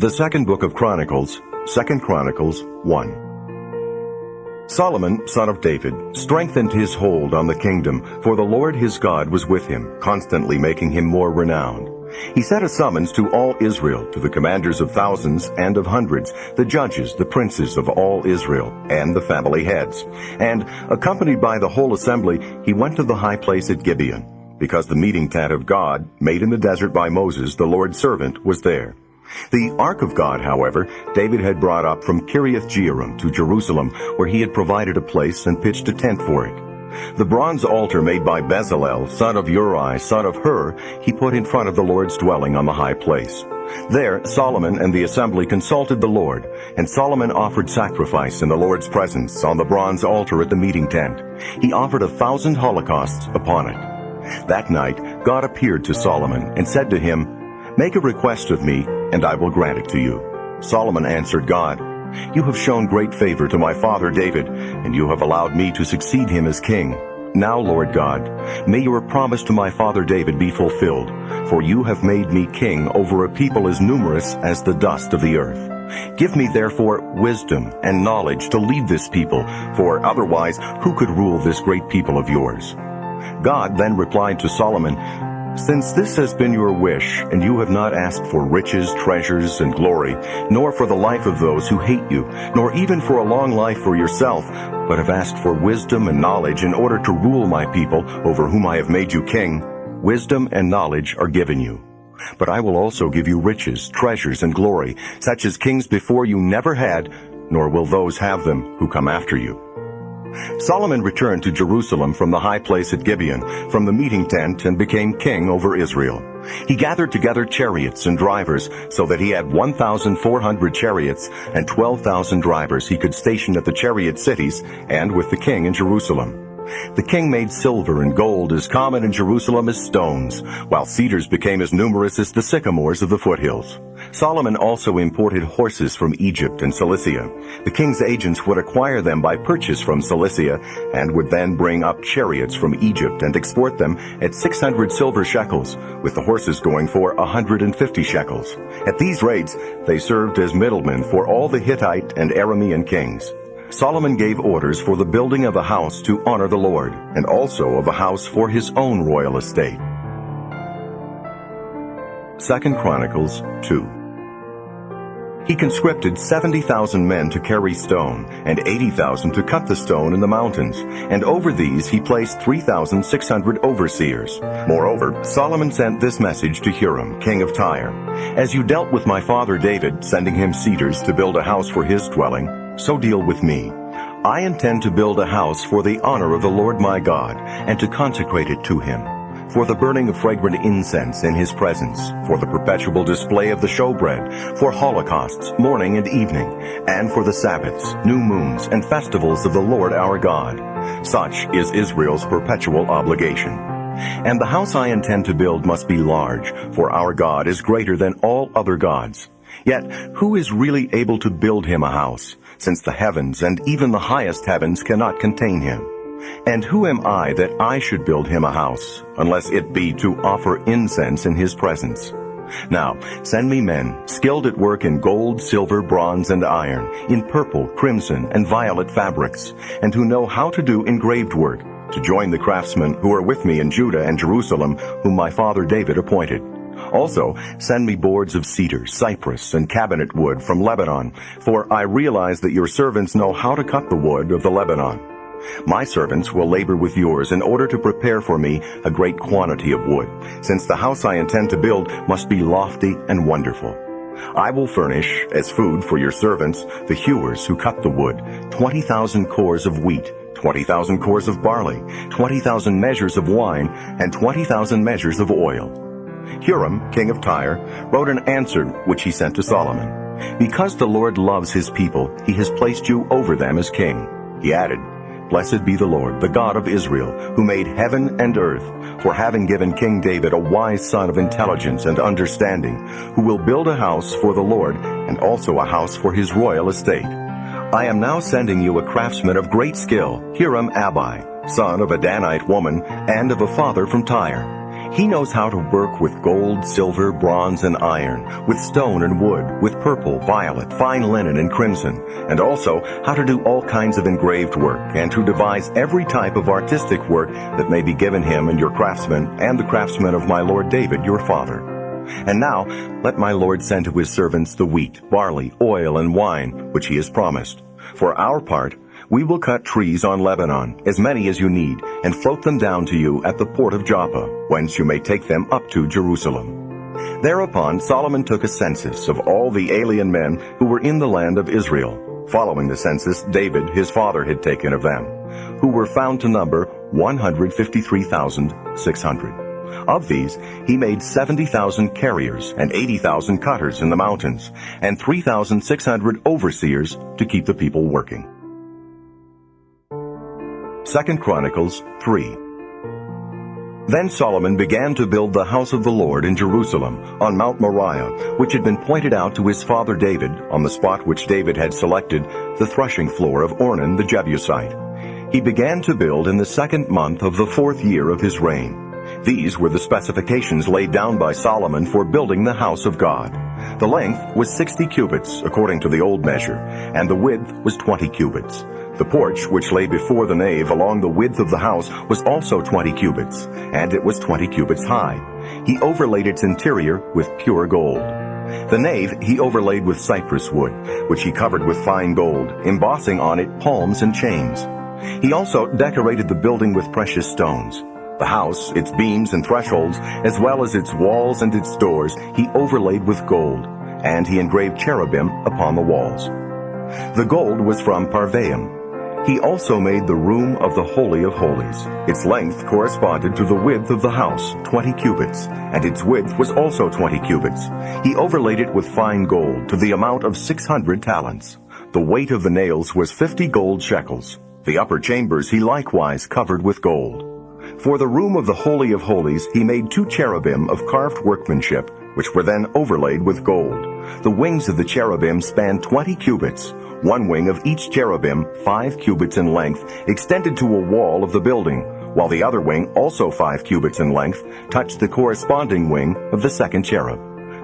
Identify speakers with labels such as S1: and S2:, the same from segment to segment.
S1: The second book of Chronicles, 2 Chronicles 1. Solomon, son of David, strengthened his hold on the kingdom, for the Lord his God was with him, constantly making him more renowned. He sent a summons to all Israel, to the commanders of thousands and of hundreds, the judges, the princes of all Israel, and the family heads. And, accompanied by the whole assembly, he went to the high place at Gibeon, because the meeting tent of God, made in the desert by Moses, the Lord's servant, was there. The ark of God, however, David had brought up from Kiriath-Jearim to Jerusalem, where he had provided a place and pitched a tent for it. The bronze altar made by Bezalel, son of Uri, son of Hur, he put in front of the Lord's dwelling on the high place. There Solomon and the assembly consulted the Lord, and Solomon offered sacrifice in the Lord's presence on the bronze altar at the meeting tent. He offered 1,000 holocausts upon it. That night God appeared to Solomon and said to him, "Make a request of me, and I will grant it to you." Solomon answered God, "You have shown great favor to my father David, and you have allowed me to succeed him as king. Now, Lord God, may your promise to my father David be fulfilled, for you have made me king over a people as numerous as the dust of the earth. Give me therefore wisdom and knowledge to lead this people, for otherwise who could rule this great people of yours?" God then replied to Solomon, "Since this has been your wish, and you have not asked for riches, treasures, and glory, nor for the life of those who hate you, nor even for a long life for yourself, but have asked for wisdom and knowledge in order to rule my people, over whom I have made you king, wisdom and knowledge are given you. But I will also give you riches, treasures, and glory, such as kings before you never had, nor will those have them who come after you." Solomon returned to Jerusalem from the high place at Gibeon, from the meeting tent, and became king over Israel. He gathered together chariots and drivers, so that he had 1,400 chariots and 12,000 drivers he could station at the chariot cities and with the king in Jerusalem. The king made silver and gold as common in Jerusalem as stones, while cedars became as numerous as the sycamores of the foothills. Solomon also imported horses from Egypt and Cilicia. The king's agents would acquire them by purchase from Cilicia, and would then bring up chariots from Egypt and export them at 600 silver shekels, with the horses going for 150 shekels. At these rates, they served as middlemen for all the Hittite and Aramean kings. Solomon gave orders for the building of a house to honor the Lord, and also of a house for his own royal estate. 2 Chronicles 2. He conscripted 70,000 men to carry stone, and 80,000 to cut the stone in the mountains, and over these he placed 3,600 overseers. Moreover, Solomon sent this message to Hiram, king of Tyre: "As you dealt with my father David, sending him cedars to build a house for his dwelling, so deal with me. I intend to build a house for the honor of the Lord my God, and to consecrate it to him, for the burning of fragrant incense in his presence, for the perpetual display of the showbread, for holocausts morning and evening, and for the Sabbaths, new moons, and festivals of the Lord our God. Such is Israel's perpetual obligation. And the house I intend to build must be large, for our God is greater than all other gods. Yet who is really able to build him a house, since the heavens and even the highest heavens cannot contain him? And who am I that I should build him a house, unless it be to offer incense in his presence? Now send me men skilled at work in gold, silver, bronze, and iron, in purple, crimson, and violet fabrics, and who know how to do engraved work, to join the craftsmen who are with me in Judah and Jerusalem, whom my father David appointed. Also, send me boards of cedar, cypress, and cabinet wood from Lebanon, for I realize that your servants know how to cut the wood of the Lebanon. My servants will labor with yours in order to prepare for me a great quantity of wood, since the house I intend to build must be lofty and wonderful. I will furnish, as food for your servants, the hewers who cut the wood, 20,000 cores of wheat, 20,000 cores of barley, 20,000 measures of wine, and 20,000 measures of oil." Hiram, king of Tyre, wrote an answer which he sent to Solomon: "Because the Lord loves his people, he has placed you over them as king." He added, "Blessed be the Lord, the God of Israel, who made heaven and earth, for having given King David a wise son of intelligence and understanding, who will build a house for the Lord, and also a house for his royal estate. I am now sending you a craftsman of great skill, Hiram Abi, son of a Danite woman, and of a father from Tyre. He knows how to work with gold, silver, bronze, and iron, with stone and wood, with purple, violet, fine linen, and crimson, and also how to do all kinds of engraved work, and to devise every type of artistic work that may be given him and your craftsmen, and the craftsmen of my lord David your father. And now let my lord send to his servants the wheat, barley, oil, and wine, which he has promised. For our part, we will cut trees on Lebanon, as many as you need, and float them down to you at the port of Joppa, whence you may take them up to Jerusalem. Thereupon Solomon took a census of all the alien men who were in the land of Israel, following the census David his father had taken of them, who were found to number 153,600. Of these, he made 70,000 carriers and 80,000 cutters in the mountains, and 3,600 overseers to keep the people working. 2 Chronicles 3. Then Solomon began to build the house of the Lord in Jerusalem, on Mount Moriah, which had been pointed out to his father David, on the spot which David had selected, the threshing floor of Ornan the Jebusite. He began to build in the 2nd month of the 4th year of his reign. These were the specifications laid down by Solomon for building the house of God. The length was 60 cubits, according to the old measure, and the width was 20 cubits. The porch, which lay before the nave along the width of the house, was also 20 cubits, and it was 20 cubits high. He overlaid its interior with pure gold. The nave he overlaid with cypress wood, which he covered with fine gold, embossing on it palms and chains. He also decorated the building with precious stones. The house, its beams and thresholds, as well as its walls and its doors, he overlaid with gold, and he engraved cherubim upon the walls. The gold was from Parvaim. He also made the room of the Holy of Holies. Its length corresponded to the width of the house, 20 cubits, and its width was also 20 cubits. He overlaid it with fine gold to the amount of 600 talents. The weight of the nails was 50 gold shekels. The upper chambers he likewise covered with gold. For the room of the Holy of Holies he made 2 cherubim of carved workmanship, which were then overlaid with gold. The wings of the cherubim spanned 20 cubits. One wing of each cherubim, 5 cubits in length, extended to a wall of the building, while the other wing, also 5 cubits in length, touched the corresponding wing of the second cherub.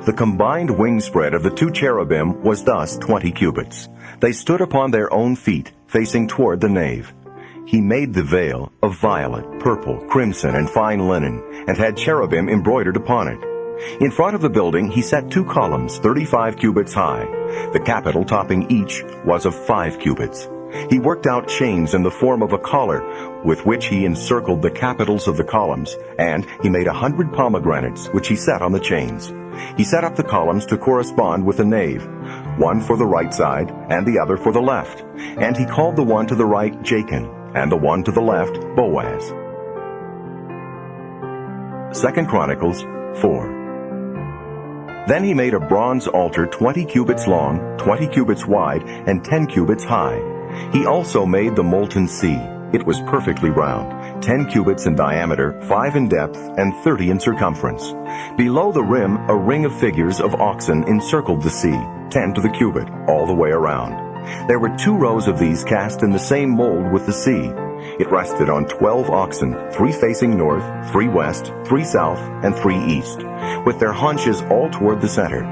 S1: The combined wing spread of the 2 cherubim was thus 20 cubits. They stood upon their own feet, facing toward the nave. He made the veil of violet, purple, crimson, and fine linen, and had cherubim embroidered upon it. In front of the building he set 2 columns, 35 cubits high. The capital topping each was of 5 cubits. He worked out chains in the form of a collar, with which he encircled the capitals of the columns, and he made 100 pomegranates, which he set on the chains. He set up the columns to correspond with the nave, one for the right side, and the other for the left. And he called the one to the right Jachin, and the one to the left Boaz. 2 Chronicles 4. Then he made a bronze altar 20 cubits long, 20 cubits wide, and 10 cubits high. He also made the molten sea. It was perfectly round, 10 cubits in diameter, 5 in depth, and 30 in circumference. Below the rim, a ring of figures of oxen encircled the sea, 10 to the cubit, all the way around. There were 2 rows of these cast in the same mold with the sea. It rested on 12 oxen, 3 facing north, 3 west, 3 south, and 3 east, with their haunches all toward the center.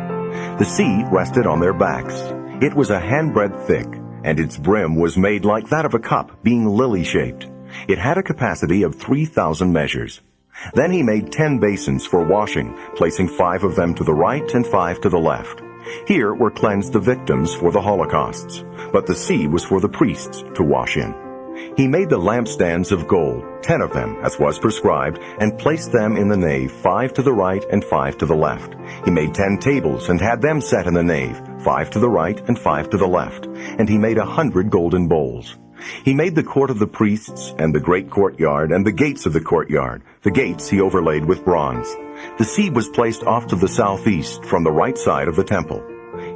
S1: The sea rested on their backs. It was a handbreadth thick, and its brim was made like that of a cup, being lily-shaped. It had a capacity of 3,000 measures. Then he made 10 basins for washing, placing 5 of them to the right and 5 to the left. Here were cleansed the victims for the holocausts, but the sea was for the priests to wash in. He made the lampstands of gold, 10 of them, as was prescribed, and placed them in the nave, 5 to the right and 5 to the left. He made 10 tables, and had them set in the nave, 5 to the right and 5 to the left. And he made 100 golden bowls. He made the court of the priests, and the great courtyard, and the gates of the courtyard. The gates he overlaid with bronze. The sea was placed off to the southeast, from the right side of the temple.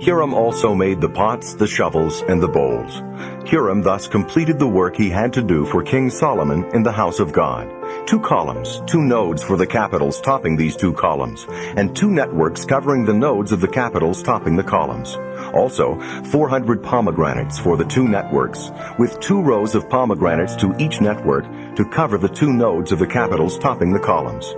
S1: Hiram also made the pots, the shovels, and the bowls. Hiram thus completed the work he had to do for King Solomon in the house of God. 2 columns, 2 nodes for the capitals topping these 2 columns, and 2 networks covering the nodes of the capitals topping the columns. Also, 400 pomegranates for the 2 networks, with 2 rows of pomegranates to each network to cover the 2 nodes of the capitals topping the columns.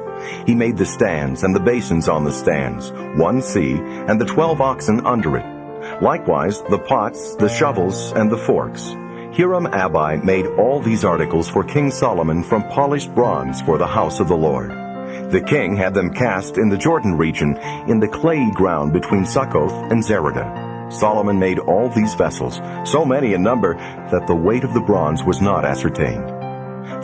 S1: He made the stands and the basins on the stands, 1 sea, and the 12 oxen under it. Likewise the pots, the shovels, and the forks. Hiram-Abi made all these articles for King Solomon from polished bronze for the house of the Lord. The king had them cast in the Jordan region, in the clayey ground between Succoth and Zeradah. Solomon made all these vessels, so many in number that the weight of the bronze was not ascertained.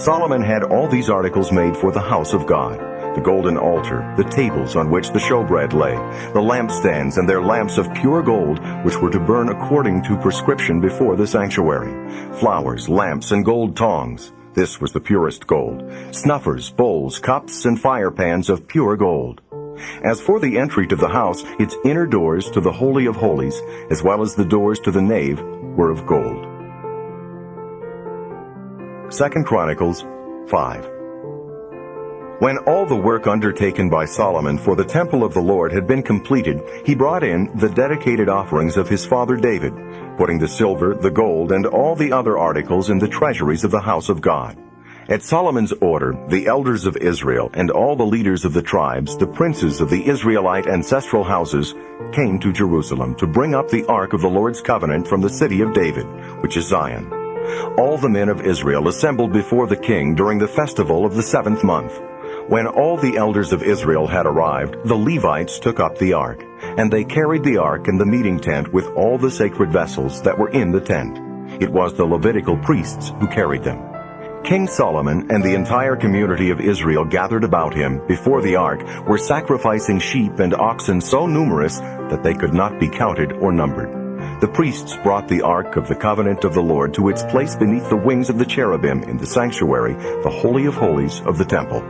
S1: Solomon had all these articles made for the house of God: the golden altar, the tables on which the showbread lay, the lampstands and their lamps of pure gold, which were to burn according to prescription before the sanctuary, flowers, lamps, and gold tongs. This was the purest gold, snuffers, bowls, cups, and fire pans of pure gold. As for the entry to the house, its inner doors to the Holy of Holies, as well as the doors to the nave, were of gold. 2 Chronicles 5. When all the work undertaken by Solomon for the temple of the Lord had been completed, he brought in the dedicated offerings of his father David, putting the silver, the gold, and all the other articles in the treasuries of the house of God. At Solomon's order, the elders of Israel and all the leaders of the tribes, the princes of the Israelite ancestral houses, came to Jerusalem to bring up the ark of the Lord's covenant from the city of David, which is Zion. All the men of Israel assembled before the king during the festival of the 7th month. When all the elders of Israel had arrived, the Levites took up the ark, and they carried the ark and the meeting tent with all the sacred vessels that were in the tent. It was the Levitical priests who carried them. King Solomon and the entire community of Israel gathered about him before the ark were sacrificing sheep and oxen so numerous that they could not be counted or numbered. The priests brought the ark of the covenant of the Lord to its place beneath the wings of the cherubim in the sanctuary, the Holy of Holies of the temple.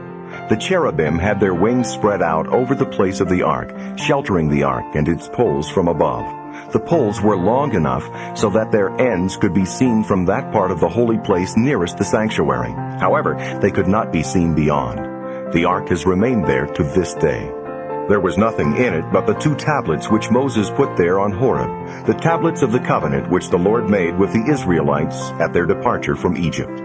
S1: The cherubim had their wings spread out over the place of the ark, sheltering the ark and its poles from above. The poles were long enough so that their ends could be seen from that part of the holy place nearest the sanctuary. However, they could not be seen beyond. The ark has remained there to this day. There was nothing in it but the 2 tablets which Moses put there on Horeb, the tablets of the covenant which the Lord made with the Israelites at their departure from Egypt.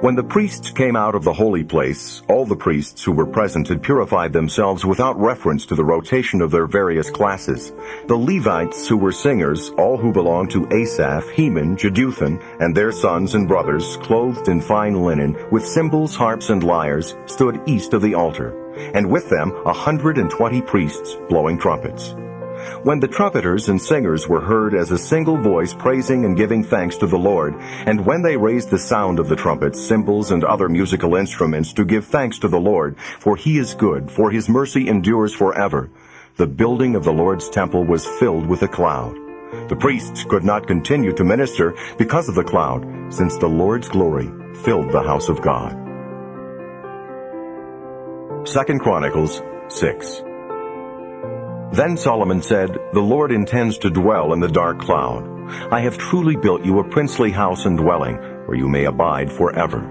S1: When the priests came out of the holy place, all the priests who were present had purified themselves without reference to the rotation of their various classes. The Levites who were singers, all who belonged to Asaph, Heman, Jeduthun, and their sons and brothers, clothed in fine linen, with cymbals, harps, and lyres, stood east of the altar, and with them 120 priests blowing trumpets. When the trumpeters and singers were heard as a single voice praising and giving thanks to the Lord, and when they raised the sound of the trumpets, cymbals, and other musical instruments to give thanks to the Lord, for he is good, for his mercy endures forever, the building of the Lord's temple was filled with a cloud. The priests could not continue to minister because of the cloud, since the Lord's glory filled the house of God. 2 Chronicles 6. Then Solomon said, "The Lord intends to dwell in the dark cloud. I have truly built you a princely house and dwelling, where you may abide forever."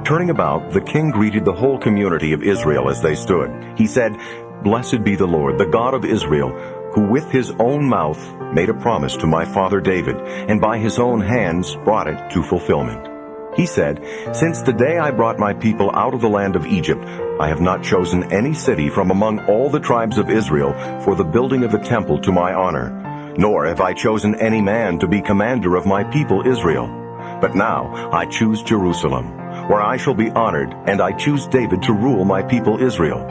S1: Turning about, the king greeted the whole community of Israel as they stood. He said, "Blessed be the Lord, the God of Israel, who with his own mouth made a promise to my father David, and by his own hands brought it to fulfillment. He said, 'Since the day I brought my people out of the land of Egypt, I have not chosen any city from among all the tribes of Israel for the building of a temple to my honor, nor have I chosen any man to be commander of my people Israel. But now I choose Jerusalem, where I shall be honored, and I choose David to rule my people Israel.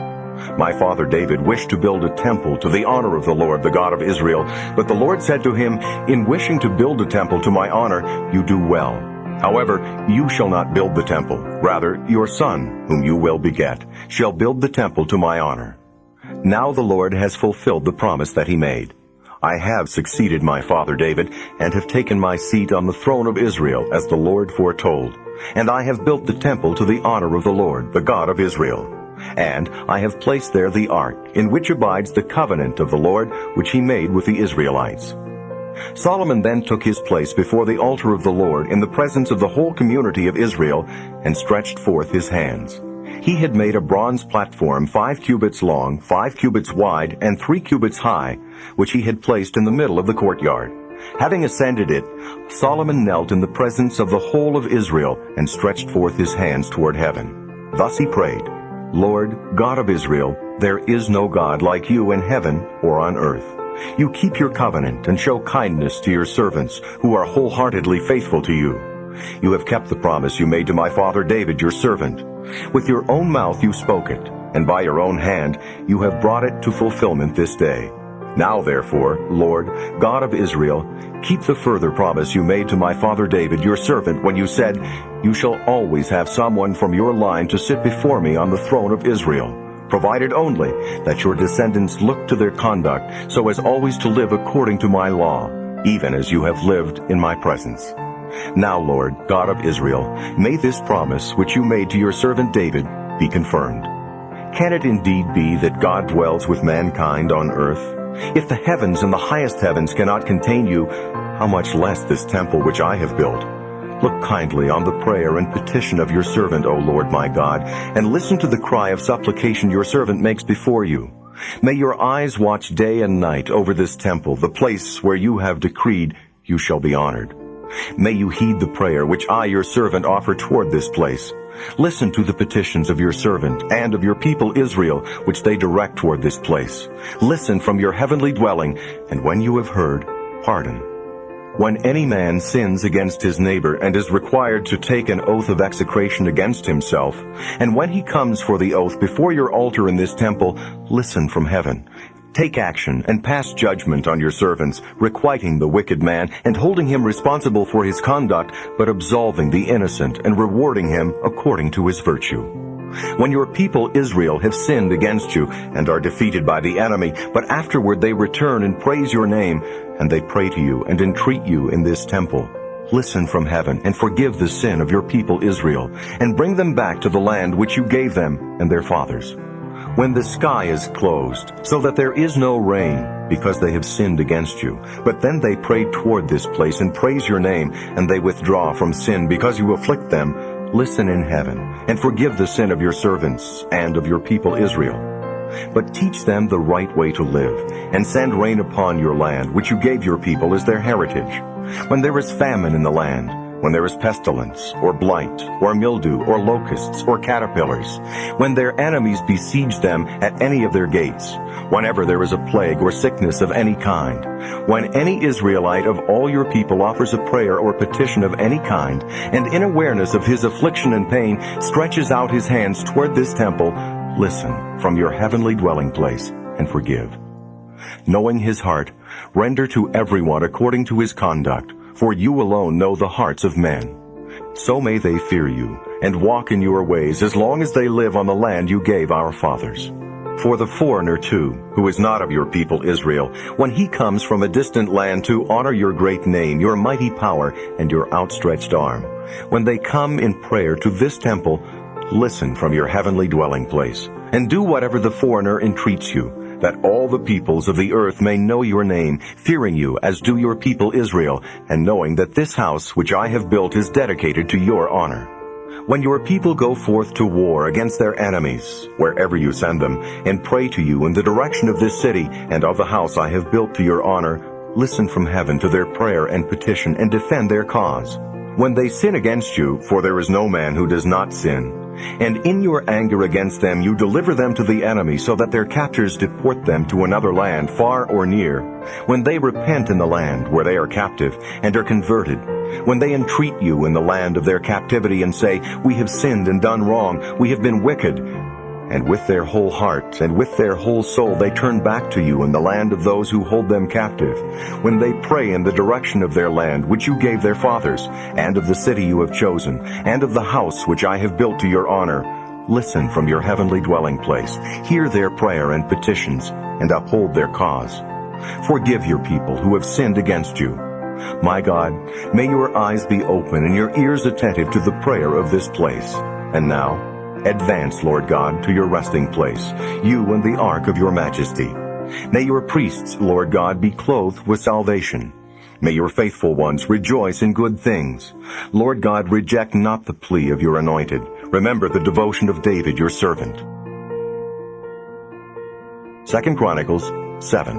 S1: My father David wished to build a temple to the honor of the Lord, the God of Israel, but the Lord said to him, "In wishing to build a temple to my honor, you do well. However, you shall not build the temple. Rather, your son, whom you will beget, shall build the temple to my honor." Now the Lord has fulfilled the promise that he made. I have succeeded my father David, and have taken my seat on the throne of Israel, as the Lord foretold. And I have built the temple to the honor of the Lord, the God of Israel. And I have placed there the ark, in which abides the covenant of the Lord, which he made with the Israelites. Solomon then took his place before the altar of the Lord in the presence of the whole community of Israel, and stretched forth his hands. He had made a bronze platform 5 cubits long, 5 cubits wide, and 3 cubits high, which he had placed in the middle of the courtyard. Having ascended it, Solomon knelt in the presence of the whole of Israel, and stretched forth his hands toward heaven. Thus he prayed, Lord, God of Israel, there is no God like you in heaven or on earth. You keep your covenant and show kindness to your servants who are wholeheartedly faithful to you. You have kept the promise you made to my father David, your servant. With your own mouth you spoke it, and by your own hand you have brought it to fulfillment this day. Now therefore, Lord, God of Israel, keep the further promise you made to my father David, your servant, when you said, You shall always have someone from your line to sit before me on the throne of Israel, provided only that your descendants look to their conduct so as always to live according to my law, even as you have lived in my presence. Now, Lord, God of Israel, may this promise which you made to your servant David be confirmed. Can it indeed be that God dwells with mankind on earth? If the heavens and the highest heavens cannot contain you, how much less this temple which I have built? Look kindly on the prayer and petition of your servant, O Lord my God, and listen to the cry of supplication your servant makes before you. May your eyes watch day and night over this temple, the place where you have decreed you shall be honored. May you heed the prayer which I, your servant, offer toward this place. Listen to the petitions of your servant and of your people Israel, which they direct toward this place. Listen from your heavenly dwelling, and when you have heard, pardon. When any man sins against his neighbor and is required to take an oath of execration against himself, and when he comes for the oath before your altar in this temple, listen from heaven. Take action and pass judgment on your servants, requiting the wicked man and holding him responsible for his conduct, but absolving the innocent and rewarding him according to his virtue. When your people Israel have sinned against you and are defeated by the enemy, but afterward they return and praise your name, and they pray to you and entreat you in this temple, listen from heaven and forgive the sin of your people Israel, and bring them back to the land which you gave them and their fathers. When the sky is closed, so that there is no rain, because they have sinned against you, but then they pray toward this place and praise your name, and they withdraw from sin because you afflict them, listen in heaven, and forgive the sin of your servants and of your people Israel. But teach them the right way to live, and send rain upon your land, which you gave your people as their heritage. When there is famine in the land, when there is pestilence, or blight, or mildew, or locusts, or caterpillars, when their enemies besiege them at any of their gates, whenever there is a plague or sickness of any kind, when any Israelite of all your people offers a prayer or petition of any kind, and in awareness of his affliction and pain stretches out his hands toward this temple, listen from your heavenly dwelling place and forgive. Knowing his heart, render to everyone according to his conduct, for you alone know the hearts of men. So may they fear you, and walk in your ways as long as they live on the land you gave our fathers. For the foreigner too, who is not of your people Israel, when he comes from a distant land to honor your great name, your mighty power, and your outstretched arm, when they come in prayer to this temple, listen from your heavenly dwelling place, and do whatever the foreigner entreats you, that all the peoples of the earth may know your name, fearing you as do your people Israel, and knowing that this house which I have built is dedicated to your honor. When your people go forth to war against their enemies, wherever you send them, and pray to you in the direction of this city and of the house I have built to your honor, listen from heaven to their prayer and petition, and defend their cause. When they sin against you, for there is no man who does not sin, and in your anger against them you deliver them to the enemy, so that their captors deport them to another land, far or near. When they repent in the land where they are captive, and are converted, when they entreat you in the land of their captivity, and say, We have sinned and done wrong, we have been wicked, and with their whole heart and with their whole soul they turn back to you in the land of those who hold them captive, when they pray in the direction of their land which you gave their fathers, and of the city you have chosen, and of the house which I have built to your honor, listen from your heavenly dwelling place, hear their prayer and petitions, and uphold their cause. Forgive your people who have sinned against you. My God, may your eyes be open and your ears attentive to the prayer of this place. And now, advance, Lord God, to your resting place, you and the ark of your majesty. May your priests, Lord God, be clothed with salvation. May your faithful ones rejoice in good things. Lord God, reject not the plea of your anointed. Remember the devotion of David, your servant. 2 Chronicles 7.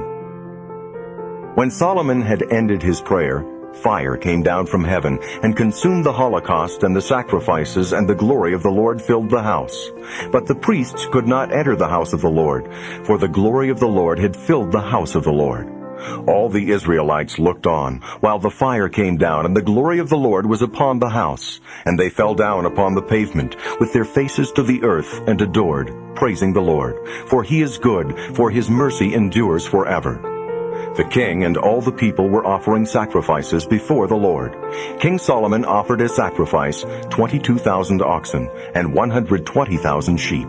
S1: When Solomon had ended his prayer, Fire came down from heaven and consumed the holocaust and the sacrifices, and the glory of the Lord filled the house. But the priests could not enter the house of the Lord, for the glory of the Lord had filled the house of the Lord. All the Israelites looked on, while the fire came down, and the glory of the Lord was upon the house. And they fell down upon the pavement, with their faces to the earth, and adored, praising the Lord. For he is good, for his mercy endures forever. The king and all the people were offering sacrifices before the Lord. King Solomon offered as sacrifice 22,000 oxen and 120,000 sheep.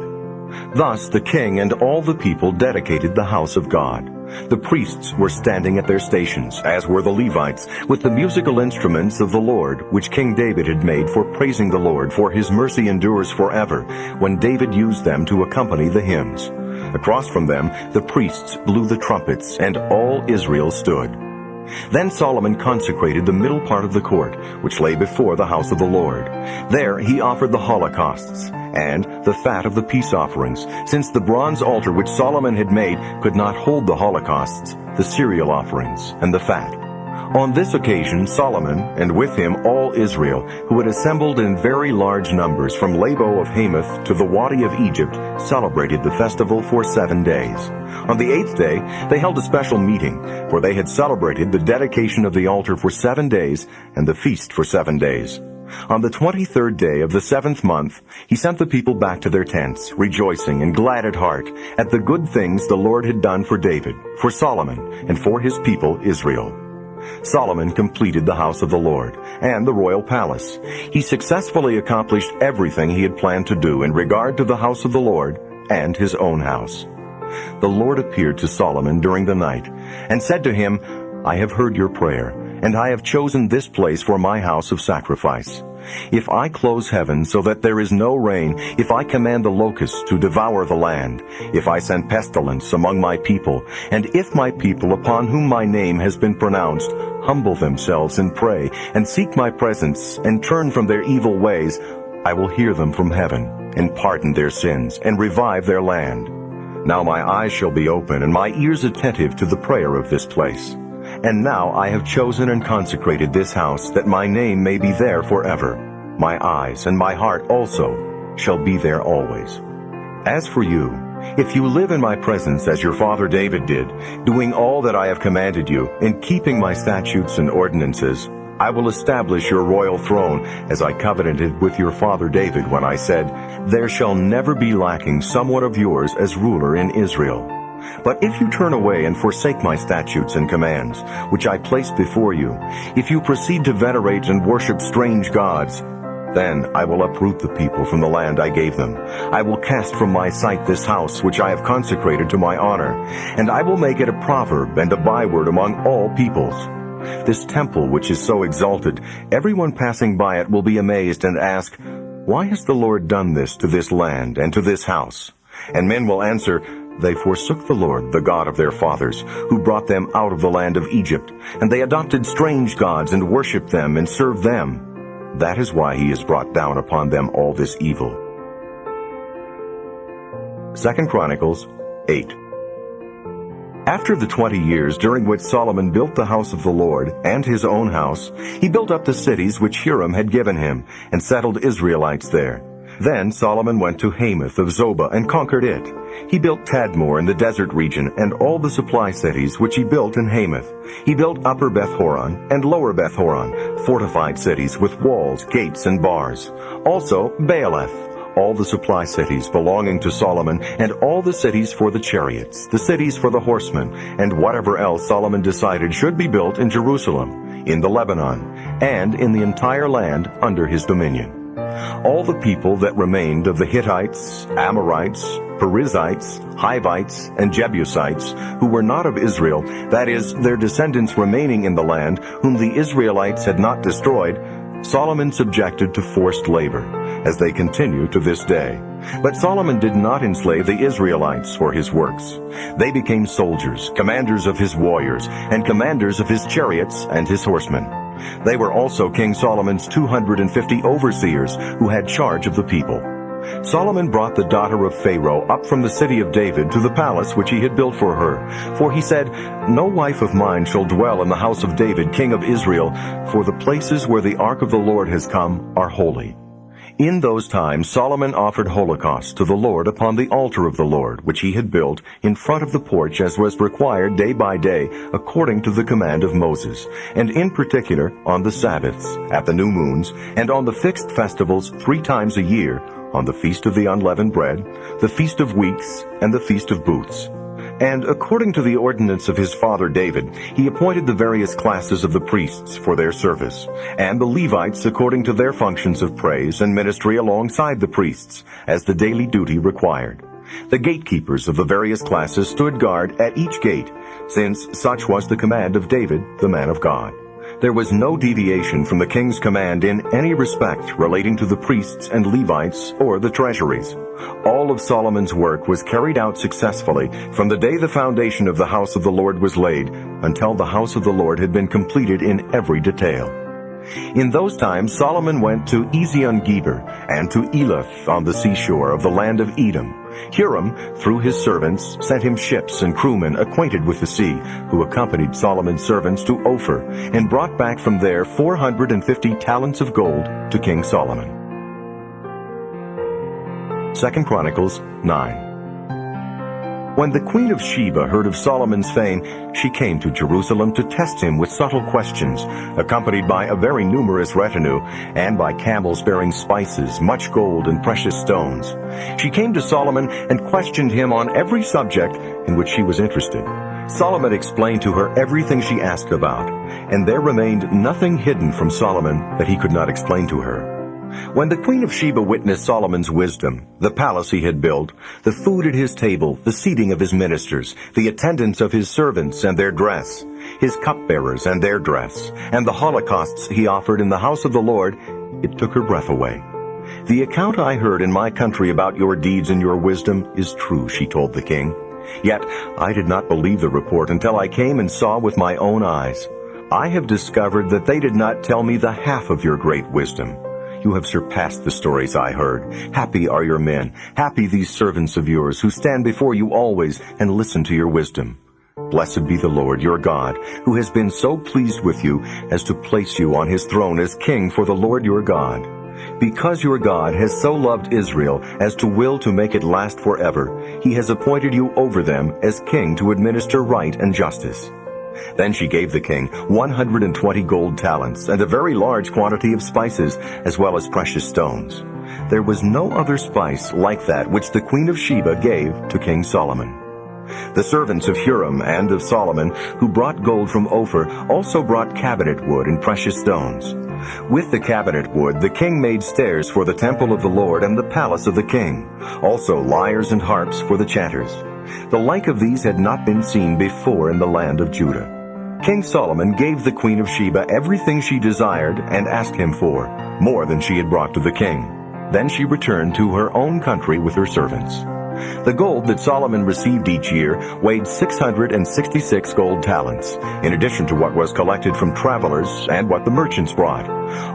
S1: Thus the king and all the people dedicated the house of God. The priests were standing at their stations, as were the Levites, with the musical instruments of the Lord, which King David had made for praising the Lord, for his mercy endures forever, when David used them to accompany the hymns. Across from them the priests blew the trumpets, and all Israel stood. Then Solomon consecrated the middle part of the court, which lay before the house of the Lord. There he offered the holocausts, and the fat of the peace offerings, since the bronze altar which Solomon had made could not hold the holocausts, the cereal offerings, and the fat. On this occasion Solomon, and with him all Israel, who had assembled in very large numbers from Labo of Hamath to the Wadi of Egypt, celebrated the festival for 7 days. On the 8th day they held a special meeting, for they had celebrated the dedication of the altar for 7 days, and the feast for 7 days. On the 23rd day of the 7th month, he sent the people back to their tents, rejoicing and glad at heart at the good things the Lord had done for David, for Solomon, and for his people Israel. Solomon completed the house of the Lord and the royal palace. He successfully accomplished everything he had planned to do in regard to the house of the Lord and his own house. The Lord appeared to Solomon during the night and said to him, I have heard your prayer, and I have chosen this place for my house of sacrifice. If I close heaven so that there is no rain, if I command the locusts to devour the land, if I send pestilence among my people, and if my people upon whom my name has been pronounced humble themselves and pray, and seek my presence, and turn from their evil ways, I will hear them from heaven, and pardon their sins, and revive their land. Now my eyes shall be open, and my ears attentive to the prayer of this place. And now I have chosen and consecrated this house, that my name may be there forever. My eyes and my heart also shall be there always. As for you, if you live in my presence as your father David did, doing all that I have commanded you, and keeping my statutes and ordinances, I will establish your royal throne, as I covenanted with your father David when I said, There shall never be lacking someone of yours as ruler in Israel. But if you turn away and forsake my statutes and commands, which I placed before you, if you proceed to venerate and worship strange gods, then I will uproot the people from the land I gave them. I will cast from my sight this house which I have consecrated to my honor, and I will make it a proverb and a byword among all peoples. This temple which is so exalted, everyone passing by it will be amazed and ask, Why has the Lord done this to this land and to this house? And men will answer, They forsook the Lord, the God of their fathers, who brought them out of the land of Egypt, and they adopted strange gods and worshipped them and served them. That is why he has brought down upon them all this evil. 2 Chronicles 8. After the 20 years during which Solomon built the house of the Lord and his own house, he built up the cities which Hiram had given him, and settled Israelites there. Then Solomon went to Hamath of Zobah and conquered it. He built Tadmor in the desert region and all the supply cities which he built in Hamath. He built Upper Beth-horon and Lower Beth-horon, fortified cities with walls, gates, and bars. Also Baaleth, all the supply cities belonging to Solomon, and all the cities for the chariots, the cities for the horsemen, and whatever else Solomon decided should be built in Jerusalem, in the Lebanon, and in the entire land under his dominion. All the people that remained of the Hittites, Amorites, Perizzites, Hivites, and Jebusites, who were not of Israel, that is, their descendants remaining in the land, whom the Israelites had not destroyed, Solomon subjected to forced labor, as they continue to this day. But Solomon did not enslave the Israelites for his works. They became soldiers, commanders of his warriors, and commanders of his chariots and his horsemen. They were also King Solomon's 250 overseers who had charge of the people. Solomon brought the daughter of Pharaoh up from the city of David to the palace which he had built for her. For he said, "No wife of mine shall dwell in the house of David, king of Israel, for the places where the ark of the Lord has come are holy." In those times Solomon offered holocausts to the Lord upon the altar of the Lord, which he had built in front of the porch, as was required day by day, according to the command of Moses, and in particular on the Sabbaths, at the new moons, and on the fixed festivals 3 times a year, on the Feast of the Unleavened Bread, the Feast of Weeks, and the Feast of Booths. And according to the ordinance of his father David, he appointed the various classes of the priests for their service, and the Levites according to their functions of praise and ministry alongside the priests, as the daily duty required. The gatekeepers of the various classes stood guard at each gate, since such was the command of David, the man of God. There was no deviation from the king's command in any respect relating to the priests and Levites or the treasuries. All of Solomon's work was carried out successfully from the day the foundation of the house of the Lord was laid until the house of the Lord had been completed in every detail. In those times Solomon went to Ezion-Geber and to Elath on the seashore of the land of Edom. Huram, through his servants, sent him ships and crewmen acquainted with the sea, who accompanied Solomon's servants to Ophir, and brought back from there 450 talents of gold to King Solomon. 2 Chronicles 9. When the queen of Sheba heard of Solomon's fame, she came to Jerusalem to test him with subtle questions, accompanied by a very numerous retinue, and by camels bearing spices, much gold, and precious stones. She came to Solomon and questioned him on every subject in which she was interested. Solomon explained to her everything she asked about, and there remained nothing hidden from Solomon that he could not explain to her. When the queen of Sheba witnessed Solomon's wisdom, the palace he had built, the food at his table, the seating of his ministers, the attendance of his servants and their dress, his cupbearers and their dress, and the holocausts he offered in the house of the Lord, it took her breath away. "The account I heard in my country about your deeds and your wisdom is true," she told the king. "Yet I did not believe the report until I came and saw with my own eyes. I have discovered that they did not tell me the half of your great wisdom. You have surpassed the stories I heard. Happy are your men, happy these servants of yours who stand before you always and listen to your wisdom. Blessed be the Lord your God, who has been so pleased with you as to place you on his throne as king for the Lord your God. Because your God has so loved Israel as to will to make it last forever, he has appointed you over them as king to administer right and justice." Then she gave the king 120 gold talents and a very large quantity of spices, as well as precious stones. There was no other spice like that which the queen of Sheba gave to King Solomon. The servants of Huram and of Solomon, who brought gold from Ophir, also brought cabinet wood and precious stones. With the cabinet wood the king made stairs for the temple of the Lord and the palace of the king, also lyres and harps for the chanters. The like of these had not been seen before in the land of Judah. King Solomon gave the queen of Sheba everything she desired and asked him for, more than she had brought to the king. Then she returned to her own country with her servants. The gold that Solomon received each year weighed 666 gold talents, in addition to what was collected from travelers and what the merchants brought.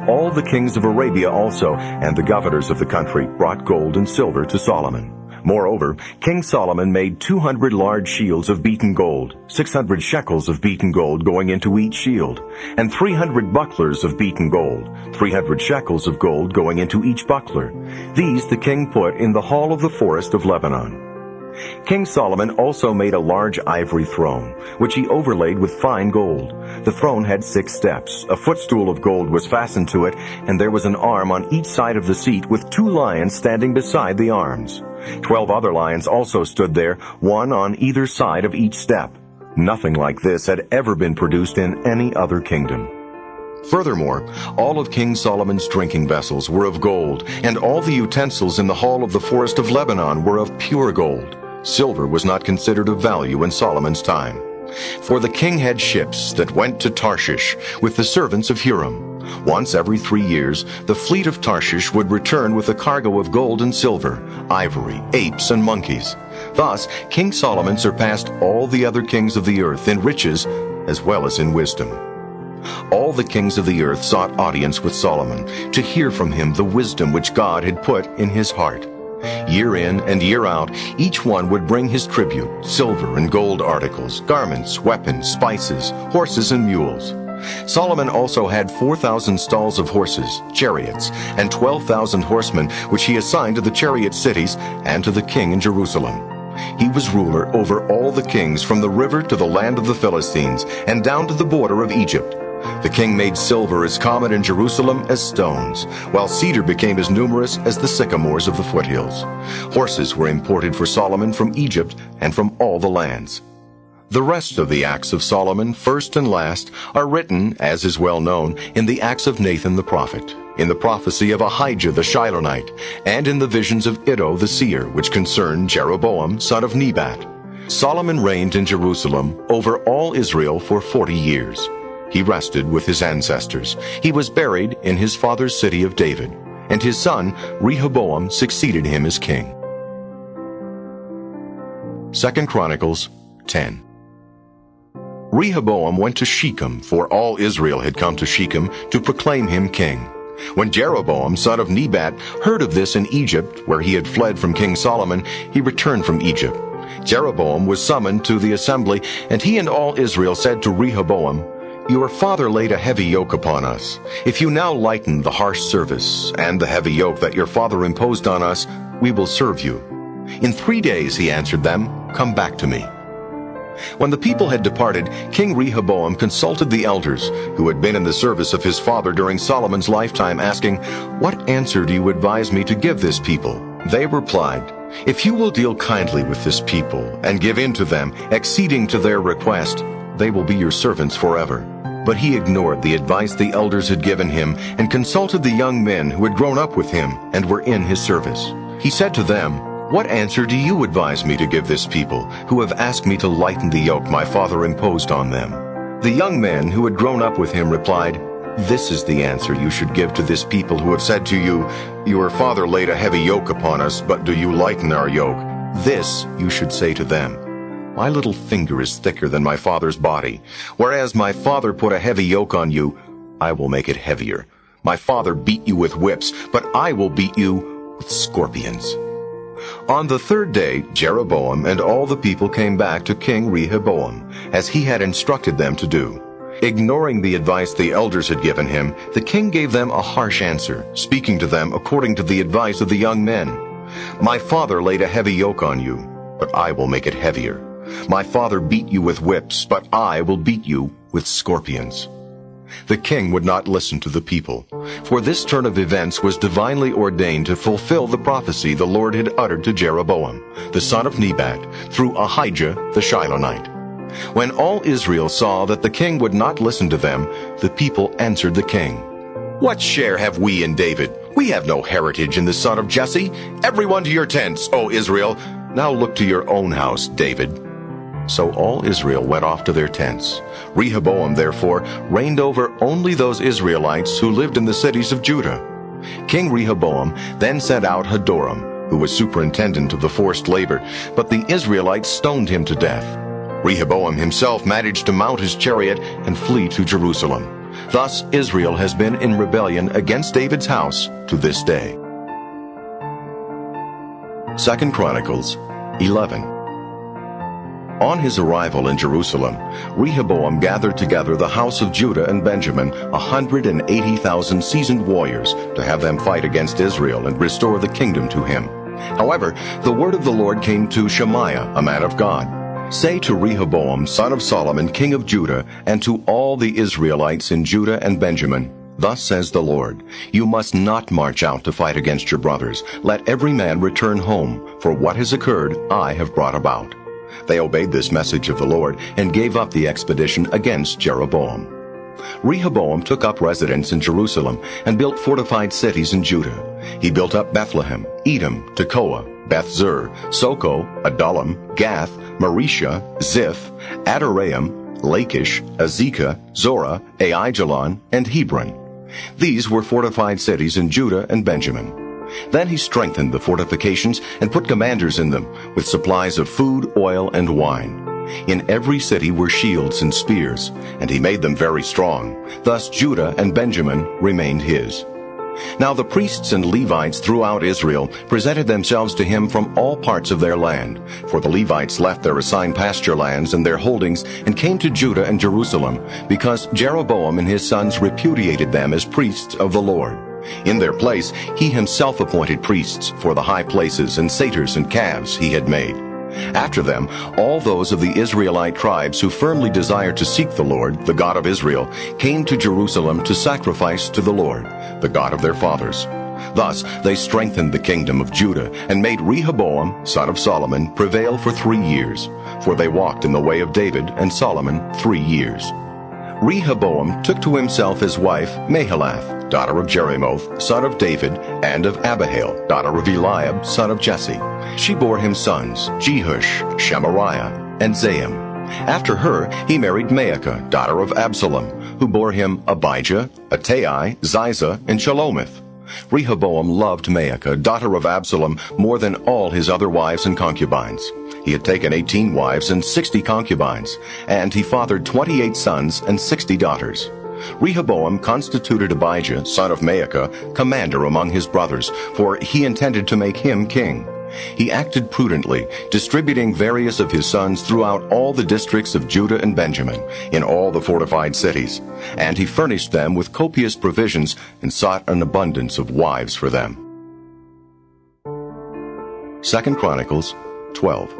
S1: All the kings of Arabia also, and the governors of the country, brought gold and silver to Solomon. Moreover, King Solomon made 200 large shields of beaten gold, 600 shekels of beaten gold going into each shield, and 300 bucklers of beaten gold, 300 shekels of gold going into each buckler. These the king put in the hall of the forest of Lebanon. King Solomon also made a large ivory throne, which he overlaid with fine gold. The throne had 6 steps. A footstool of gold was fastened to it, and there was an arm on each side of the seat with 2 lions standing beside the arms. 12 other lions also stood there, one on either side of each step. Nothing like this had ever been produced in any other kingdom. Furthermore, all of King Solomon's drinking vessels were of gold, and all the utensils in the hall of the forest of Lebanon were of pure gold. Silver was not considered of value in Solomon's time. For the king had ships that went to Tarshish with the servants of Huram. Once every 3 years, the fleet of Tarshish would return with a cargo of gold and silver, ivory, apes, and monkeys. Thus, King Solomon surpassed all the other kings of the earth in riches as well as in wisdom. All the kings of the earth sought audience with Solomon to hear from him the wisdom which God had put in his heart. Year in and year out, each one would bring his tribute, silver and gold articles, garments, weapons, spices, horses, and mules. Solomon also had 4,000 stalls of horses, chariots, and 12,000 horsemen, which he assigned to the chariot cities and to the king in Jerusalem. He was ruler over all the kings from the river to the land of the Philistines and down to the border of Egypt. The king made silver as common in Jerusalem as stones, while cedar became as numerous as the sycamores of the foothills. Horses were imported for Solomon from Egypt and from all the lands. The rest of the acts of Solomon, first and last, are written, as is well known, in the acts of Nathan the prophet, in the prophecy of Ahijah the Shilonite, and in the visions of Iddo the seer, which concern Jeroboam, son of Nebat. Solomon reigned in Jerusalem over all Israel for 40 years. He rested with his ancestors. He was buried in his father's city of David, and his son Rehoboam succeeded him as king. 2 Chronicles 10. Rehoboam went to Shechem, for all Israel had come to Shechem to proclaim him king. When Jeroboam, son of Nebat, heard of this in Egypt, where he had fled from King Solomon, he returned from Egypt. Jeroboam was summoned to the assembly, and he and all Israel said to Rehoboam, "Your father laid a heavy yoke upon us. If you now lighten the harsh service and the heavy yoke that your father imposed on us, we will serve you." "In 3 days," he answered them, "come back to me." When the people had departed, King Rehoboam consulted the elders, who had been in the service of his father during Solomon's lifetime, asking, "What answer do you advise me to give this people?" They replied, "If you will deal kindly with this people and give in to them, acceding to their request, they will be your servants forever." But he ignored the advice the elders had given him and consulted the young men who had grown up with him and were in his service. He said to them, "What answer do you advise me to give this people, who have asked me to lighten the yoke my father imposed on them?" The young men who had grown up with him replied, "This is the answer you should give to this people who have said to you, 'Your father laid a heavy yoke upon us, but do you lighten our yoke?' This you should say to them, 'My little finger is thicker than my father's body. Whereas my father put a heavy yoke on you, I will make it heavier. My father beat you with whips, but I will beat you with scorpions." On the 3rd day, Jeroboam and all the people came back to King Rehoboam, as he had instructed them to do. Ignoring the advice the elders had given him, the king gave them a harsh answer, speaking to them according to the advice of the young men. "My father laid a heavy yoke on you, but I will make it heavier. My father beat you with whips, but I will beat you with scorpions." The king would not listen to the people, for this turn of events was divinely ordained to fulfill the prophecy the Lord had uttered to Jeroboam, the son of Nebat, through Ahijah the Shilonite. When all Israel saw that the king would not listen to them, the people answered the king, "What share have we in David? We have no heritage in the son of Jesse. Everyone to your tents, O Israel. Now look to your own house, David." So all Israel went off to their tents. Rehoboam, therefore, reigned over only those Israelites who lived in the cities of Judah. King Rehoboam then sent out Hadoram, who was superintendent of the forced labor, but the Israelites stoned him to death. Rehoboam himself managed to mount his chariot and flee to Jerusalem. Thus Israel has been in rebellion against David's house to this day. 2 Chronicles 11. On his arrival in Jerusalem, Rehoboam gathered together the house of Judah and Benjamin 180,000 seasoned warriors to have them fight against Israel and restore the kingdom to him. However, the word of the Lord came to Shemaiah, a man of God. "Say to Rehoboam, son of Solomon, king of Judah, and to all the Israelites in Judah and Benjamin, Thus says the Lord, you must not march out to fight against your brothers. Let every man return home, for what has occurred I have brought about." They obeyed this message of the Lord and gave up the expedition against Jeroboam. Rehoboam took up residence in Jerusalem and built fortified cities in Judah. He built up Bethlehem, Edom, Tekoa, Beth-zur, Soko, Adullam, Gath, Marisha, Ziph, Adoraim, Lachish, Azekah, Zorah, Aijalon, and Hebron. These were fortified cities in Judah and Benjamin. Then he strengthened the fortifications and put commanders in them, with supplies of food, oil, and wine. In every city were shields and spears, and he made them very strong. Thus Judah and Benjamin remained his. Now the priests and Levites throughout Israel presented themselves to him from all parts of their land. For the Levites left their assigned pasture lands and their holdings and came to Judah and Jerusalem, because Jeroboam and his sons repudiated them as priests of the Lord. In their place he himself appointed priests for the high places and satyrs and calves he had made. After them, all those of the Israelite tribes who firmly desired to seek the Lord, the God of Israel, came to Jerusalem to sacrifice to the Lord, the God of their fathers. Thus they strengthened the kingdom of Judah and made Rehoboam, son of Solomon, prevail for 3 years, for they walked in the way of David and Solomon 3 years. Rehoboam took to himself as wife Mahalath, daughter of Jerimoth, son of David, and of Abihail, daughter of Eliab, son of Jesse. She bore him sons, Jehush, Shemariah, and Zaim. After her he married Maacah, daughter of Absalom, who bore him Abijah, Attai, Ziza, and Shalomith. Rehoboam loved Maacah, daughter of Absalom, more than all his other wives and concubines. He had taken 18 wives and 60 concubines, and he fathered 28 sons and 60 daughters. Rehoboam constituted Abijah, son of Maacah, commander among his brothers, for he intended to make him king. He acted prudently, distributing various of his sons throughout all the districts of Judah and Benjamin, in all the fortified cities, and he furnished them with copious provisions and sought an abundance of wives for them. 2 Chronicles 12.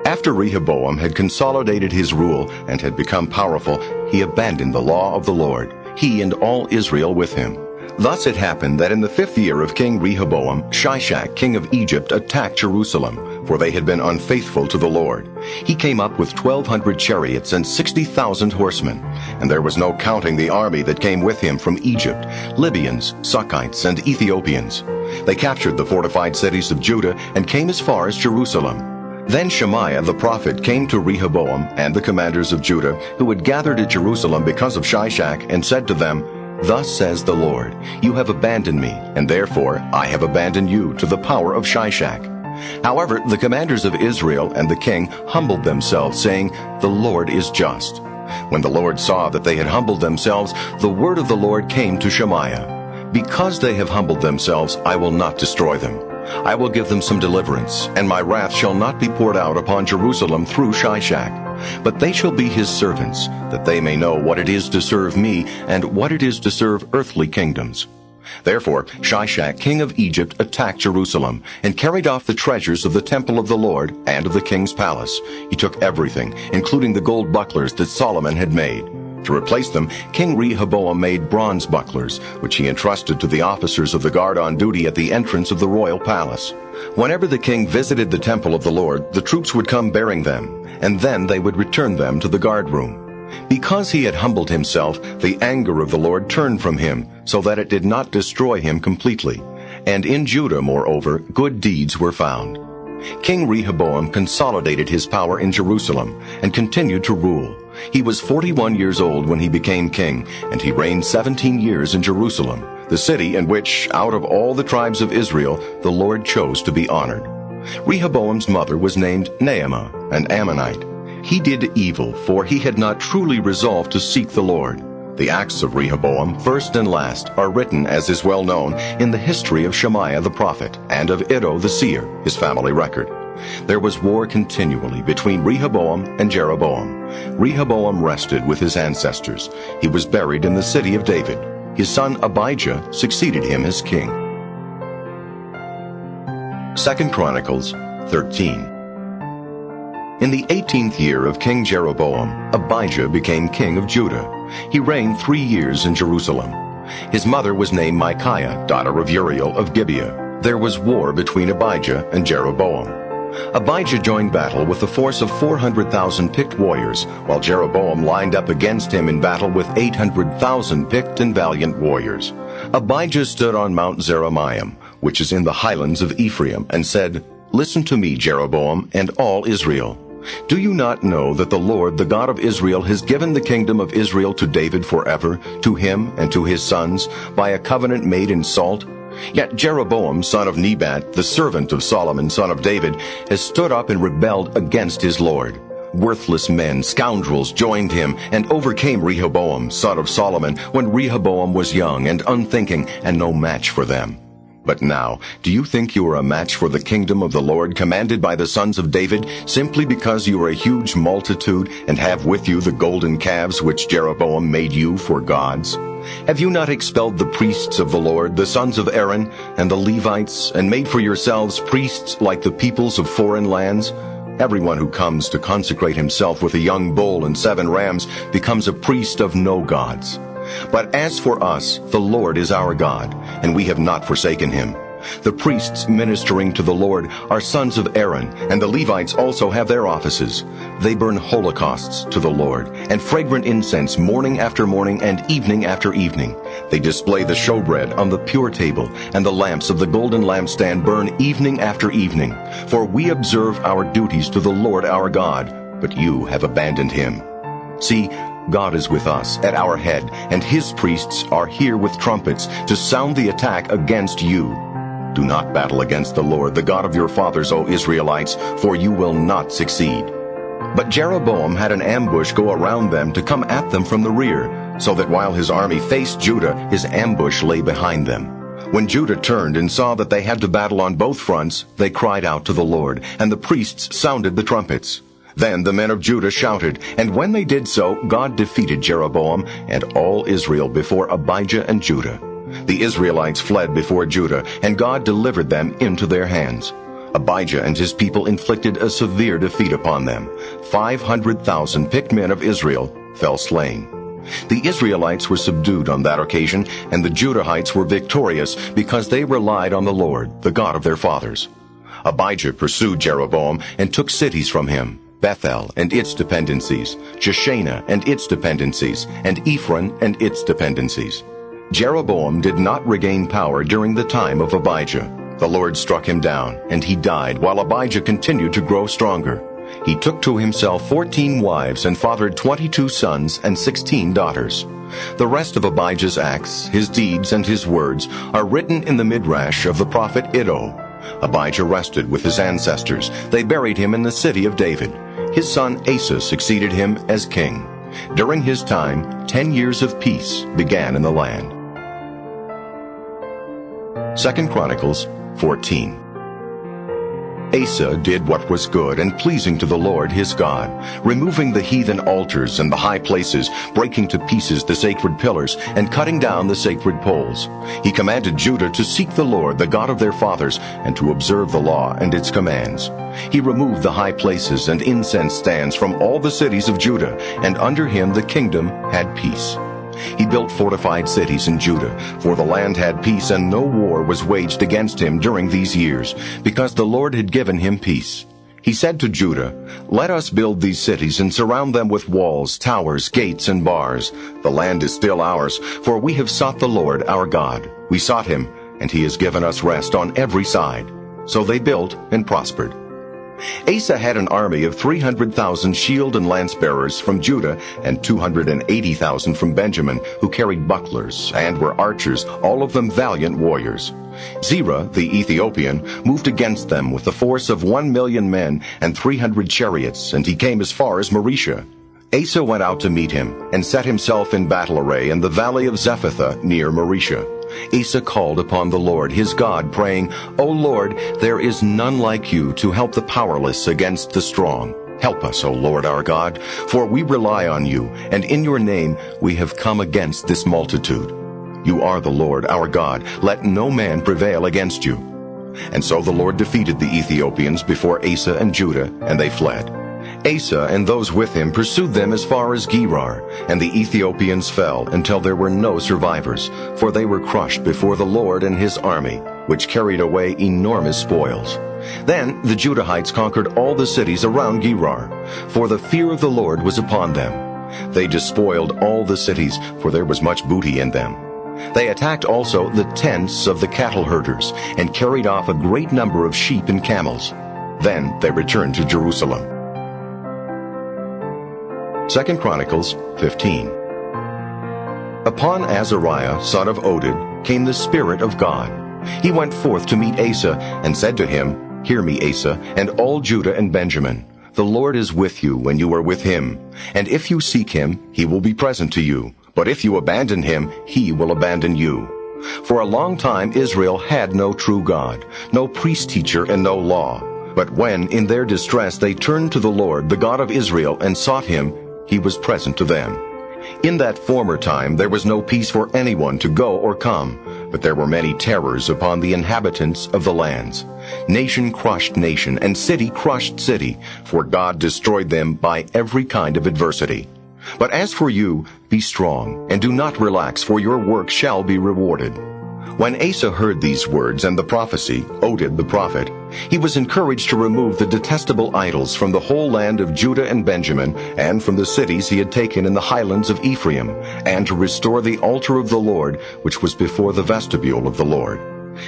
S1: After Rehoboam had consolidated his rule and had become powerful, he abandoned the law of the Lord, he and all Israel with him. Thus it happened that in the 5th year of King Rehoboam, Shishak, king of Egypt, attacked Jerusalem, for they had been unfaithful to the Lord. He came up with 1,200 chariots and 60,000 horsemen, and there was no counting the army that came with him from Egypt, Libyans, Sukkites, and Ethiopians. They captured the fortified cities of Judah and came as far as Jerusalem. Then Shemaiah the prophet came to Rehoboam and the commanders of Judah, who had gathered at Jerusalem because of Shishak, and said to them, Thus says the Lord, You have abandoned me, and therefore I have abandoned you to the power of Shishak. However, the commanders of Israel and the king humbled themselves, saying, The Lord is just. When the Lord saw that they had humbled themselves, the word of the Lord came to Shemaiah, Because they have humbled themselves, I will not destroy them. I will give them some deliverance, and my wrath shall not be poured out upon Jerusalem through Shishak. But they shall be his servants, that they may know what it is to serve me, and what it is to serve earthly kingdoms. Therefore Shishak, king of Egypt, attacked Jerusalem, and carried off the treasures of the temple of the Lord and of the king's palace. He took everything, including the gold bucklers that Solomon had made. To replace them, King Rehoboam made bronze bucklers, which he entrusted to the officers of the guard on duty at the entrance of the royal palace. Whenever the king visited the temple of the Lord, the troops would come bearing them, and then they would return them to the guard room. Because he had humbled himself, the anger of the Lord turned from him, so that it did not destroy him completely. And in Judah, moreover, good deeds were found. King Rehoboam consolidated his power in Jerusalem and continued to rule. He was 41 years old when he became king, and he reigned 17 years in Jerusalem, the city in which, out of all the tribes of Israel, the Lord chose to be honored. Rehoboam's mother was named Naamah, an Ammonite. He did evil, for he had not truly resolved to seek the Lord. The acts of Rehoboam, first and last, are written, as is well known, in the history of Shemaiah the prophet, and of Iddo the seer, his family record. There was war continually between Rehoboam and Jeroboam. Rehoboam rested with his ancestors. He was buried in the city of David. His son Abijah succeeded him as king. 2 Chronicles 13. In the 18th year of King Jeroboam, Abijah became king of Judah. He reigned 3 years in Jerusalem. His mother was named Micaiah, daughter of Uriel of Gibeah. There was war between Abijah and Jeroboam. Abijah joined battle with a force of 400,000 picked warriors, while Jeroboam lined up against him in battle with 800,000 picked and valiant warriors. Abijah stood on Mount Zeremaim, which is in the highlands of Ephraim, and said, Listen to me, Jeroboam, and all Israel. Do you not know that the Lord, the God of Israel, has given the kingdom of Israel to David forever, to him and to his sons, by a covenant made in salt? Yet Jeroboam, son of Nebat, the servant of Solomon, son of David, has stood up and rebelled against his Lord. Worthless men, scoundrels, joined him and overcame Rehoboam, son of Solomon, when Rehoboam was young and unthinking and no match for them. But now, do you think you are a match for the kingdom of the Lord commanded by the sons of David, simply because you are a huge multitude and have with you the golden calves which Jeroboam made you for gods? Have you not expelled the priests of the Lord, the sons of Aaron, and the Levites, and made for yourselves priests like the peoples of foreign lands? Everyone who comes to consecrate himself with a young bull and 7 rams becomes a priest of no gods. But as for us, the Lord is our God, and we have not forsaken him. The priests ministering to the Lord are sons of Aaron, and the Levites also have their offices. They burn holocausts to the Lord, and fragrant incense morning after morning and evening after evening. They display the showbread on the pure table, and the lamps of the golden lampstand burn evening after evening. For we observe our duties to the Lord our God, but you have abandoned him. See, God is with us at our head, and his priests are here with trumpets to sound the attack against you. Do not battle against the Lord, the God of your fathers, O Israelites, for you will not succeed. But Jeroboam had an ambush go around them to come at them from the rear, so that while his army faced Judah, his ambush lay behind them. When Judah turned and saw that they had to battle on both fronts, they cried out to the Lord, and the priests sounded the trumpets. Then the men of Judah shouted, and when they did so, God defeated Jeroboam and all Israel before Abijah and Judah. The Israelites fled before Judah, and God delivered them into their hands. Abijah and his people inflicted a severe defeat upon them. 500,000 picked men of Israel fell slain. The Israelites were subdued on that occasion, and the Judahites were victorious because they relied on the Lord, the God of their fathers. Abijah pursued Jeroboam and took cities from him: Bethel and its dependencies, Jeshanah and its dependencies, and Ephron and its dependencies. Jeroboam did not regain power during the time of Abijah. The Lord struck him down, and he died while Abijah continued to grow stronger. He took to himself 14 wives and fathered 22 sons and 16 daughters. The rest of Abijah's acts, his deeds, and his words are written in the Midrash of the prophet Iddo. Abijah rested with his ancestors. They buried him in the city of David. His son Asa succeeded him as king. During his time, 10 years of peace began in the land. 2 Chronicles 14. Asa did what was good and pleasing to the Lord his God, removing the heathen altars and the high places, breaking to pieces the sacred pillars, and cutting down the sacred poles. He commanded Judah to seek the Lord, the God of their fathers, and to observe the law and its commands. He removed the high places and incense stands from all the cities of Judah, and under him the kingdom had peace. He built fortified cities in Judah, for the land had peace, and no war was waged against him during these years, because the Lord had given him peace. He said to Judah, "Let us build these cities and surround them with walls, towers, gates, and bars. The land is still ours, for we have sought the Lord our God. We sought him, and he has given us rest on every side." So they built and prospered. Asa had an army of 300,000 shield and lance bearers from Judah and 280,000 from Benjamin, who carried bucklers and were archers, all of them valiant warriors. Zerah, the Ethiopian, moved against them with a force of 1,000,000 men and 300 chariots, and he came as far as Maresha. Asa went out to meet him and set himself in battle array in the valley of Zephathah near Maresha. Asa called upon the Lord his God, praying, "O Lord, there is none like you to help the powerless against the strong. Help us, O Lord our God, for we rely on you, and in your name we have come against this multitude. You are the Lord our God. Let no man prevail against you." And so the Lord defeated the Ethiopians before Asa and Judah, and they fled. Asa and those with him pursued them as far as Gerar, and the Ethiopians fell until there were no survivors, for they were crushed before the Lord and his army, which carried away enormous spoils. Then the Judahites conquered all the cities around Gerar, for the fear of the Lord was upon them. They despoiled all the cities, for there was much booty in them. They attacked also the tents of the cattle herders, and carried off a great number of sheep and camels. Then they returned to Jerusalem. 2 Chronicles 15. Upon Azariah, son of Oded, came the Spirit of God. He went forth to meet Asa, and said to him, "Hear me, Asa, and all Judah and Benjamin. The Lord is with you when you are with him, and if you seek him, he will be present to you. But if you abandon him, he will abandon you. For a long time Israel had no true God, no priest-teacher, and no law. But when, in their distress, they turned to the Lord, the God of Israel, and sought him, he was present to them. In that former time there was no peace for anyone to go or come, but there were many terrors upon the inhabitants of the lands. Nation crushed nation, and city crushed city, for God destroyed them by every kind of adversity. But as for you, be strong, and do not relax, for your work shall be rewarded. When Asa heard these words and the prophecy, Oded the prophet, he was encouraged to remove the detestable idols from the whole land of Judah and Benjamin, and from the cities he had taken in the highlands of Ephraim, and to restore the altar of the Lord, which was before the vestibule of the Lord.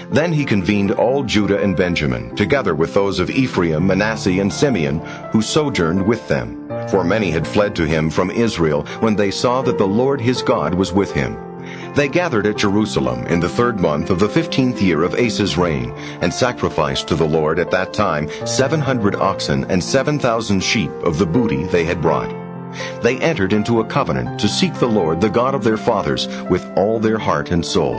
S1: Then he convened all Judah and Benjamin, together with those of Ephraim, Manasseh, and Simeon, who sojourned with them. For many had fled to him from Israel when they saw that the Lord his God was with him. They gathered at Jerusalem in the 3rd month of the 15th year of Asa's reign, and sacrificed to the Lord at that time 700 oxen and 7,000 sheep of the booty they had brought. They entered into a covenant to seek the Lord, the God of their fathers, with all their heart and soul.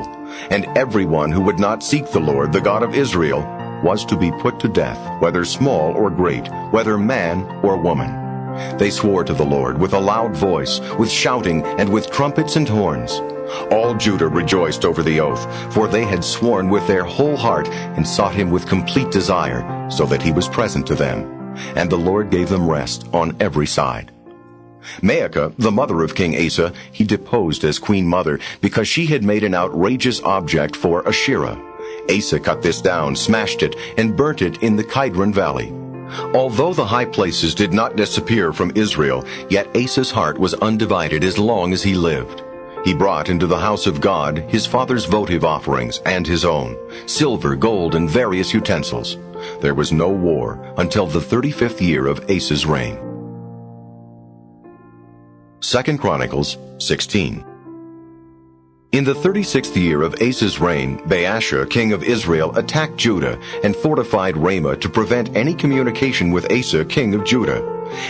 S1: And everyone who would not seek the Lord, the God of Israel, was to be put to death, whether small or great, whether man or woman. They swore to the Lord with a loud voice, with shouting, and with trumpets and horns. All Judah rejoiced over the oath, for they had sworn with their whole heart and sought him with complete desire, so that he was present to them. And the Lord gave them rest on every side. Maacah, the mother of King Asa, he deposed as queen mother, because she had made an outrageous object for Asherah. Asa cut this down, smashed it, and burnt it in the Kidron Valley. Although the high places did not disappear from Israel, yet Asa's heart was undivided as long as he lived. He brought into the house of God his father's votive offerings and his own, silver, gold, and various utensils. There was no war until the 35th year of Asa's reign. 2 Chronicles 16. In the 36th year of Asa's reign, Baasha, king of Israel, attacked Judah and fortified Ramah to prevent any communication with Asa, king of Judah.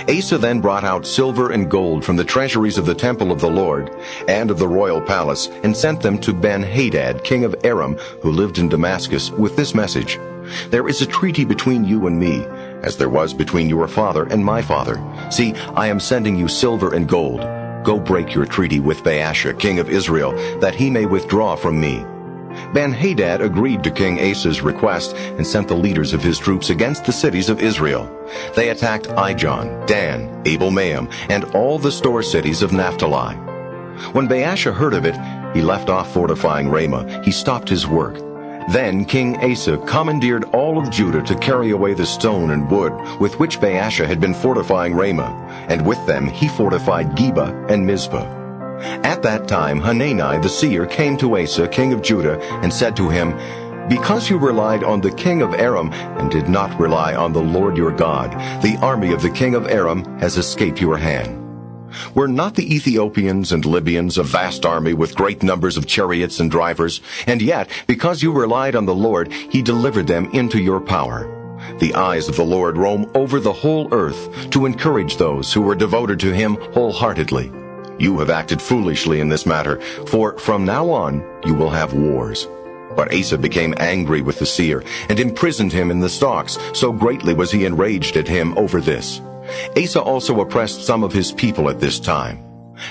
S1: Asa then brought out silver and gold from the treasuries of the temple of the Lord and of the royal palace, and sent them to Ben-Hadad, king of Aram, who lived in Damascus, with this message: There is a treaty between you and me, as there was between your father and my father. See, I am sending you silver and gold. Go break your treaty with Baasha, king of Israel, that he may withdraw from me. Ben-Hadad agreed to King Asa's request and sent the leaders of his troops against the cities of Israel. They attacked Ijon, Dan, Abel-Maim, and all the store cities of Naphtali. When Baasha heard of it, he left off fortifying Ramah. He stopped his work. Then King Asa commandeered all of Judah to carry away the stone and wood with which Baasha had been fortifying Ramah, and with them he fortified Geba and Mizpah. At that time Hanani the seer came to Asa, king of Judah, and said to him, Because you relied on the king of Aram and did not rely on the Lord your God, the army of the king of Aram has escaped your hand. Were not the Ethiopians and Libyans a vast army with great numbers of chariots and drivers? And yet, because you relied on the Lord, he delivered them into your power. The eyes of the Lord roam over the whole earth to encourage those who were devoted to him wholeheartedly. You have acted foolishly in this matter, for from now on you will have wars. But Asa became angry with the seer and imprisoned him in the stocks, so greatly was he enraged at him over this. Asa also oppressed some of his people at this time.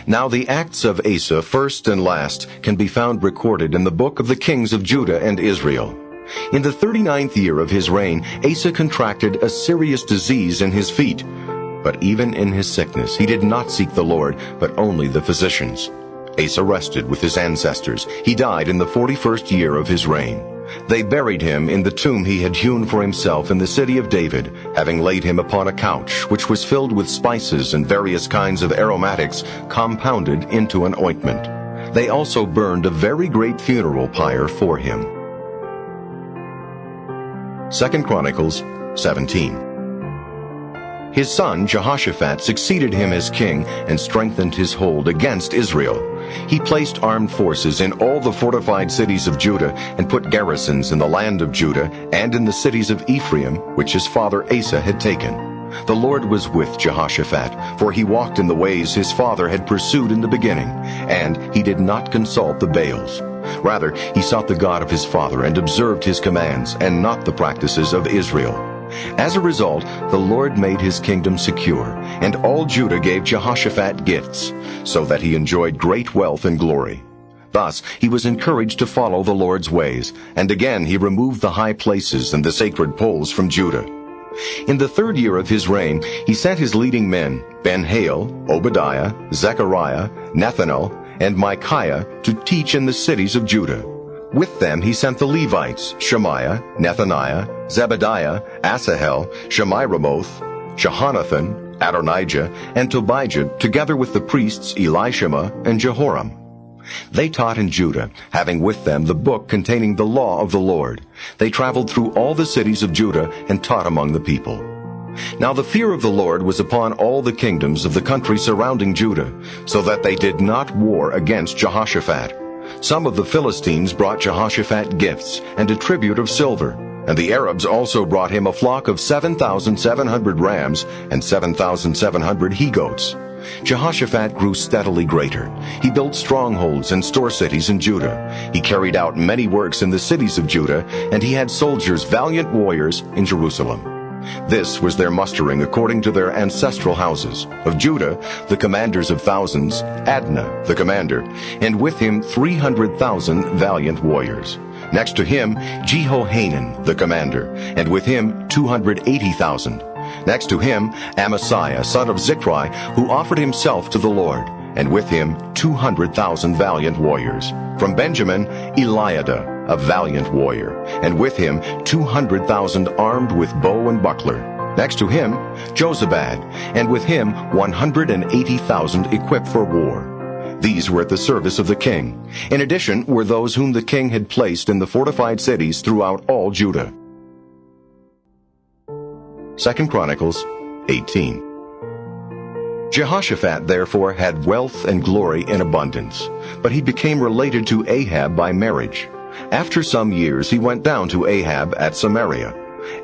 S1: Now the acts of Asa, first and last, can be found recorded in the book of the kings of Judah and Israel. In the 39th year of his reign, Asa contracted a serious disease in his feet. But even in his sickness he did not seek the Lord, but only the physicians. Asa rested with his ancestors. He died in the 41st year of his reign. They buried him in the tomb he had hewn for himself in the city of David, having laid him upon a couch, which was filled with spices and various kinds of aromatics, compounded into an ointment. They also burned a very great funeral pyre for him. 2 Chronicles 17. His son Jehoshaphat succeeded him as king and strengthened his hold against Israel. He placed armed forces in all the fortified cities of Judah and put garrisons in the land of Judah and in the cities of Ephraim, which his father Asa had taken. The Lord was with Jehoshaphat, for he walked in the ways his father had pursued in the beginning, and he did not consult the Baals. Rather, he sought the God of his father and observed his commands, and not the practices of Israel. As a result, the Lord made his kingdom secure, and all Judah gave Jehoshaphat gifts, so that he enjoyed great wealth and glory. Thus he was encouraged to follow the Lord's ways, and again he removed the high places and the sacred poles from Judah. In the 3rd year of his reign, he sent his leading men, Ben-Hail, Obadiah, Zechariah, Nethanel, and Micaiah, to teach in the cities of Judah. With them he sent the Levites, Shemaiah, Nethaniah, Zebediah, Asahel, Shemiramoth, Jehonathan, Adonijah, and Tobijah, together with the priests Elishama and Jehoram. They taught in Judah, having with them the book containing the law of the Lord. They traveled through all the cities of Judah and taught among the people. Now the fear of the Lord was upon all the kingdoms of the country surrounding Judah, so that they did not war against Jehoshaphat. Some of the Philistines brought Jehoshaphat gifts and a tribute of silver, and the Arabs also brought him a flock of 7,700 rams and 7,700 he-goats. Jehoshaphat grew steadily greater. He built strongholds and store cities in Judah. He carried out many works in the cities of Judah, and he had soldiers, valiant warriors, in Jerusalem. This was their mustering according to their ancestral houses. Of Judah, the commanders of thousands, Adnah the commander, and with him 300,000 valiant warriors. Next to him, Jehohanan the commander, and with him 280,000. Next to him, Amasiah, son of Zichri, who offered himself to the Lord, and with him 200,000 valiant warriors. From Benjamin, Eliada, a valiant warrior, and with him 200,000 armed with bow and buckler. Next to him, Jozabad, and with him 180,000 equipped for war. These were at the service of the king. In addition were those whom the king had placed in the fortified cities throughout all Judah. 2 Chronicles 18. Jehoshaphat therefore had wealth and glory in abundance, but he became related to Ahab by marriage. After some years he went down to Ahab at Samaria.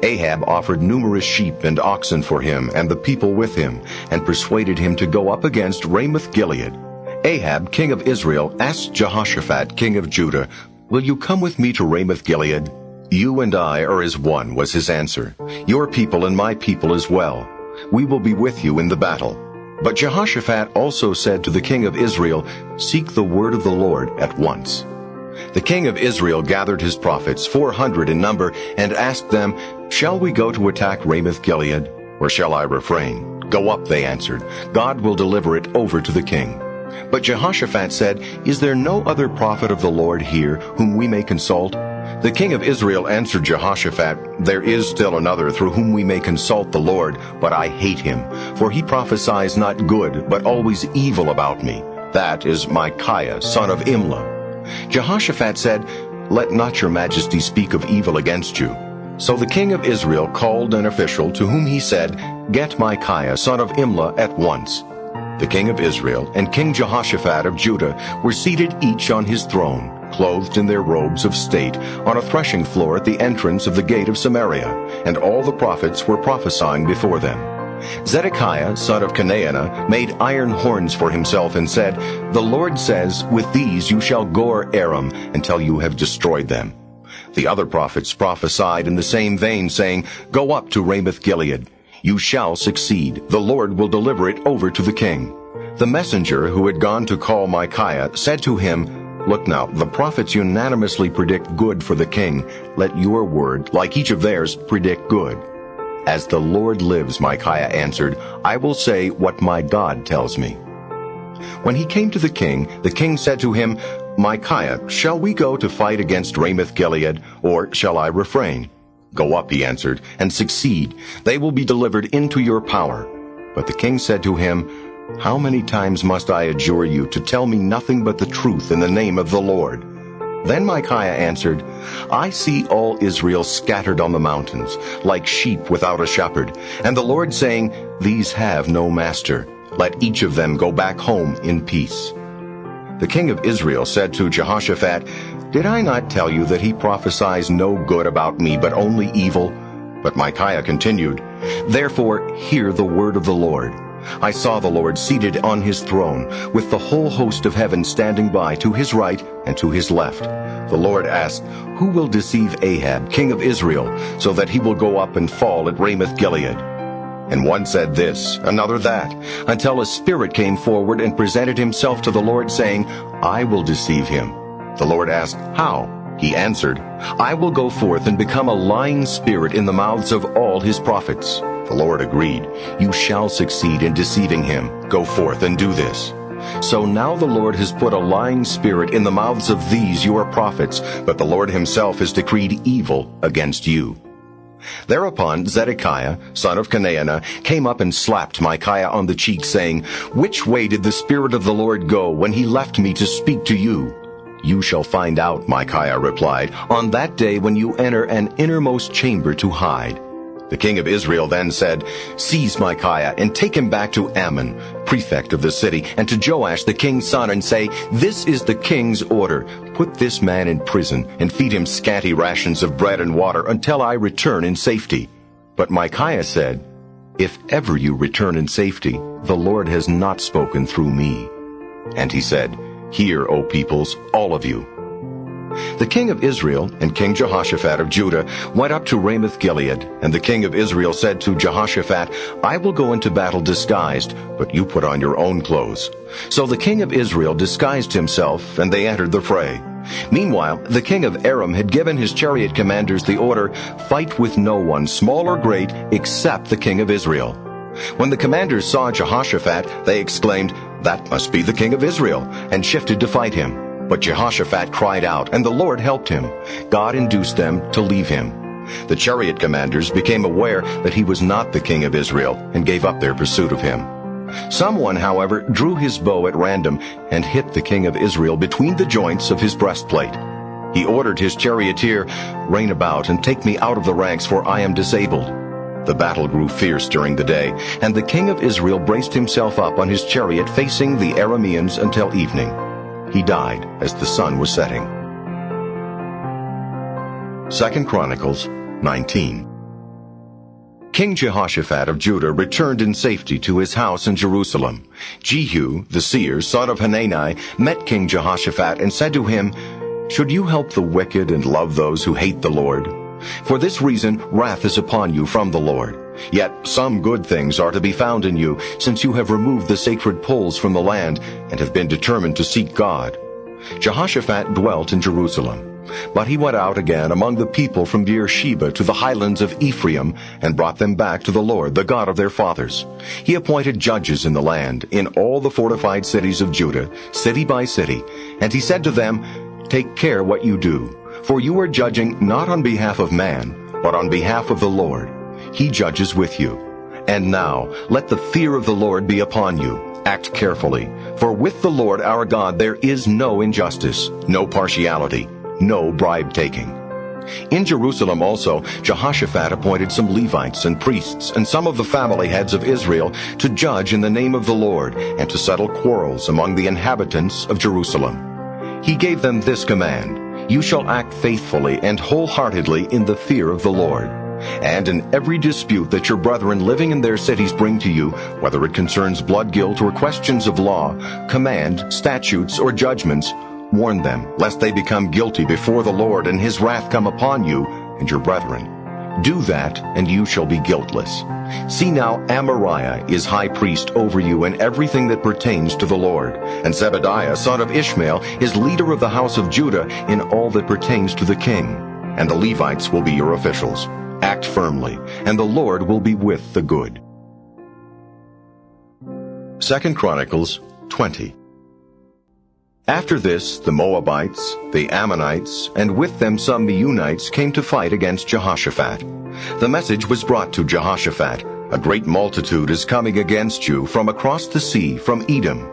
S1: Ahab offered numerous sheep and oxen for him and the people with him, and persuaded him to go up against Ramoth-Gilead. Ahab, king of Israel, asked Jehoshaphat, king of Judah, "Will you come with me to Ramoth-Gilead?" "You and I are as one," was his answer. "Your people and my people as well. We will be with you in the battle." But Jehoshaphat also said to the king of Israel, "Seek the word of the Lord at once." The king of Israel gathered his prophets, 400 in number, and asked them, "Shall we go to attack Ramoth-Gilead, or shall I refrain?" "Go up," they answered. "God will deliver it over to the king." But Jehoshaphat said, "Is there no other prophet of the Lord here whom we may consult?" The king of Israel answered Jehoshaphat, "There is still another through whom we may consult the Lord, but I hate him, for he prophesies not good, but always evil about me. That is Micaiah, son of Imlah." Jehoshaphat said, "Let not your majesty speak of evil against you." So the king of Israel called an official, to whom he said, "Get Micaiah, son of Imlah, at once." The king of Israel and King Jehoshaphat of Judah were seated each on his throne, clothed in their robes of state, on a threshing floor at the entrance of the gate of Samaria, and all the prophets were prophesying before them. Zedekiah, son of Kenaanah, made iron horns for himself and said, "The Lord says, with these you shall gore Aram until you have destroyed them." The other prophets prophesied in the same vein, saying, "Go up to Ramoth-Gilead. You shall succeed. The Lord will deliver it over to the king." The messenger who had gone to call Micaiah said to him, "Look now, the prophets unanimously predict good for the king. Let your word, like each of theirs, predict good." "As the Lord lives," Micaiah answered, "I will say what my God tells me." When he came to the king said to him, "Micaiah, shall we go to fight against Ramoth-Gilead, or shall I refrain?" "Go up," he answered, "and succeed. They will be delivered into your power." But the king said to him, "How many times must I adjure you to tell me nothing but the truth in the name of the Lord?" Then Micaiah answered, "I see all Israel scattered on the mountains, like sheep without a shepherd, and the Lord saying, 'These have no master. Let each of them go back home in peace.'" The king of Israel said to Jehoshaphat, "Did I not tell you that he prophesies no good about me, but only evil?" But Micaiah continued, Therefore hear the word of the Lord. I saw the Lord seated on his throne, with the whole host of heaven standing by to his right and to his left. The Lord asked, Who will deceive Ahab, king of Israel, so that he will go up and fall at Ramoth-Gilead? And one said this, another that, until a spirit came forward and presented himself to the Lord, saying, I will deceive him. The Lord asked, How? He answered, I will go forth and become a lying spirit in the mouths of all his prophets. The Lord agreed, You shall succeed in deceiving him. Go forth and do this. So now the Lord has put a lying spirit in the mouths of these your prophets, but the Lord himself has decreed evil against you. Thereupon Zedekiah, son of Chenaanah, came up and slapped Micaiah on the cheek, saying, Which way did the Spirit of the Lord go when he left me to speak to you? You shall find out, Micaiah replied, on that day when you enter an innermost chamber to hide. The king of Israel then said, Seize Micaiah and take him back to Ammon, prefect of the city, and to Joash the king's son, and say, This is the king's order. Put this man in prison and feed him scanty rations of bread and water until I return in safety. But Micaiah said, If ever you return in safety, the Lord has not spoken through me. And he said, Hear, O peoples, all of you. The king of Israel and King Jehoshaphat of Judah went up to Ramoth-Gilead, and the king of Israel said to Jehoshaphat, I will go into battle disguised, but you put on your own clothes. So the king of Israel disguised himself, and they entered the fray. Meanwhile, the king of Aram had given his chariot commanders the order, Fight with no one, small or great, except the king of Israel. When the commanders saw Jehoshaphat, they exclaimed, That must be the king of Israel, and shifted to fight him. But Jehoshaphat cried out, and the Lord helped him. God induced them to leave him. The chariot commanders became aware that he was not the king of Israel, and gave up their pursuit of him. Someone, however, drew his bow at random and hit the king of Israel between the joints of his breastplate. He ordered his charioteer, Rein about and take me out of the ranks, for I am disabled. The battle grew fierce during the day, and the king of Israel braced himself up on his chariot facing the Arameans until evening. He died as the sun was setting. 2 Chronicles 19. King Jehoshaphat of Judah returned in safety to his house in Jerusalem. Jehu, the seer, son of Hanani, met King Jehoshaphat and said to him, Should you help the wicked and love those who hate the Lord? For this reason wrath is upon you from the Lord. Yet some good things are to be found in you, since you have removed the sacred poles from the land, and have been determined to seek God. Jehoshaphat dwelt in Jerusalem, but he went out again among the people from Beersheba to the highlands of Ephraim, and brought them back to the Lord, the God of their fathers. He appointed judges in the land, in all the fortified cities of Judah, city by city, and he said to them, Take care what you do, for you are judging not on behalf of man, but on behalf of the Lord. He judges with you. And now, let the fear of the Lord be upon you. Act carefully, for with the Lord our God there is no injustice, no partiality, no bribe-taking. In Jerusalem also, Jehoshaphat appointed some Levites and priests and some of the family heads of Israel to judge in the name of the Lord and to settle quarrels among the inhabitants of Jerusalem. He gave them this command, You shall act faithfully and wholeheartedly in the fear of the Lord. And in every dispute that your brethren living in their cities bring to you, whether it concerns blood guilt or questions of law, command, statutes, or judgments, warn them, lest they become guilty before the Lord and his wrath come upon you and your brethren. Do that, and you shall be guiltless. See now, Amariah is high priest over you in everything that pertains to the Lord, and Zebediah, son of Ishmael, is leader of the house of Judah in all that pertains to the king. And the Levites will be your officials. Act firmly, and the Lord will be with the good. 2 Chronicles 20. After this, the Moabites, the Ammonites, and with them some Meunites came to fight against Jehoshaphat. The message was brought to Jehoshaphat, A great multitude is coming against you from across the sea, from Edom.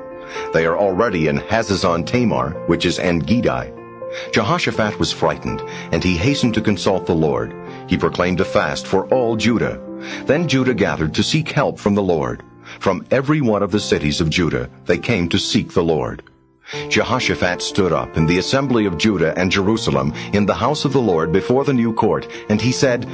S1: They are already in Hazazon Tamar, which is En-Gedi. Jehoshaphat was frightened, and he hastened to consult the Lord. He proclaimed a fast for all Judah. Then Judah gathered to seek help from the Lord. From every one of the cities of Judah they came to seek the Lord. Jehoshaphat stood up in the assembly of Judah and Jerusalem in the house of the Lord before the new court, and he said,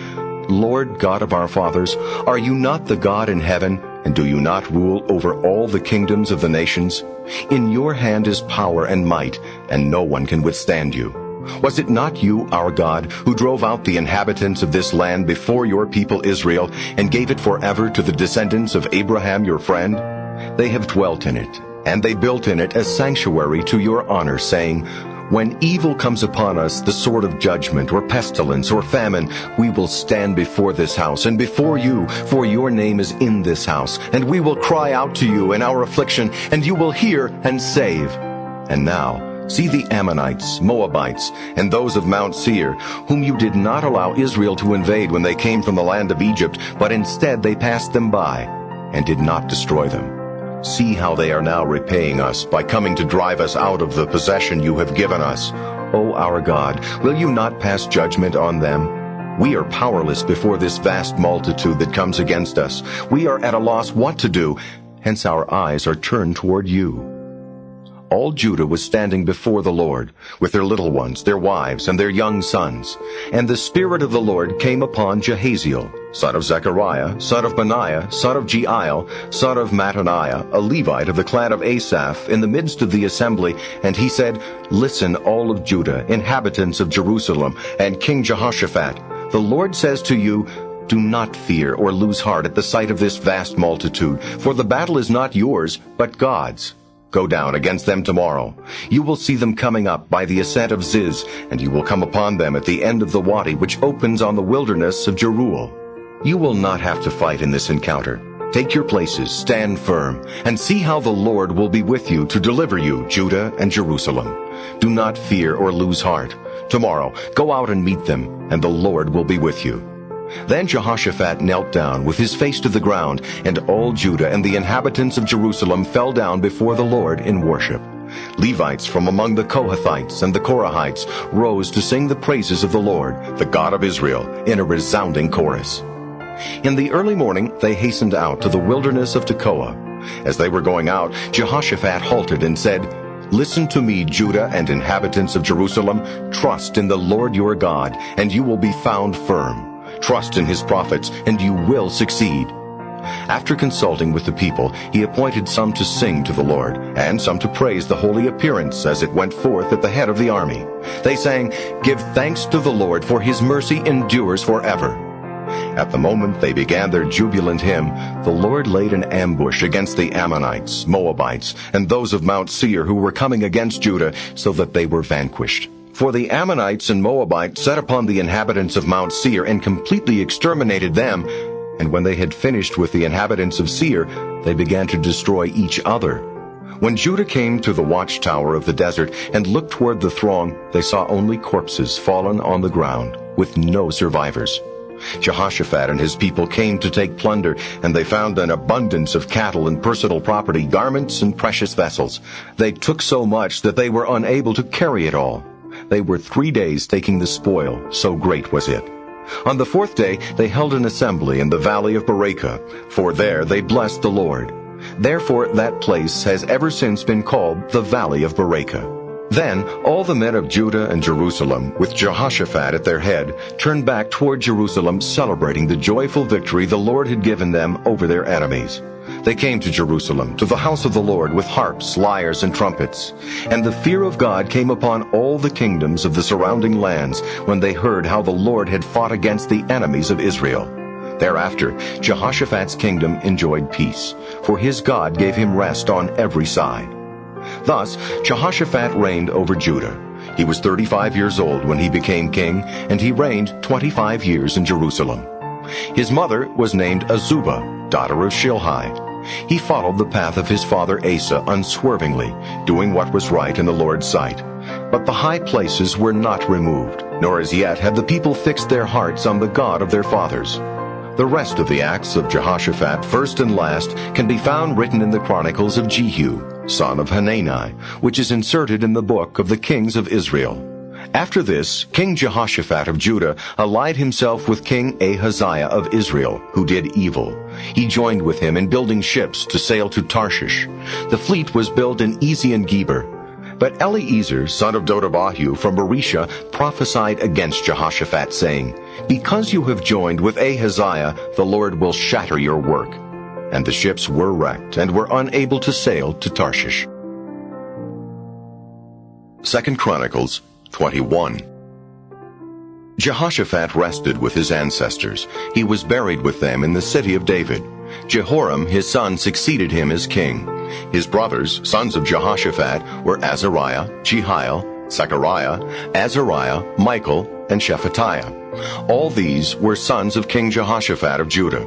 S1: Lord God of our fathers, are you not the God in heaven, and do you not rule over all the kingdoms of the nations? In your hand is power and might, and no one can withstand you. Was it not you, our God, who drove out the inhabitants of this land before your people Israel, and gave it forever to the descendants of Abraham your friend? They have dwelt in it, and they built in it a sanctuary to your honor, saying, when evil comes upon us, the sword of judgment, or pestilence, or famine, we will stand before this house and before you, for your name is in this house, and we will cry out to you in our affliction, and you will hear and save. And now, see the Ammonites, Moabites, and those of Mount Seir, whom you did not allow Israel to invade when they came from the land of Egypt, but instead they passed them by, and did not destroy them. See how they are now repaying us by coming to drive us out of the possession you have given us. O our God, will you not pass judgment on them? We are powerless before this vast multitude that comes against us. We are at a loss what to do, hence our eyes are turned toward you. All Judah was standing before the Lord, with their little ones, their wives, and their young sons. And the Spirit of the Lord came upon Jahaziel, son of Zechariah, son of Benaiah, son of Jeiel, son of Mattaniah, a Levite of the clan of Asaph, in the midst of the assembly, and he said, Listen, all of Judah, inhabitants of Jerusalem, and King Jehoshaphat, the Lord says to you, do not fear or lose heart at the sight of this vast multitude, for the battle is not yours, but God's. Go down against them tomorrow. You will see them coming up by the ascent of Ziz, and you will come upon them at the end of the wadi which opens on the wilderness of Jeruel. You will not have to fight in this encounter. Take your places, stand firm, and see how the Lord will be with you to deliver you, Judah and Jerusalem. Do not fear or lose heart. Tomorrow, go out and meet them, and the Lord will be with you. Then Jehoshaphat knelt down with his face to the ground, and all Judah and the inhabitants of Jerusalem fell down before the Lord in worship. Levites from among the Kohathites and the Korahites rose to sing the praises of the Lord, the God of Israel, in a resounding chorus. In the early morning they hastened out to the wilderness of Tekoa. As they were going out, Jehoshaphat halted and said, Listen to me, Judah and inhabitants of Jerusalem. Trust in the Lord your God, and you will be found firm. Trust in his prophets, and you will succeed. After consulting with the people, he appointed some to sing to the Lord, and some to praise the holy appearance as it went forth at the head of the army. They sang, Give thanks to the Lord, for his mercy endures forever. At the moment they began their jubilant hymn, the Lord laid an ambush against the Ammonites, Moabites, and those of Mount Seir who were coming against Judah, so that they were vanquished. For the Ammonites and Moabites set upon the inhabitants of Mount Seir and completely exterminated them, and when they had finished with the inhabitants of Seir, they began to destroy each other. When Judah came to the watchtower of the desert and looked toward the throng, they saw only corpses fallen on the ground, with no survivors. Jehoshaphat and his people came to take plunder, and they found an abundance of cattle and personal property, garments and precious vessels. They took so much that they were unable to carry it all. They were 3 days taking the spoil, so great was it. On the 4th day they held an assembly in the valley of Berachah, for there they blessed the Lord. Therefore that place has ever since been called the Valley of Berachah. Then all the men of Judah and Jerusalem, with Jehoshaphat at their head, turned back toward Jerusalem, celebrating the joyful victory the Lord had given them over their enemies. They came to Jerusalem, to the house of the Lord, with harps, lyres, and trumpets. And the fear of God came upon all the kingdoms of the surrounding lands when they heard how the Lord had fought against the enemies of Israel. Thereafter, Jehoshaphat's kingdom enjoyed peace, for his God gave him rest on every side. Thus, Jehoshaphat reigned over Judah. He was 35 years old when he became king, and he reigned 25 years in Jerusalem. His mother was named Azubah, daughter of Shilhi. He followed the path of his father Asa unswervingly, doing what was right in the Lord's sight. But the high places were not removed, nor as yet had the people fixed their hearts on the God of their fathers. The rest of the acts of Jehoshaphat, first and last, can be found written in the Chronicles of Jehu, son of Hanani, which is inserted in the book of the kings of Israel. After this, King Jehoshaphat of Judah allied himself with King Ahaziah of Israel, who did evil. He joined with him in building ships to sail to Tarshish. The fleet was built in Ezion-Geber. But Eliezer, son of Dodabahu from Berechiah, prophesied against Jehoshaphat, saying, Because you have joined with Ahaziah, the Lord will shatter your work. And the ships were wrecked, and were unable to sail to Tarshish. 2 Chronicles 21. Jehoshaphat rested with his ancestors. He was buried with them in the city of David. Jehoram, his son, succeeded him as king. His brothers, sons of Jehoshaphat, were Azariah, Jehiel, Zechariah, Azariah, Michael, and Shephatiah. All these were sons of King Jehoshaphat of Judah.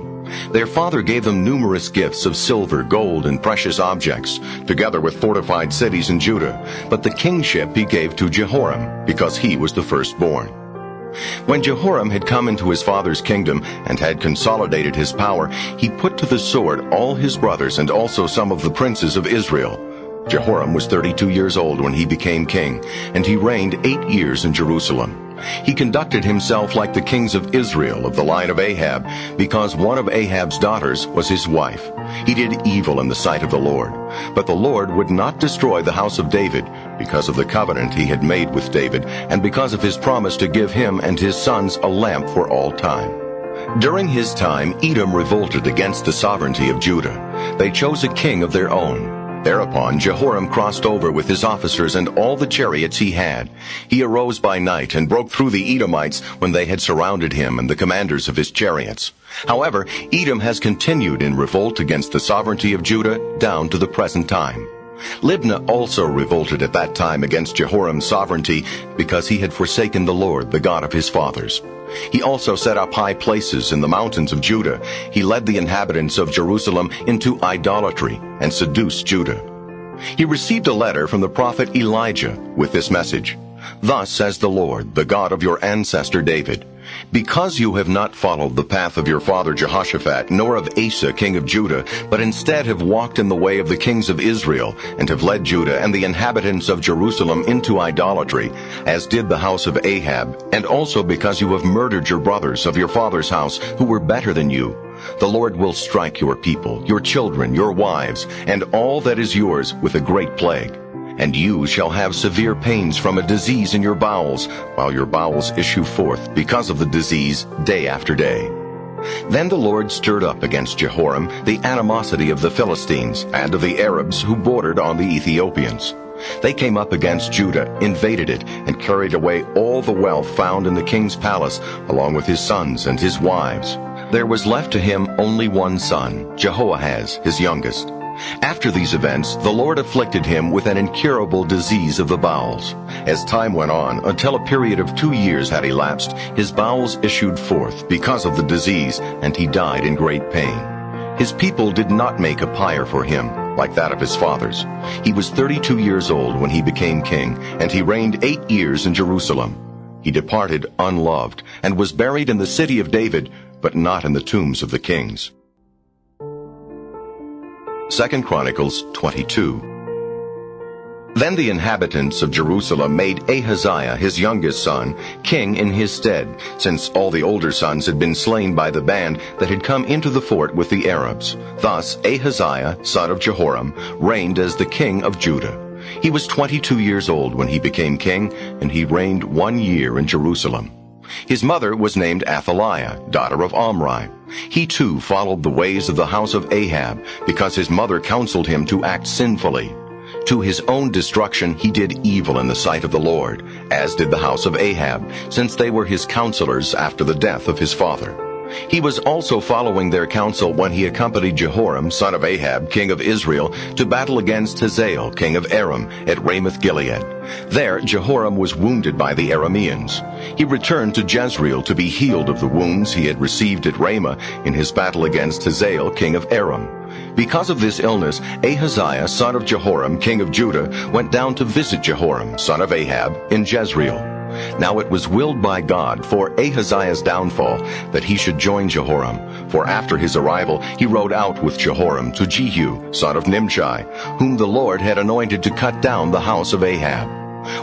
S1: Their father gave them numerous gifts of silver, gold, and precious objects, together with fortified cities in Judah. But the kingship he gave to Jehoram, because he was the firstborn. When Jehoram had come into his father's kingdom and had consolidated his power, he put to the sword all his brothers and also some of the princes of Israel. Jehoram was 32 years old when he became king, and he reigned 8 years in Jerusalem. He conducted himself like the kings of Israel of the line of Ahab, because one of Ahab's daughters was his wife. He did evil in the sight of the Lord. But the Lord would not destroy the house of David, because of the covenant he had made with David, and because of his promise to give him and his sons a lamp for all time. During his time, Edom revolted against the sovereignty of Judah. They chose a king of their own. Thereupon Jehoram crossed over with his officers and all the chariots he had. He arose by night and broke through the Edomites when they had surrounded him and the commanders of his chariots. However, Edom has continued in revolt against the sovereignty of Judah down to the present time. Libnah also revolted at that time against Jehoram's sovereignty because he had forsaken the Lord, the God of his fathers. He also set up high places in the mountains of Judah. He led the inhabitants of Jerusalem into idolatry and seduced Judah. He received a letter from the prophet Elijah with this message: Thus says the Lord, the God of your ancestor David, because you have not followed the path of your father Jehoshaphat, nor of Asa king of Judah, but instead have walked in the way of the kings of Israel, and have led Judah and the inhabitants of Jerusalem into idolatry, as did the house of Ahab, and also because you have murdered your brothers of your father's house, who were better than you, the Lord will strike your people, your children, your wives, and all that is yours with a great plague. And you shall have severe pains from a disease in your bowels, while your bowels issue forth because of the disease day after day. Then the Lord stirred up against Jehoram the animosity of the Philistines and of the Arabs who bordered on the Ethiopians. They came up against Judah, invaded it, and carried away all the wealth found in the king's palace, along with his sons and his wives. There was left to him only one son, Jehoahaz, his youngest. After these events, the Lord afflicted him with an incurable disease of the bowels. As time went on, until a period of 2 years had elapsed, his bowels issued forth because of the disease, and he died in great pain. His people did not make a pyre for him, like that of his fathers. He was 32 years old when he became king, and he reigned 8 years in Jerusalem. He departed unloved, and was buried in the city of David, but not in the tombs of the kings. 2 Chronicles 22. Then the inhabitants of Jerusalem made Ahaziah, his youngest son, king in his stead, since all the older sons had been slain by the band that had come into the fort with the Arabs. Thus Ahaziah, son of Jehoram, reigned as the king of Judah. He was 22 years old when he became king, and he reigned 1 year in Jerusalem. His mother was named Athaliah, daughter of Omri. He too followed the ways of the house of Ahab, because his mother counseled him to act sinfully. To his own destruction he did evil in the sight of the Lord, as did the house of Ahab, since they were his counselors after the death of his father. He was also following their counsel when he accompanied Jehoram, son of Ahab, king of Israel, to battle against Hazael, king of Aram, at Ramoth-Gilead. There Jehoram was wounded by the Arameans. He returned to Jezreel to be healed of the wounds he had received at Ramah in his battle against Hazael, king of Aram. Because of this illness, Ahaziah, son of Jehoram, king of Judah, went down to visit Jehoram, son of Ahab, in Jezreel. Now it was willed by God for Ahaziah's downfall that he should join Jehoram, for after his arrival he rode out with Jehoram to Jehu, son of Nimshi, whom the Lord had anointed to cut down the house of Ahab.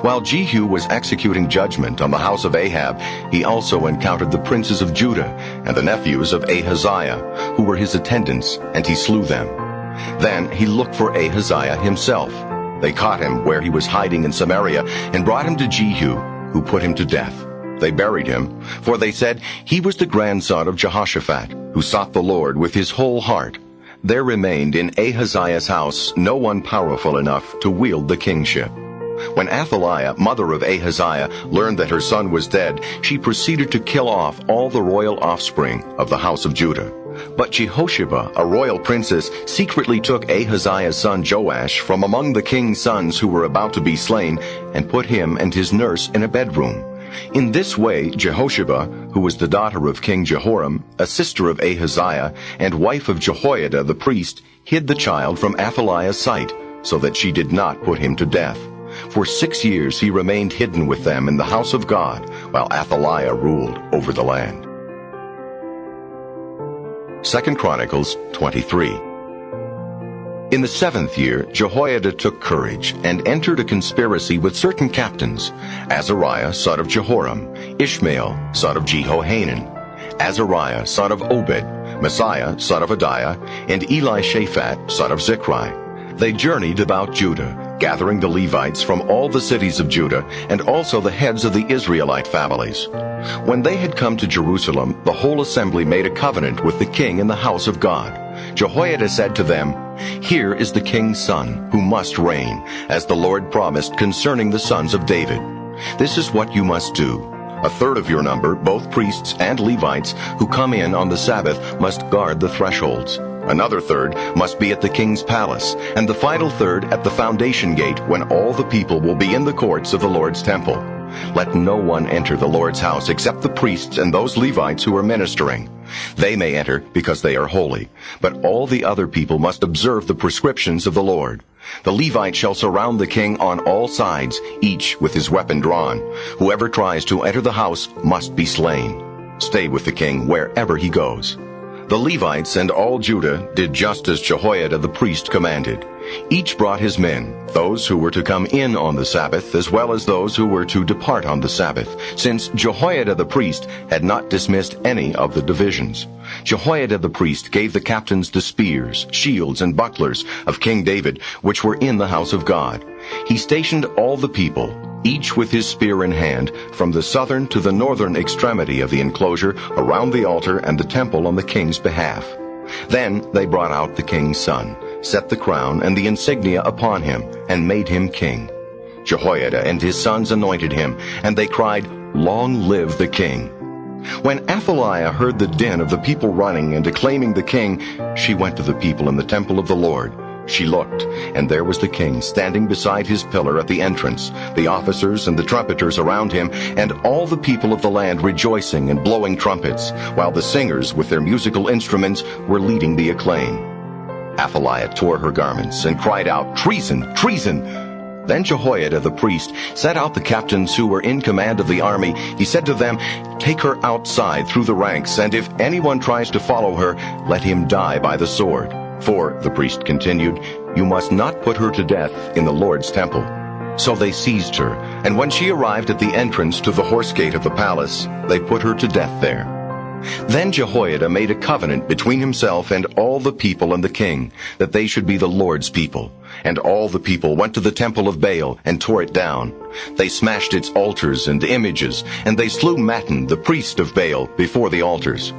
S1: While Jehu was executing judgment on the house of Ahab, he also encountered the princes of Judah and the nephews of Ahaziah, who were his attendants, and he slew them. Then he looked for Ahaziah himself, They caught him where he was hiding in Samaria and brought him to Jehu, who put him to death. They buried him, for they said he was the grandson of Jehoshaphat, who sought the Lord with his whole heart. There remained in Ahaziah's house no one powerful enough to wield the kingship. When Athaliah, mother of Ahaziah, learned that her son was dead, she proceeded to kill off all the royal offspring of the house of Judah. But Jehosheba, a royal princess, secretly took Ahaziah's son Joash from among the king's sons who were about to be slain, and put him and his nurse in a bedroom. In this way Jehosheba, who was the daughter of King Jehoram, a sister of Ahaziah, and wife of Jehoiada the priest, hid the child from Athaliah's sight, so that she did not put him to death. For 6 years he remained hidden with them in the house of God, while Athaliah ruled over the land. 2 Chronicles 23. In the 7th year Jehoiada took courage, and entered a conspiracy with certain captains: Azariah son of Jehoram, Ishmael son of Jehohanan, Azariah son of Obed, Messiah son of Adiah, and Elishaphat son of Zichri. They journeyed about Judah, gathering the Levites from all the cities of Judah, and also the heads of the Israelite families. When they had come to Jerusalem, the whole assembly made a covenant with the king in the house of God. Jehoiada said to them, "Here is the king's son, who must reign, as the Lord promised concerning the sons of David. This is what you must do. A third of your number, both priests and Levites, who come in on the Sabbath, must guard the thresholds. Another third must be at the king's palace, and the final third at the foundation gate, when all the people will be in the courts of the Lord's temple. Let no one enter the Lord's house except the priests and those Levites who are ministering. They may enter because they are holy, but all the other people must observe the prescriptions of the Lord. The Levite shall surround the king on all sides, each with his weapon drawn. Whoever tries to enter the house must be slain. Stay with the king wherever he goes." The Levites and all Judah did just as Jehoiada the priest commanded. Each brought his men, those who were to come in on the Sabbath as well as those who were to depart on the Sabbath, since Jehoiada the priest had not dismissed any of the divisions. Jehoiada the priest gave the captains the spears, shields, and bucklers of King David, which were in the house of God. He stationed all the people, each with his spear in hand, from the southern to the northern extremity of the enclosure, around the altar and the temple on the king's behalf. Then they brought out the king's son, set the crown and the insignia upon him, and made him king. Jehoiada and his sons anointed him, and they cried, "Long live the king!" When Athaliah heard the din of the people running and acclaiming the king, she went to the people in the temple of the Lord. She looked, and there was the king standing beside his pillar at the entrance, the officers and the trumpeters around him, and all the people of the land rejoicing and blowing trumpets, while the singers with their musical instruments were leading the acclaim. Athaliah tore her garments and cried out, "Treason! Treason!" Then Jehoiada the priest set out the captains who were in command of the army. He said to them, "Take her outside through the ranks, and if anyone tries to follow her, let him die by the sword. For," the priest continued, "you must not put her to death in the Lord's temple." So they seized her, and when she arrived at the entrance to the horse gate of the palace, they put her to death there. Then Jehoiada made a covenant between himself and all the people and the king, that they should be the Lord's people. And all the people went to the temple of Baal and tore it down. They smashed its altars and images, and they slew Mattan, the priest of Baal, before the altars.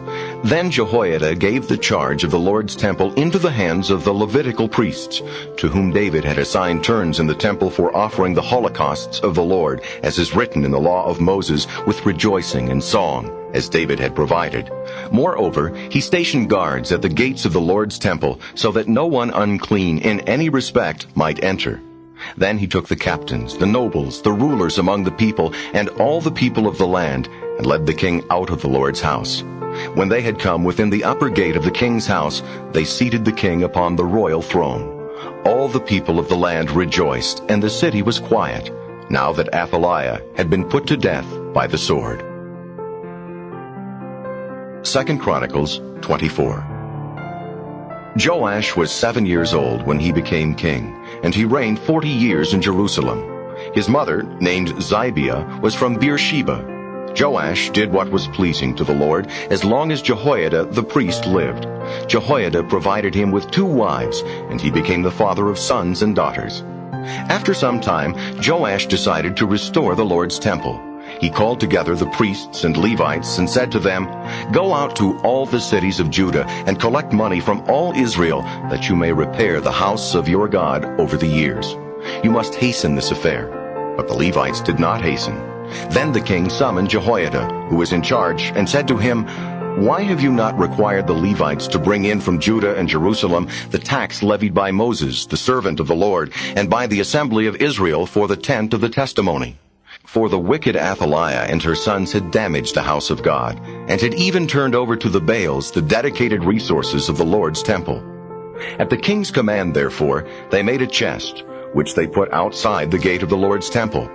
S1: Then Jehoiada gave the charge of the Lord's temple into the hands of the Levitical priests, to whom David had assigned turns in the temple for offering the holocausts of the Lord, as is written in the law of Moses, with rejoicing and song, as David had provided. Moreover, he stationed guards at the gates of the Lord's temple, so that no one unclean in any respect might enter. Then he took the captains, the nobles, the rulers among the people, and all the people of the land, and led the king out of the Lord's house. When they had come within the upper gate of the king's house, they seated the king upon the royal throne. All the people of the land rejoiced, and the city was quiet, now that Athaliah had been put to death by the sword. 2 Chronicles 24. Joash was 7 years old when he became king, and he reigned 40 years in Jerusalem. His mother, named Zibiah, was from Beersheba. Joash did what was pleasing to the Lord as long as Jehoiada the priest lived. Jehoiada provided him with 2 wives, and he became the father of sons and daughters. After some time, Joash decided to restore the Lord's temple. He called together the priests and Levites and said to them, "Go out to all the cities of Judah and collect money from all Israel, that you may repair the house of your God over the years. You must hasten this affair." But the Levites did not hasten. Then the king summoned Jehoiada, who was in charge, and said to him, "Why have you not required the Levites to bring in from Judah and Jerusalem the tax levied by Moses, the servant of the Lord, and by the assembly of Israel for the tent of the testimony?" For the wicked Athaliah and her sons had damaged the house of God, and had even turned over to the Baals the dedicated resources of the Lord's temple. At the king's command, therefore, they made a chest, which they put outside the gate of the Lord's temple.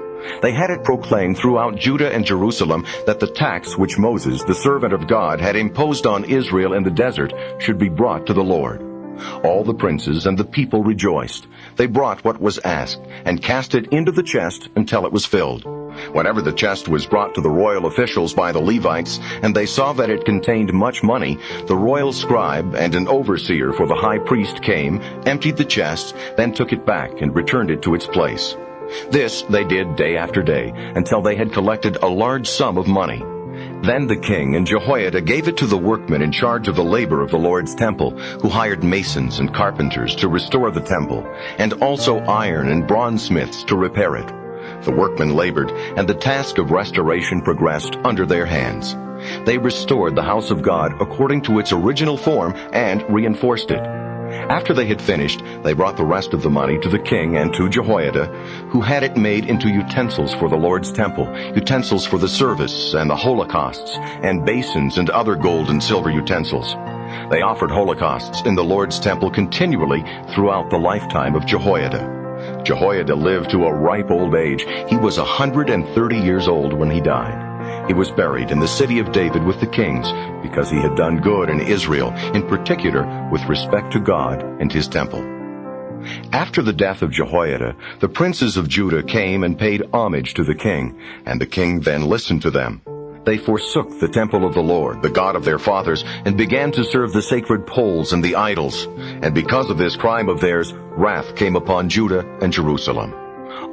S1: They had it proclaimed throughout Judah and Jerusalem that the tax which Moses, the servant of God, had imposed on Israel in the desert should be brought to the Lord. All the princes and the people rejoiced. They brought what was asked, and cast it into the chest until it was filled. Whenever the chest was brought to the royal officials by the Levites, and they saw that it contained much money, the royal scribe and an overseer for the high priest came, emptied the chest, then took it back and returned it to its place. This they did day after day, until they had collected a large sum of money. Then the king and Jehoiada gave it to the workmen in charge of the labor of the Lord's temple, who hired masons and carpenters to restore the temple, and also iron and bronze smiths to repair it. The workmen labored, and the task of restoration progressed under their hands. They restored the house of God according to its original form and reinforced it. After they had finished, they brought the rest of the money to the king and to Jehoiada, who had it made into utensils for the Lord's temple, utensils for the service and the holocausts, and basins and other gold and silver utensils. They offered holocausts in the Lord's temple continually throughout the lifetime of Jehoiada. Jehoiada lived to a ripe old age. He was 130 years old when he died. He was buried in the city of David with the kings, because he had done good in Israel, in particular with respect to God and his temple. After the death of Jehoiada, the princes of Judah came and paid homage to the king, and the king then listened to them. They forsook the temple of the Lord, the God of their fathers, and began to serve the sacred poles and the idols. And because of this crime of theirs, wrath came upon Judah and Jerusalem.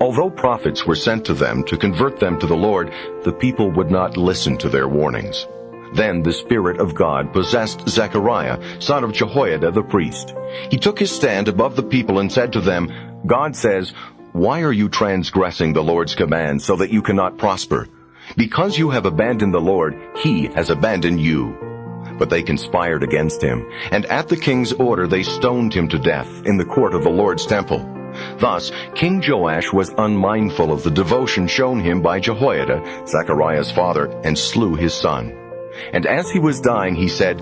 S1: Although prophets were sent to them to convert them to the Lord, the people would not listen to their warnings. Then the Spirit of God possessed Zechariah, son of Jehoiada the priest. He took his stand above the people and said to them, "God says, 'Why are you transgressing the Lord's command so that you cannot prosper? Because you have abandoned the Lord, he has abandoned you.' But they conspired against him, and at the king's order they stoned him to death in the court of the Lord's temple. Thus King Joash was unmindful of the devotion shown him by Jehoiada, Zechariah's father, and slew his son. And as he was dying, he said,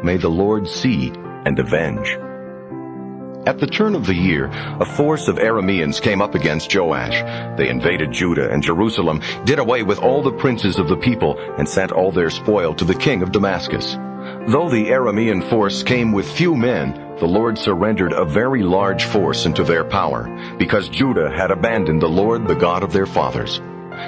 S1: 'May the Lord see and avenge.'" At the turn of the year, a force of Arameans came up against Joash. They invaded Judah and Jerusalem, did away with all the princes of the people, and sent all their spoil to the king of Damascus. Though the Aramean force came with few men, the Lord surrendered a very large force into their power, because Judah had abandoned the Lord, the God of their fathers.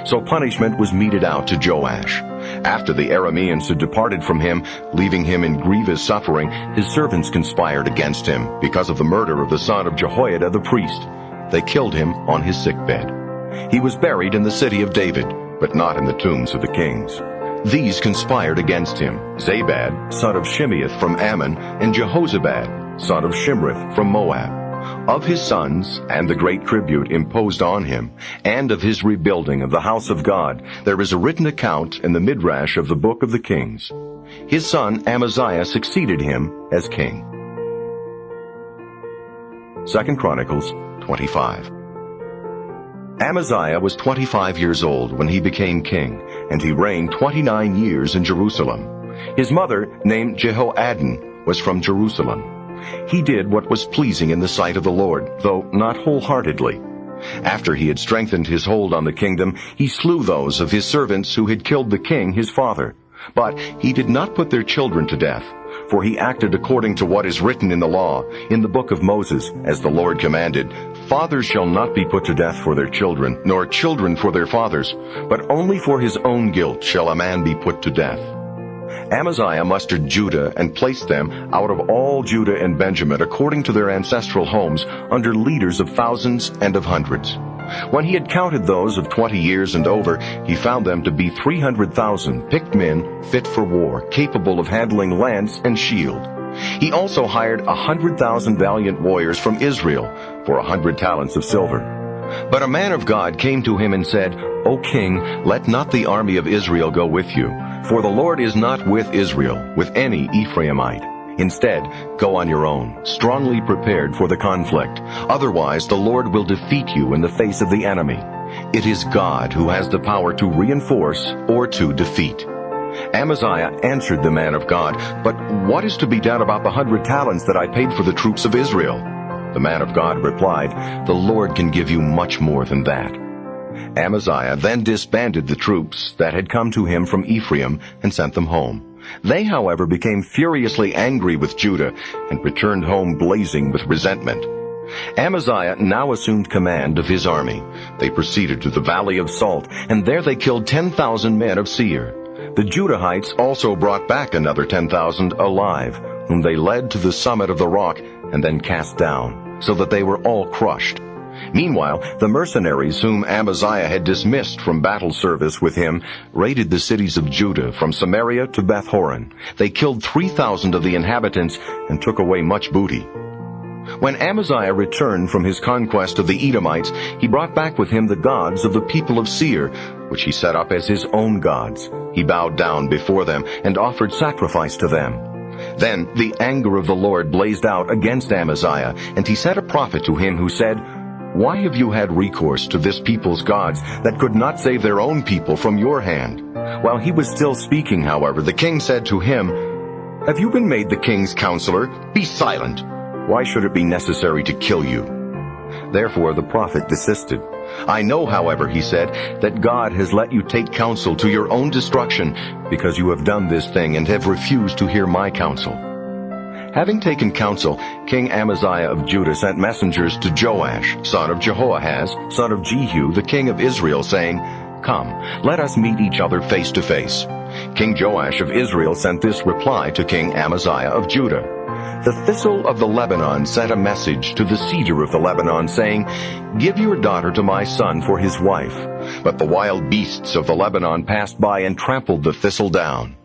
S1: So punishment was meted out to Joash. After the Arameans had departed from him, leaving him in grievous suffering, his servants conspired against him because of the murder of the son of Jehoiada the priest. They killed him on his sickbed. He was buried in the city of David, but not in the tombs of the kings. These conspired against him, Zabad, son of Shimeath from Ammon, and Jehozabad, son of Shimrith from Moab. Of his sons, and the great tribute imposed on him, and of his rebuilding of the house of God, there is a written account in the Midrash of the Book of the Kings. His son Amaziah succeeded him as king. 2 Chronicles 25. Amaziah was 25 years old when he became king, and he reigned 29 years in Jerusalem. His mother, named Jehoaddan, was from Jerusalem. He did what was pleasing in the sight of the Lord, though not wholeheartedly. After he had strengthened his hold on the kingdom, he slew those of his servants who had killed the king his father. But he did not put their children to death, for he acted according to what is written in the law, in the book of Moses, as the Lord commanded, "Fathers shall not be put to death for their children, nor children for their fathers, but only for his own guilt shall a man be put to death." Amaziah mustered Judah and placed them out of all Judah and Benjamin according to their ancestral homes under leaders of thousands and of hundreds. When he had counted those of 20 years and over, he found them to be 300,000 picked men fit for war, capable of handling lance and shield. He also hired 100,000 valiant warriors from Israel for 100 talents of silver. But a man of God came to him and said, O king, let not the army of Israel go with you, for the Lord is not with Israel, with any Ephraimite. Instead, go on your own, strongly prepared for the conflict. Otherwise, the Lord will defeat you in the face of the enemy. It is God who has the power to reinforce or to defeat. Amaziah answered the man of God, But what is to be done about the 100 talents that I paid for the troops of Israel? The man of God replied, The Lord can give you much more than that. Amaziah then disbanded the troops that had come to him from Ephraim and sent them home. They, however, became furiously angry with Judah and returned home blazing with resentment. Amaziah now assumed command of his army. They proceeded to the Valley of Salt, and there they killed 10,000 men of Seir. The Judahites also brought back another 10,000 alive, whom they led to the summit of the rock and then cast down, so that they were all crushed. Meanwhile, the mercenaries whom Amaziah had dismissed from battle service with him raided the cities of Judah from Samaria to Beth-horon. They killed 3,000 of the inhabitants and took away much booty. When Amaziah returned from his conquest of the Edomites, he brought back with him the gods of the people of Seir, which he set up as his own gods. He bowed down before them and offered sacrifice to them. Then the anger of the Lord blazed out against Amaziah, and he sent a prophet to him who said, Why have you had recourse to this people's gods that could not save their own people from your hand? While he was still speaking, however, the king said to him, Have you been made the king's counselor? Be silent. Why should it be necessary to kill you? Therefore the prophet desisted. I know, however, he said, that God has let you take counsel to your own destruction, because you have done this thing and have refused to hear my counsel. Having taken counsel, King Amaziah of Judah sent messengers to Joash, son of Jehoahaz, son of Jehu, the king of Israel, saying, Come, let us meet each other face to face. King Joash of Israel sent this reply to King Amaziah of Judah. The thistle of the Lebanon sent a message to the cedar of the Lebanon, saying, Give your daughter to my son for his wife. But the wild beasts of the Lebanon passed by and trampled the thistle down.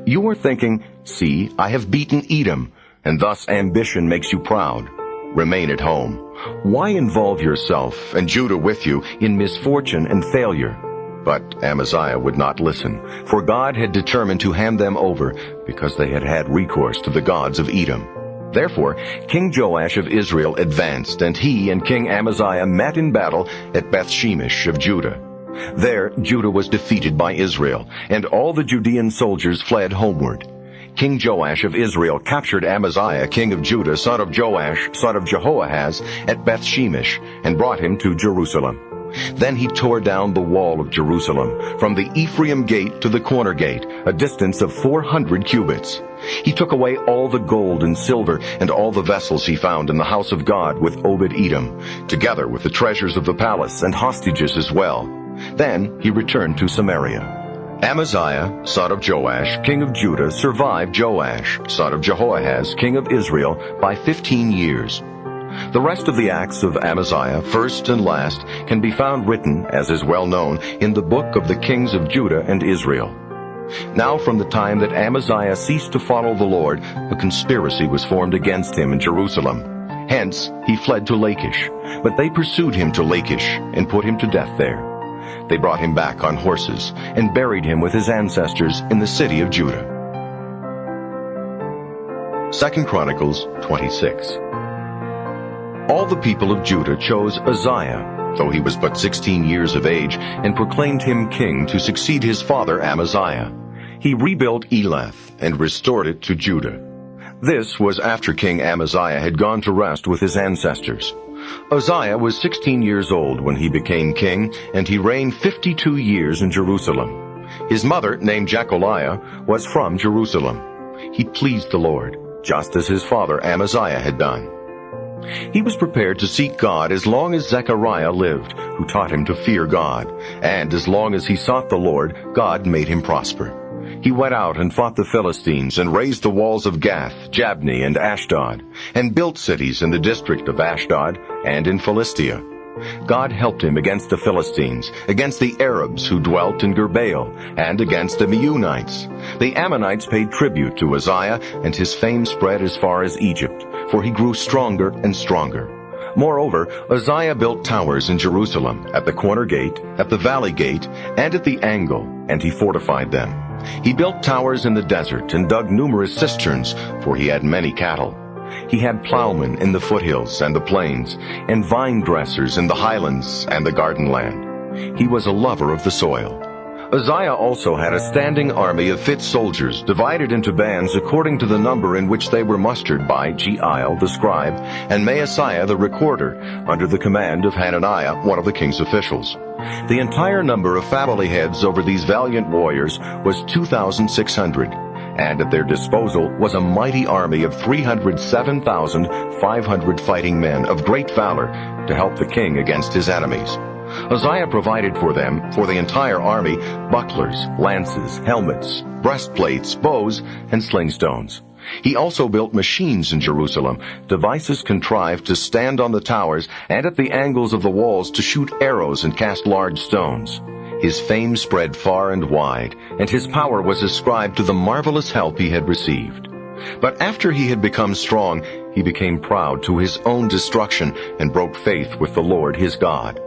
S1: You are thinking, See, I have beaten Edom, and thus ambition makes you proud. Remain at home. Why involve yourself, and Judah with you, in misfortune and failure? But Amaziah would not listen, for God had determined to hand them over, because they had had recourse to the gods of Edom. Therefore King Joash of Israel advanced, and he and King Amaziah met in battle at Beth-shemesh of Judah. There Judah was defeated by Israel, and all the Judean soldiers fled homeward. King Joash of Israel captured Amaziah, king of Judah, son of Joash, son of Jehoahaz, at Beth-shemesh, and brought him to Jerusalem. Then he tore down the wall of Jerusalem, from the Ephraim gate to the corner gate, a distance of 400 cubits. He took away all the gold and silver and all the vessels he found in the house of God with Obed-Edom, together with the treasures of the palace and hostages as well. Then he returned to Samaria. Amaziah, son of Joash, king of Judah, survived Joash, son of Jehoahaz, king of Israel, by 15 years. The rest of the acts of Amaziah, first and last, can be found written, as is well known, in the book of the kings of Judah and Israel. Now from the time that Amaziah ceased to follow the Lord, a conspiracy was formed against him in Jerusalem. Hence he fled to Lachish, but they pursued him to Lachish and put him to death there. They brought him back on horses and buried him with his ancestors in the city of Judah. 2 Chronicles 26. All the people of Judah chose Uzziah, though he was but 16 years of age, and proclaimed him king to succeed his father Amaziah. He rebuilt Elath and restored it to Judah. This was after King Amaziah had gone to rest with his ancestors. Uzziah was 16 years old when he became king, and he reigned 52 years in Jerusalem. His mother, named Jecoliah, was from Jerusalem. He pleased the Lord, just as his father Amaziah had done. He was prepared to seek God as long as Zechariah lived, who taught him to fear God, and as long as he sought the Lord, God made him prosper. He went out and fought the Philistines and razed the walls of Gath, Jabneh, and Ashdod, and built cities in the district of Ashdod and in Philistia. God helped him against the Philistines, against the Arabs who dwelt in Gurbaal, and against the Meunites. The Ammonites paid tribute to Uzziah, and his fame spread as far as Egypt, for he grew stronger and stronger. Moreover, Uzziah built towers in Jerusalem, at the corner gate, at the valley gate, and at the angle, and he fortified them. He built towers in the desert and dug numerous cisterns, for he had many cattle. He had plowmen in the foothills and the plains, and vine dressers in the highlands and the garden land. He was a lover of the soil. Uzziah also had a standing army of fit soldiers, divided into bands according to the number in which they were mustered by Jeiel the scribe and Maaseiah the recorder, under the command of Hananiah, one of the king's officials. The entire number of family heads over these valiant warriors was 2,600, and at their disposal was a mighty army of 307,500 fighting men of great valor to help the king against his enemies. Uzziah provided for them, for the entire army, bucklers, lances, helmets, breastplates, bows, and sling stones. He also built machines in Jerusalem, devices contrived to stand on the towers and at the angles of the walls to shoot arrows and cast large stones. His fame spread far and wide, and his power was ascribed to the marvelous help he had received. But after he had become strong, he became proud to his own destruction and broke faith with the Lord his God.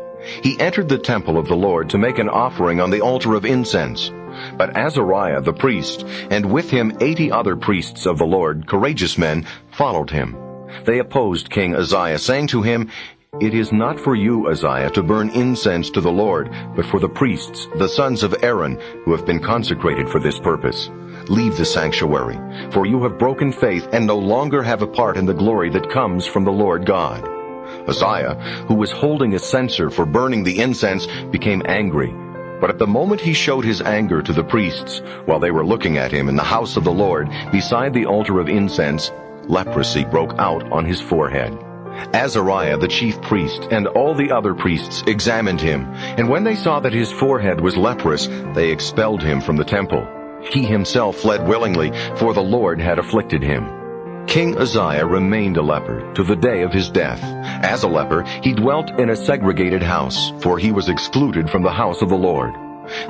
S1: He entered the temple of the Lord to make an offering on the altar of incense. But Azariah the priest, and with him 80 other priests of the Lord, courageous men, followed him. They opposed King Uzziah, saying to him, "It is not for you, Uzziah, to burn incense to the Lord, but for the priests, the sons of Aaron, who have been consecrated for this purpose. Leave the sanctuary, for you have broken faith and no longer have a part in the glory that comes from the Lord God." Uzziah, who was holding a censer for burning the incense, became angry. But at the moment he showed his anger to the priests, while they were looking at him in the house of the Lord, beside the altar of incense, leprosy broke out on his forehead. Azariah the chief priest and all the other priests examined him, and when they saw that his forehead was leprous, they expelled him from the temple. He himself fled willingly, for the Lord had afflicted him. King Uzziah remained a leper to the day of his death. As a leper, he dwelt in a segregated house, for he was excluded from the house of the Lord.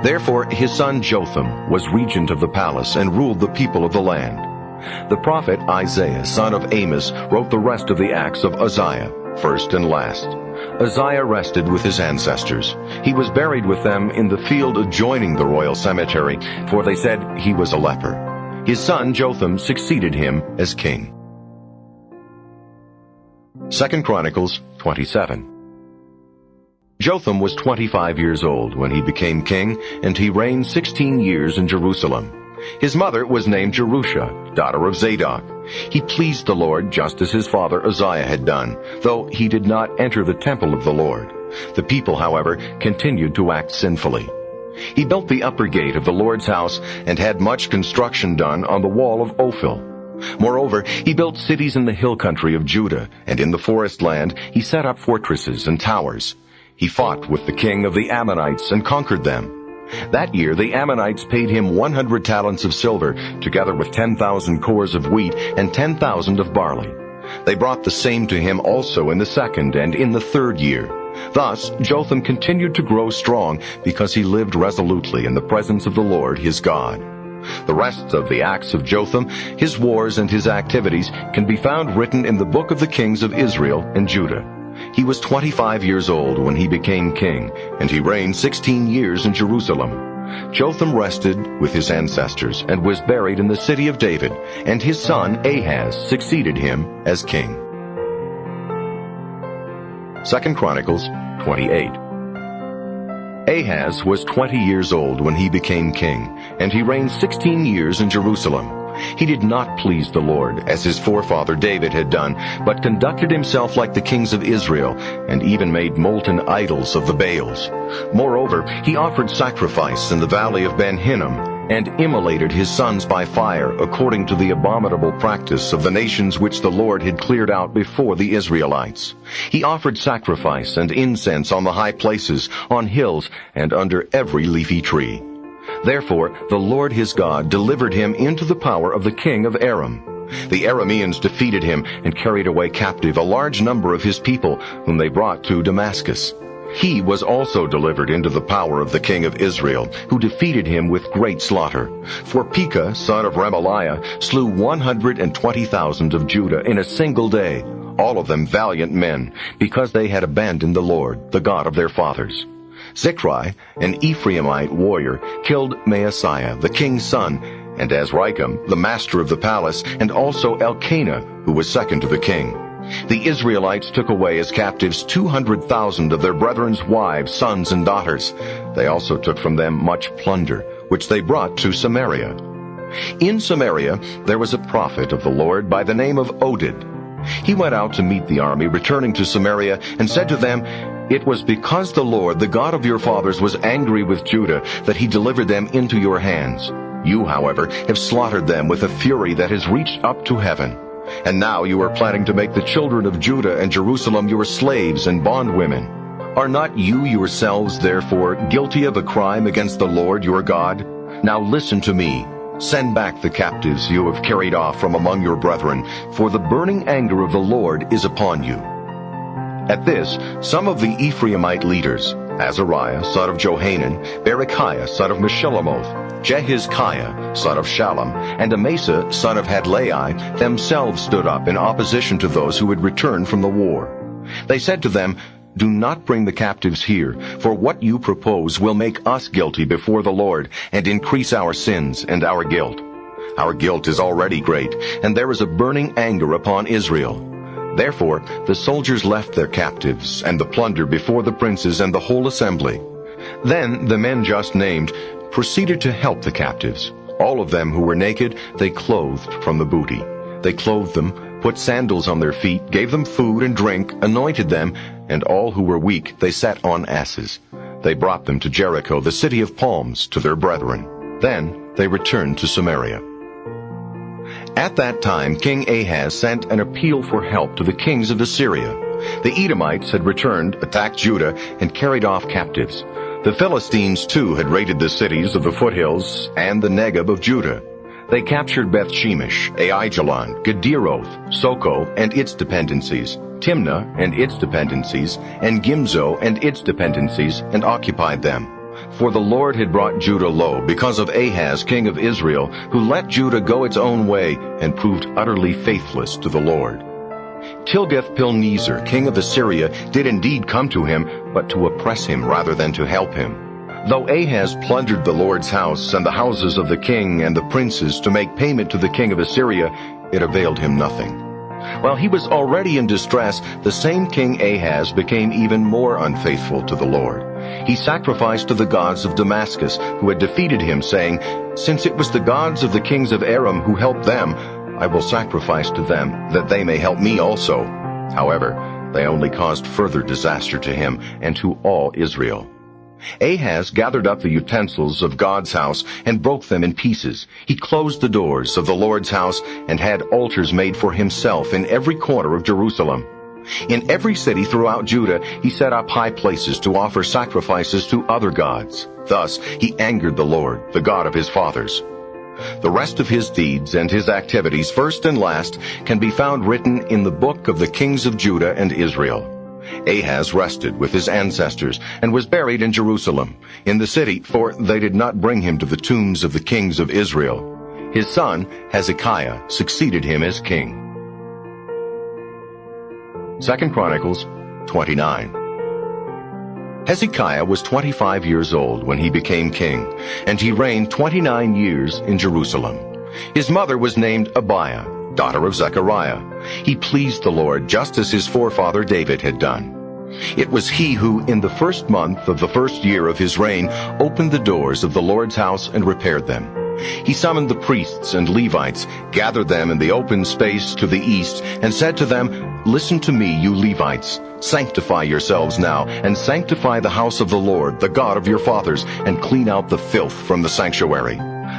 S1: Therefore his son Jotham was regent of the palace and ruled the people of the land. The prophet Isaiah, son of Amos, wrote the rest of the acts of Uzziah, first and last. Uzziah rested with his ancestors. He was buried with them in the field adjoining the royal cemetery, for they said he was a leper. His son Jotham succeeded him as king. 2 Chronicles 27. Jotham was 25 years old when he became king, and he reigned 16 years in Jerusalem. His mother was named Jerusha, daughter of Zadok. He pleased the Lord just as his father Uzziah had done, though he did not enter the temple of the Lord. The people, however, continued to act sinfully. He built the upper gate of the Lord's house and had much construction done on the wall of Ophel. Moreover, he built cities in the hill country of Judah, and in the forest land he set up fortresses and towers. He fought with the king of the Ammonites and conquered them. That year the Ammonites paid him 100 talents of silver, together with 10,000 cores of wheat and 10,000 of barley. They brought the same to him also in the second and in the third year. Thus Jotham continued to grow strong, because he lived resolutely in the presence of the Lord his God. The rest of the acts of Jotham, his wars and his activities, can be found written in the book of the kings of Israel and Judah. He was 25 years old when he became king, and he reigned 16 years in Jerusalem. Jotham rested with his ancestors and was buried in the city of David, and his son Ahaz succeeded him as king. 2 Chronicles 28. Ahaz was 20 years old when he became king, and he reigned 16 years in Jerusalem. He did not please the Lord, as his forefather David had done, but conducted himself like the kings of Israel, and even made molten idols of the Baals. Moreover, he offered sacrifice in the valley of Ben Hinnom, and immolated his sons by fire, according to the abominable practice of the nations which the Lord had cleared out before the Israelites. He offered sacrifice and incense on the high places, on hills, and under every leafy tree. Therefore the Lord his God delivered him into the power of the king of Aram. The Arameans defeated him and carried away captive a large number of his people, whom they brought to Damascus. He was also delivered into the power of the king of Israel, who defeated him with great slaughter. For Pekah, son of Remaliah, slew 120,000 of Judah in a single day, all of them valiant men, because they had abandoned the Lord, the God of their fathers. Zichri, an Ephraimite warrior, killed Maaseiah, the king's son, and Azrikam, the master of the palace, and also Elkanah, who was second to the king. The Israelites took away as captives 200,000 of their brethren's wives, sons, and daughters. They also took from them much plunder, which they brought to Samaria. In Samaria there was a prophet of the Lord by the name of Oded. He went out to meet the army returning to Samaria, and said to them, "It was because the Lord, the God of your fathers, was angry with Judah that he delivered them into your hands. You, however, have slaughtered them with a fury that has reached up to heaven. And now you are planning to make the children of Judah and Jerusalem your slaves and bondwomen. Are not you yourselves, therefore, guilty of a crime against the Lord your God? Now listen to me. Send back the captives you have carried off from among your brethren, for the burning anger of the Lord is upon you." At this, some of the Ephraimite leaders, Azariah, son of Johanan, Berechiah, son of Meshillemoth, Jehizkiah, son of Shallum, and Amasa, son of Hadlai, themselves stood up in opposition to those who had returned from the war. They said to them, "Do not bring the captives here, for what you propose will make us guilty before the Lord, and increase our sins and our guilt. Our guilt is already great, and there is a burning anger upon Israel." Therefore the soldiers left their captives and the plunder before the princes and the whole assembly. Then the men just named proceeded to help the captives. All of them who were naked they clothed from the booty. They clothed them, put sandals on their feet, gave them food and drink, anointed them, and all who were weak they set on asses. They brought them to Jericho, the city of palms, to their brethren. Then they returned to Samaria. At that time King Ahaz sent an appeal for help to the kings of Assyria. The Edomites had returned, attacked Judah, and carried off captives. The Philistines too had raided the cities of the foothills and the Negeb of Judah. They captured Beth-Shemesh, Aijalon, Gederoth, Soko and its dependencies, Timnah and its dependencies, and Gimzo and its dependencies, and occupied them. For the Lord had brought Judah low because of Ahaz, king of Israel, who let Judah go its own way and proved utterly faithless to the Lord. Tilgath-Pilneser, king of Assyria, did indeed come to him, but to oppress him rather than to help him. Though Ahaz plundered the Lord's house and the houses of the king and the princes to make payment to the king of Assyria, it availed him nothing. While he was already in distress, the same king Ahaz became even more unfaithful to the Lord. He sacrificed to the gods of Damascus, who had defeated him, saying, "Since it was the gods of the kings of Aram who helped them, I will sacrifice to them, that they may help me also." However, they only caused further disaster to him and to all Israel. Ahaz gathered up the utensils of God's house and broke them in pieces. He closed the doors of the Lord's house and had altars made for himself in every corner of Jerusalem. In every city throughout Judah he set up high places to offer sacrifices to other gods. Thus he angered the Lord, the God of his fathers. The rest of his deeds and his activities, first and last, can be found written in the book of the kings of Judah and Israel. Ahaz rested with his ancestors and was buried in Jerusalem, in the city, for they did not bring him to the tombs of the kings of Israel. His son, Hezekiah, succeeded him as king. 2 Chronicles 29. Hezekiah was 25 years old when he became king, and he reigned 29 years in Jerusalem. His mother was named Abiah, daughter of Zechariah. He pleased the Lord just as his forefather David had done. It was he who, in the first month of the first year of his reign, opened the doors of the Lord's house and repaired them. He summoned the priests and Levites, gathered them in the open space to the east, and said to them, "Listen to me, you Levites. Sanctify yourselves now, and sanctify the house of the Lord, the God of your fathers, and clean out the filth from the sanctuary.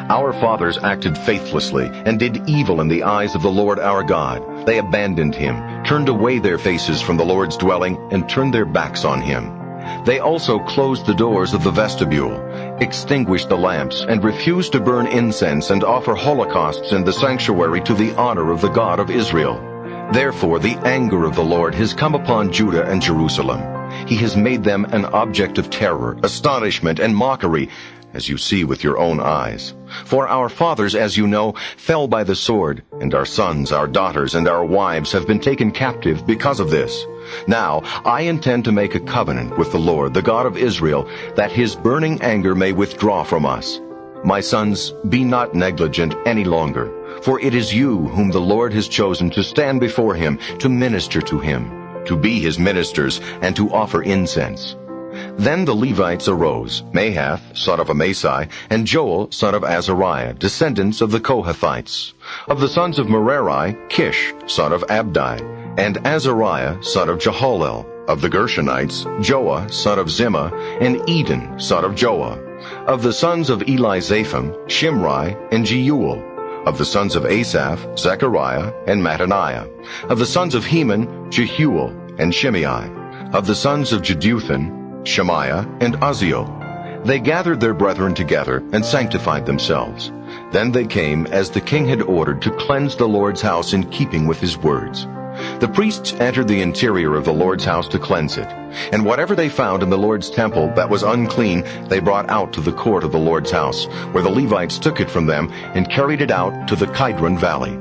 S1: Our fathers acted faithlessly and did evil in the eyes of the Lord our God. They abandoned him, turned away their faces from the Lord's dwelling, and turned their backs on him. They also closed the doors of the vestibule, extinguished the lamps, and refused to burn incense and offer holocausts in the sanctuary to the honor of the God of Israel. Therefore the anger of the Lord has come upon Judah and Jerusalem. He has made them an object of terror, astonishment, and mockery, as you see with your own eyes. For our fathers, as you know, fell by the sword, and our sons, our daughters, and our wives have been taken captive because of this. Now I intend to make a covenant with the Lord, the God of Israel, that his burning anger may withdraw from us. My sons, be not negligent any longer, for it is you whom the Lord has chosen to stand before him, to minister to him, to be his ministers, and to offer incense. Then the Levites arose, Mahath, son of Amasai, and Joel, son of Azariah, descendants of the Kohathites. Of the sons of Merari, Kish, son of Abdi, and Azariah, son of Jehalel. Of the Gershonites, Joah, son of Zimmah, and Eden, son of Joah. Of the sons of Elizapham, Shimri, and Jeuel. Of the sons of Asaph, Zechariah, and Mattaniah. Of the sons of Heman, Jehuel, and Shimei. Of the sons of Jeduthun, Shemaiah, and Uzziel. They gathered their brethren together and sanctified themselves. Then they came, as the king had ordered, to cleanse the Lord's house in keeping with his words. The priests entered the interior of the Lord's house to cleanse it, and whatever they found in the Lord's temple that was unclean they brought out to the court of the Lord's house, where the Levites took it from them and carried it out to the Kidron valley.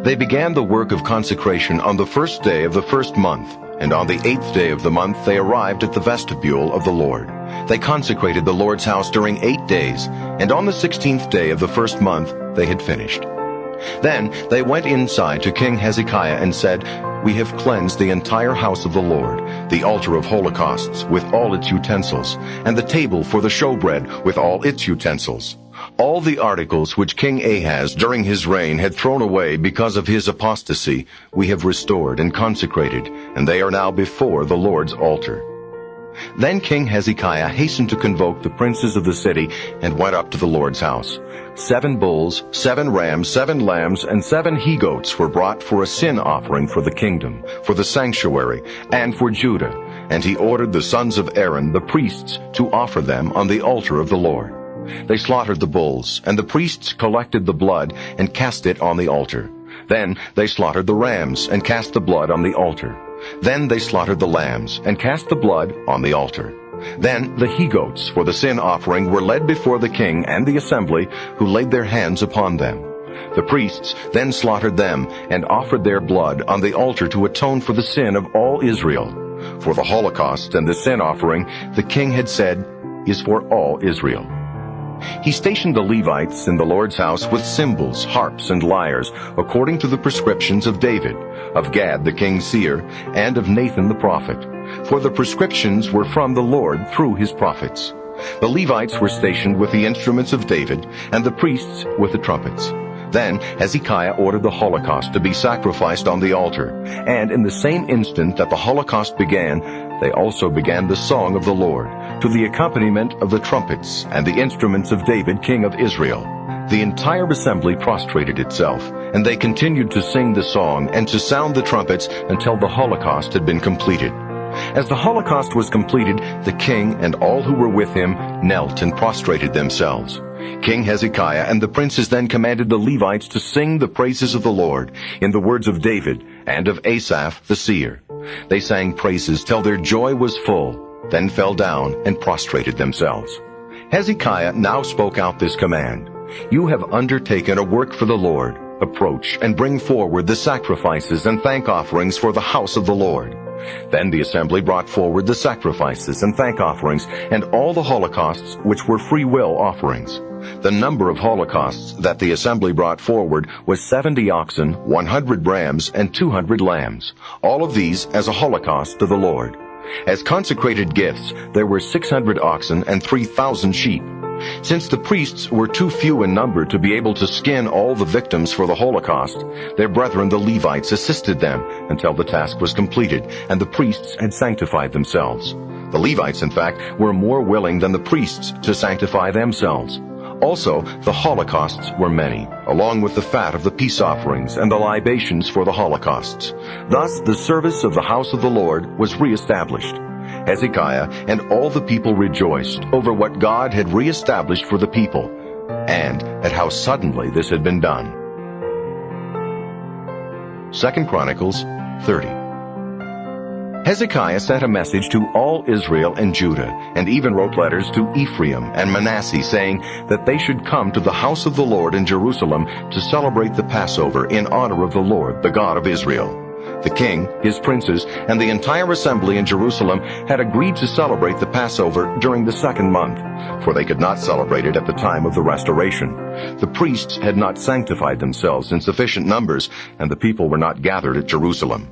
S1: They began the work of consecration on the first day of the first month, and on the 8th day of the month they arrived at the vestibule of the Lord. They consecrated the Lord's house during 8 days, and on the 16th day of the first month they had finished. Then they went inside to King Hezekiah and said, "We have cleansed the entire house of the Lord, the altar of holocausts with all its utensils, and the table for the showbread with all its utensils. All the articles which King Ahaz during his reign had thrown away because of his apostasy we have restored and consecrated, and they are now before the Lord's altar." Then King Hezekiah hastened to convoke the princes of the city and went up to the Lord's house. 7 bulls, 7 rams, 7 lambs, and 7 he-goats were brought for a sin offering for the kingdom, for the sanctuary, and for Judah, and he ordered the sons of Aaron, the priests, to offer them on the altar of the Lord. They slaughtered the bulls, and the priests collected the blood and cast it on the altar. Then they slaughtered the rams and cast the blood on the altar. Then they slaughtered the lambs and cast the blood on the altar. Then the he-goats for the sin offering were led before the king and the assembly, who laid their hands upon them. The priests then slaughtered them and offered their blood on the altar to atone for the sin of all Israel. For the holocaust and the sin offering, the king had said, is for all Israel. He stationed the Levites in the Lord's house with cymbals, harps, and lyres, according to the prescriptions of David, of Gad the king's seer, and of Nathan the prophet. For the prescriptions were from the Lord through his prophets. The Levites were stationed with the instruments of David, and the priests with the trumpets. Then Hezekiah ordered the holocaust to be sacrificed on the altar, and in the same instant that the holocaust began, they also began the song of the Lord, to the accompaniment of the trumpets and the instruments of David king of Israel. The entire assembly prostrated itself, and they continued to sing the song and to sound the trumpets until the holocaust had been completed. As the holocaust was completed, the king and all who were with him knelt and prostrated themselves. King Hezekiah and the princes then commanded the Levites to sing the praises of the Lord in the words of David and of Asaph the seer. They sang praises till their joy was full, then fell down and prostrated themselves. Hezekiah now spoke out this command: "You have undertaken a work for the Lord. Approach and bring forward the sacrifices and thank offerings for the house of the Lord." Then the assembly brought forward the sacrifices and thank offerings and all the holocausts which were free will offerings. The number of holocausts that the assembly brought forward was 70 oxen, 100 rams, and 200 lambs, all of these as a holocaust to the Lord. As consecrated gifts there were 600 oxen and 3,000 sheep. Since the priests were too few in number to be able to skin all the victims for the holocaust, their brethren the Levites assisted them until the task was completed and the priests had sanctified themselves. The Levites, in fact, were more willing than the priests to sanctify themselves. Also, the holocausts were many, along with the fat of the peace offerings and the libations for the holocausts. Thus the service of the house of the Lord was reestablished. Hezekiah and all the people rejoiced over what God had reestablished for the people, and at how suddenly this had been done. 2 Chronicles 30. Hezekiah sent a message to all Israel and Judah, and even wrote letters to Ephraim and Manasseh, saying that they should come to the house of the Lord in Jerusalem to celebrate the Passover in honor of the Lord, the God of Israel. The king, his princes, and the entire assembly in Jerusalem had agreed to celebrate the Passover during the 2nd month, for they could not celebrate it at the time of the restoration. The priests had not sanctified themselves in sufficient numbers, and the people were not gathered at Jerusalem.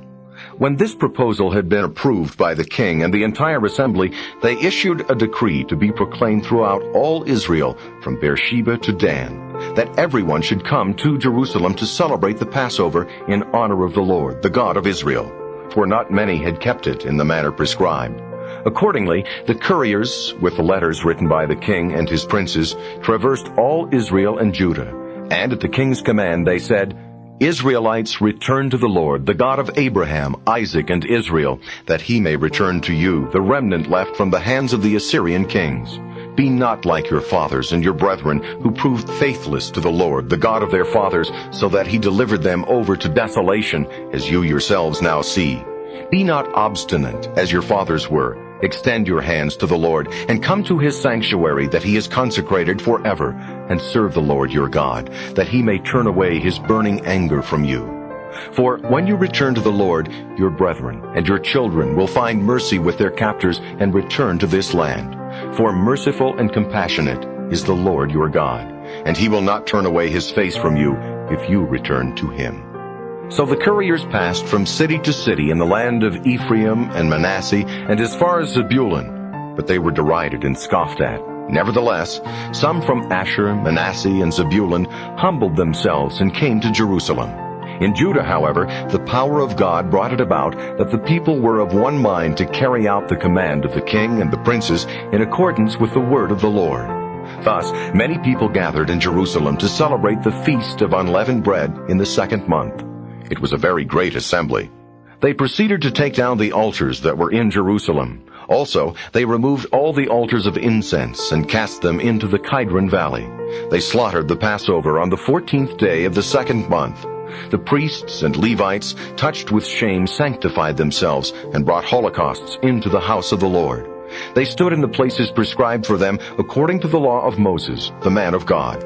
S1: When this proposal had been approved by the king and the entire assembly, they issued a decree to be proclaimed throughout all Israel, from Beersheba to Dan, that everyone should come to Jerusalem to celebrate the Passover in honor of the Lord, the God of Israel, for not many had kept it in the manner prescribed. Accordingly, the couriers, with the letters written by the king and his princes, traversed all Israel and Judah, and at the king's command they said, Israelites, return to the Lord, the God of Abraham, Isaac, and Israel, that he may return to you the remnant left from the hands of the Assyrian kings. Be not like your fathers and your brethren, who proved faithless to the Lord, the God of their fathers, so that he delivered them over to desolation, as you yourselves now see. Be not obstinate, as your fathers were. Extend your hands to the Lord, and come to his sanctuary that he has consecrated forever, and serve the Lord your God, that he may turn away his burning anger from you. For when you return to the Lord, your brethren and your children will find mercy with their captors and return to this land. For merciful and compassionate is the Lord your God, and he will not turn away his face from you if you return to him. So the couriers passed from city to city in the land of Ephraim and Manasseh, and as far as Zebulun, but they were derided and scoffed at. Nevertheless, some from Asher, Manasseh, and Zebulun humbled themselves and came to Jerusalem. In Judah, however, the power of God brought it about that the people were of one mind to carry out the command of the king and the princes in accordance with the word of the Lord. Thus, many people gathered in Jerusalem to celebrate the Feast of Unleavened Bread in the 2nd month. It was a very great assembly. They proceeded to take down the altars that were in Jerusalem. Also, they removed all the altars of incense and cast them into the Kidron Valley. They slaughtered the Passover on the 14th day of the 2nd month. The priests and Levites, touched with shame, sanctified themselves and brought holocausts into the house of the Lord. They stood in the places prescribed for them according to the law of Moses, the man of God.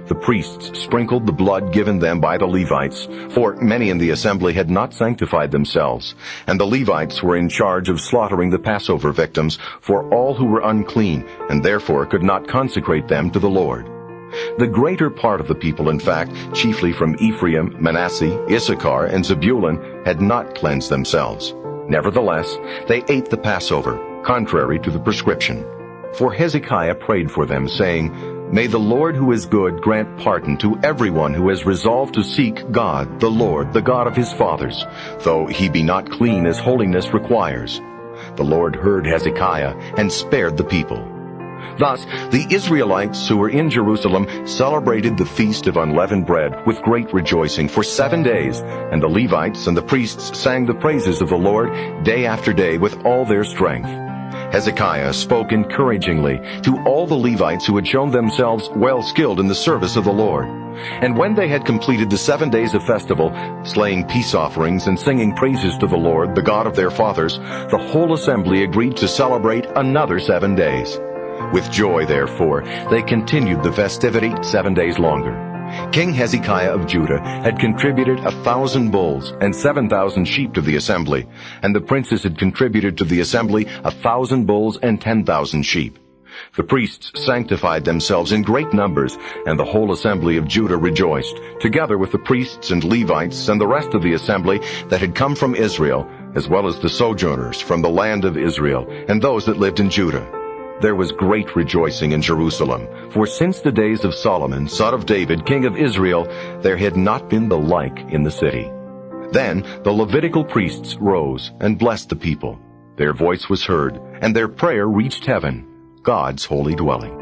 S1: The priests sprinkled the blood given them by the Levites, for many in the assembly had not sanctified themselves, and the Levites were in charge of slaughtering the Passover victims for all who were unclean, and therefore could not consecrate them to the Lord. The greater part of the people, in fact, chiefly from Ephraim, Manasseh, Issachar, and Zebulun, had not cleansed themselves. Nevertheless, they ate the Passover, contrary to the prescription. For Hezekiah prayed for them, saying, May the Lord who is good grant pardon to everyone who has resolved to seek God, the Lord, the God of his fathers, though he be not clean as holiness requires. The Lord heard Hezekiah and spared the people. Thus, the Israelites who were in Jerusalem celebrated the Feast of Unleavened Bread with great rejoicing for 7 days, and the Levites and the priests sang the praises of the Lord day after day with all their strength. Hezekiah spoke encouragingly to all the Levites who had shown themselves well skilled in the service of the Lord. And when they had completed the 7 days of festival, slaying peace offerings and singing praises to the Lord, the God of their fathers, the whole assembly agreed to celebrate another 7 days. With joy, therefore, they continued the festivity 7 days longer. King Hezekiah of Judah had contributed 1,000 bulls and 7,000 sheep to the assembly, and the princes had contributed to the assembly 1,000 bulls and 10,000 sheep. The priests sanctified themselves in great numbers, and the whole assembly of Judah rejoiced, together with the priests and Levites and the rest of the assembly that had come from Israel, as well as the sojourners from the land of Israel, and those that lived in Judah. There was great rejoicing in Jerusalem, for since the days of Solomon, son of David, king of Israel, there had not been the like in the city. Then the Levitical priests rose and blessed the people. Their voice was heard, and their prayer reached heaven, God's holy dwelling.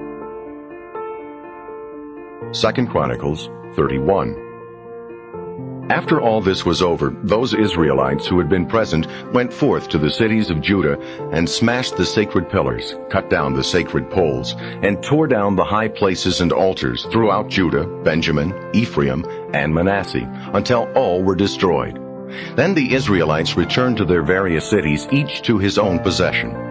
S1: 2 Chronicles 31. After all this was over, those Israelites who had been present went forth to the cities of Judah and smashed the sacred pillars, cut down the sacred poles, and tore down the high places and altars throughout Judah, Benjamin, Ephraim, and Manasseh, until all were destroyed. Then the Israelites returned to their various cities, each to his own possession.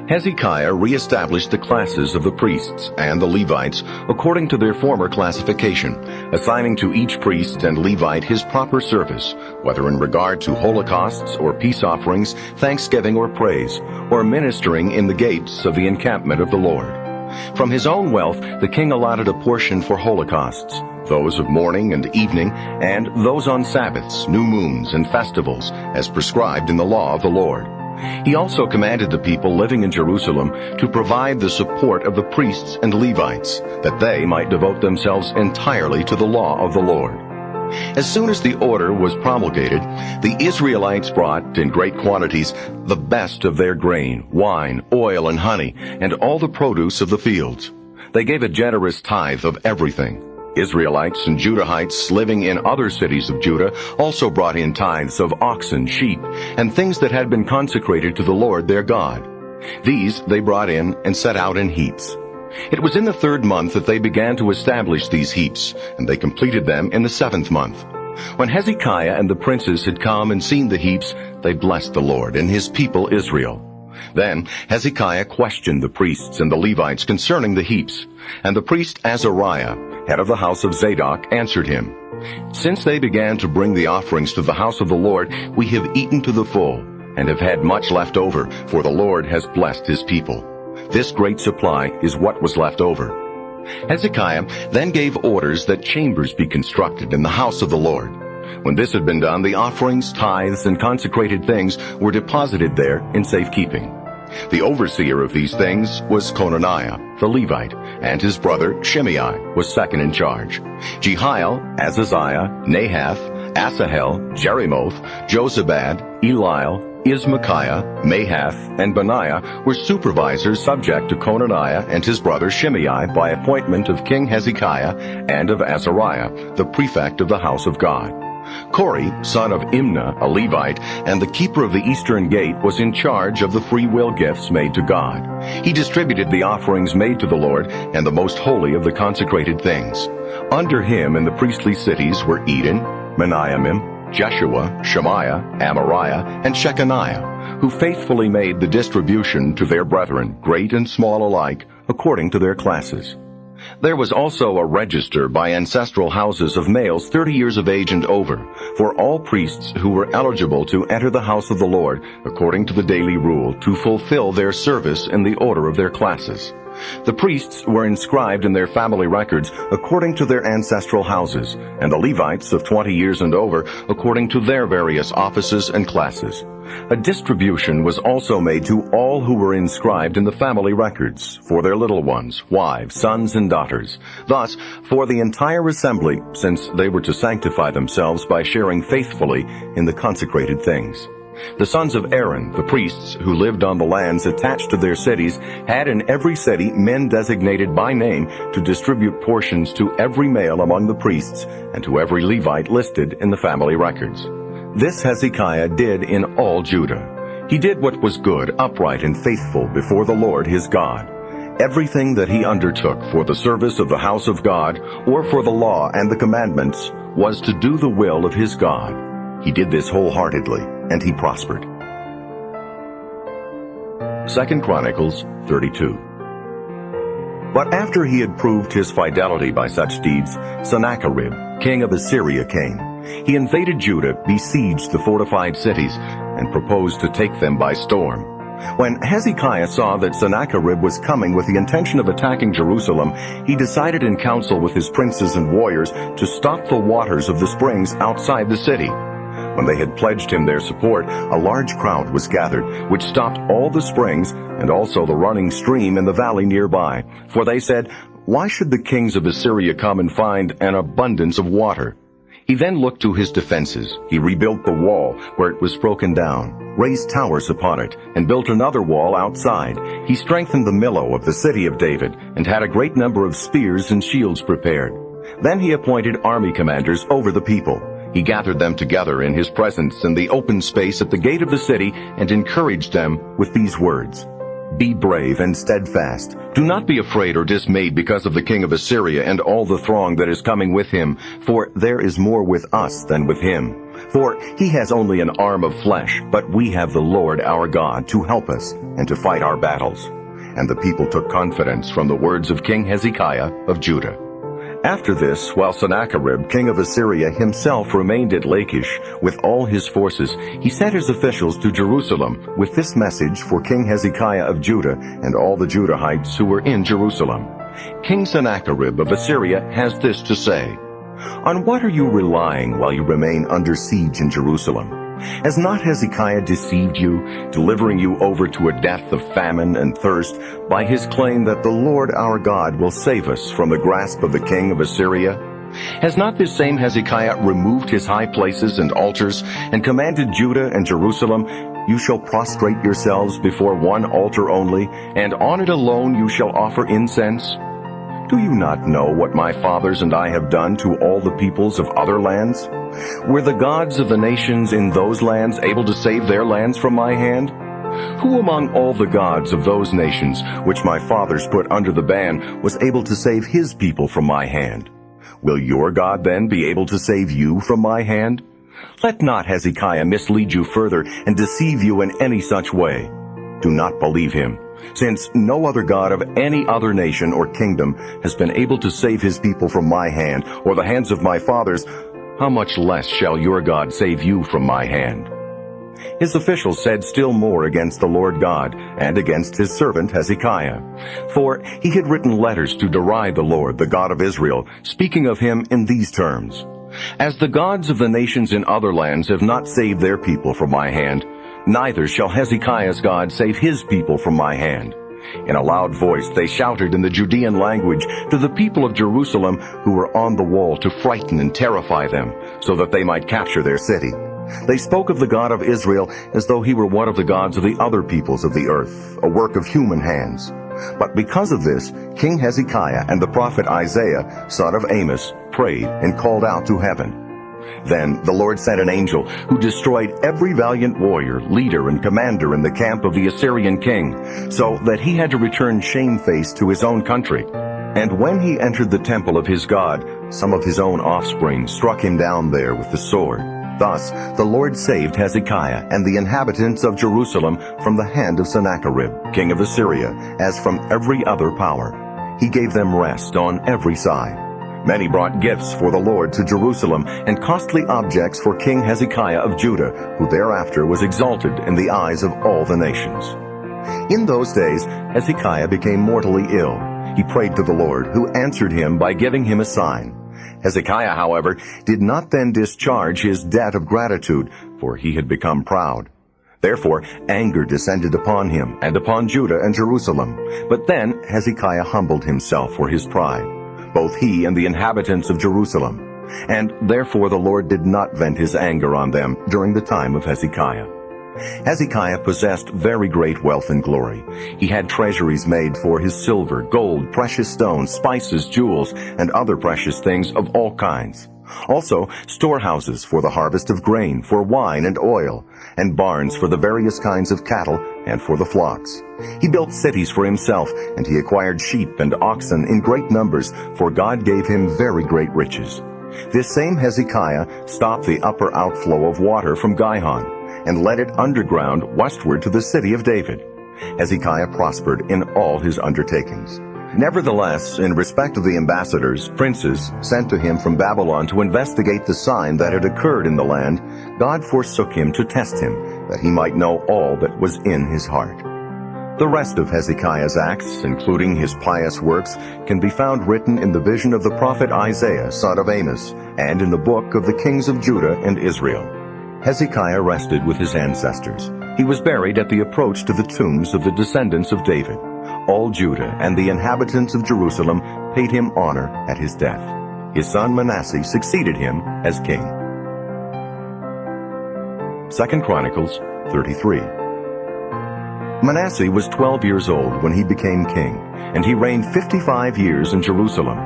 S1: Hezekiah reestablished the classes of the priests and the Levites according to their former classification, assigning to each priest and Levite his proper service, whether in regard to holocausts or peace offerings, thanksgiving or praise, or ministering in the gates of the encampment of the Lord. From his own wealth the king allotted a portion for holocausts, those of morning and evening, and those on Sabbaths, new moons, and festivals, as prescribed in the law of the Lord. He also commanded the people living in Jerusalem to provide the support of the priests and Levites, that they might devote themselves entirely to the law of the Lord. As soon as the order was promulgated, the Israelites brought, in great quantities, the best of their grain, wine, oil, and honey, and all the produce of the fields. They gave a generous tithe of everything. Israelites and Judahites living in other cities of Judah also brought in tithes of oxen, sheep, and things that had been consecrated to the Lord their God. These they brought in and set out in heaps. It was in the 3rd month that they began to establish these heaps, and they completed them in the 7th month. When Hezekiah and the princes had come and seen the heaps, they blessed the Lord and his people Israel. Then Hezekiah questioned the priests and the Levites concerning the heaps, and the priest Azariah, head of the house of Zadok, answered him, "Since they began to bring the offerings to the house of the Lord, we have eaten to the full, and have had much left over, for the Lord has blessed his people. This great supply is what was left over." Hezekiah then gave orders that chambers be constructed in the house of the Lord. When this had been done, the offerings, tithes, and consecrated things were deposited there in safekeeping. The overseer of these things was Conaniah, the Levite, and his brother Shimei was second in charge. Jehiel, Azaziah, Nahath, Asahel, Jerimoth, Jozabad, Eliel, Ismachiah, Mahath, and Benaiah were supervisors subject to Conaniah and his brother Shimei by appointment of King Hezekiah and of Azariah, the prefect of the house of God. Kori, son of Imnah, a Levite, and the keeper of the eastern gate, was in charge of the free will gifts made to God. He distributed the offerings made to the Lord and the most holy of the consecrated things. Under him in the priestly cities were Eden, Meniamim, Jeshua, Shemaiah, Amariah, and Shechaniah, who faithfully made the distribution to their brethren, great and small alike, according to their classes. There was also a register by ancestral houses of males 30 years of age and over, for all priests who were eligible to enter the house of the Lord, according to the daily rule, to fulfill their service in the order of their classes. The priests were inscribed in their family records according to their ancestral houses, and the Levites of 20 years and over according to their various offices and classes. A distribution was also made to all who were inscribed in the family records, for their little ones, wives, sons, and daughters. Thus, for the entire assembly, since they were to sanctify themselves by sharing faithfully in the consecrated things. The sons of Aaron, the priests who lived on the lands attached to their cities, had in every city men designated by name to distribute portions to every male among the priests and to every Levite listed in the family records. This Hezekiah did in all Judah. He did what was good, upright, and faithful before the Lord his God. Everything that he undertook for the service of the house of God, or for the law and the commandments, was to do the will of his God. He did this wholeheartedly, and he prospered. 2 Chronicles 32. But after he had proved his fidelity by such deeds, Sennacherib, king of Assyria, came. He invaded Judah, besieged the fortified cities, and proposed to take them by storm. When Hezekiah saw that Sennacherib was coming with the intention of attacking Jerusalem, he decided in council with his princes and warriors to stop the waters of the springs outside the city. When they had pledged him their support, a large crowd was gathered, which stopped all the springs and also the running stream in the valley nearby. For they said, "Why should the kings of Assyria come and find an abundance of water?" He then looked to his defenses. He rebuilt the wall where it was broken down, raised towers upon it, and built another wall outside. He strengthened the millow of the city of David, and had a great number of spears and shields prepared. Then he appointed army commanders over the people. He gathered them together in his presence in the open space at the gate of the city and encouraged them with these words, "Be brave and steadfast. Do not be afraid or dismayed because of the king of Assyria and all the throng that is coming with him, for there is more with us than with him. For he has only an arm of flesh, but we have the Lord our God to help us and to fight our battles." And the people took confidence from the words of King Hezekiah of Judah. After this, while Sennacherib, king of Assyria, himself remained at Lachish with all his forces, he sent his officials to Jerusalem with this message for King Hezekiah of Judah and all the Judahites who were in Jerusalem. King Sennacherib of Assyria has this to say, "On what are you relying while you remain under siege in Jerusalem? Has not Hezekiah deceived you, delivering you over to a death of famine and thirst, by his claim that the Lord our God will save us from the grasp of the king of Assyria? Has not this same Hezekiah removed his high places and altars, and commanded Judah and Jerusalem, 'You shall prostrate yourselves before one altar only, and on it alone you shall offer incense'? Do you not know what my fathers and I have done to all the peoples of other lands? Were the gods of the nations in those lands able to save their lands from my hand? Who among all the gods of those nations, which my fathers put under the ban, was able to save his people from my hand? Will your God then be able to save you from my hand? Let not Hezekiah mislead you further and deceive you in any such way. Do not believe him, since no other god of any other nation or kingdom has been able to save his people from my hand or the hands of my fathers. How much less shall your God save you from my hand?" His officials said still more against the Lord God and against his servant Hezekiah. For he had written letters to deride the Lord, the God of Israel, speaking of him in these terms, "As the gods of the nations in other lands have not saved their people from my hand, neither shall Hezekiah's God save his people from my hand." In a loud voice they shouted in the Judean language to the people of Jerusalem who were on the wall to frighten and terrify them, so that they might capture their city. They spoke of the God of Israel as though he were one of the gods of the other peoples of the earth, a work of human hands. But because of this, King Hezekiah and the prophet Isaiah, son of Amos, prayed and called out to heaven. Then the Lord sent an angel who destroyed every valiant warrior, leader, and commander in the camp of the Assyrian king, so that he had to return shamefaced to his own country. And when he entered the temple of his God, some of his own offspring struck him down there with the sword. Thus the Lord saved Hezekiah and the inhabitants of Jerusalem from the hand of Sennacherib, king of Assyria, as from every other power. He gave them rest on every side. Many brought gifts for the Lord to Jerusalem and costly objects for King Hezekiah of Judah, who thereafter was exalted in the eyes of all the nations. In those days Hezekiah became mortally ill. He prayed to the Lord, who answered him by giving him a sign. Hezekiah, however, did not then discharge his debt of gratitude, for he had become proud. Therefore anger descended upon him and upon Judah and Jerusalem. But then Hezekiah humbled himself for his pride, both he and the inhabitants of Jerusalem. And therefore the Lord did not vent his anger on them during the time of Hezekiah. Hezekiah possessed very great wealth and glory. He had treasuries made for his silver, gold, precious stones, spices, jewels, and other precious things of all kinds. Also storehouses for the harvest of grain, for wine and oil, and barns for the various kinds of cattle and for the flocks. He built cities for himself, and he acquired sheep and oxen in great numbers, for God gave him very great riches. This same Hezekiah stopped the upper outflow of water from Gihon, and led it underground westward to the city of David. Hezekiah prospered in all his undertakings. Nevertheless, in respect of the ambassadors, princes, sent to him from Babylon to investigate the sign that had occurred in the land, God forsook him to test him, that he might know all that was in his heart. The rest of Hezekiah's acts, including his pious works, can be found written in the vision of the prophet Isaiah, son of Amos, and in the book of the kings of Judah and Israel. Hezekiah rested with his ancestors. He was buried at the approach to the tombs of the descendants of David. All Judah and the inhabitants of Jerusalem paid him honor at his death. His son Manasseh succeeded him as king. 2 Chronicles 33. Manasseh was 12 years old when he became king, and he reigned 55 years in Jerusalem.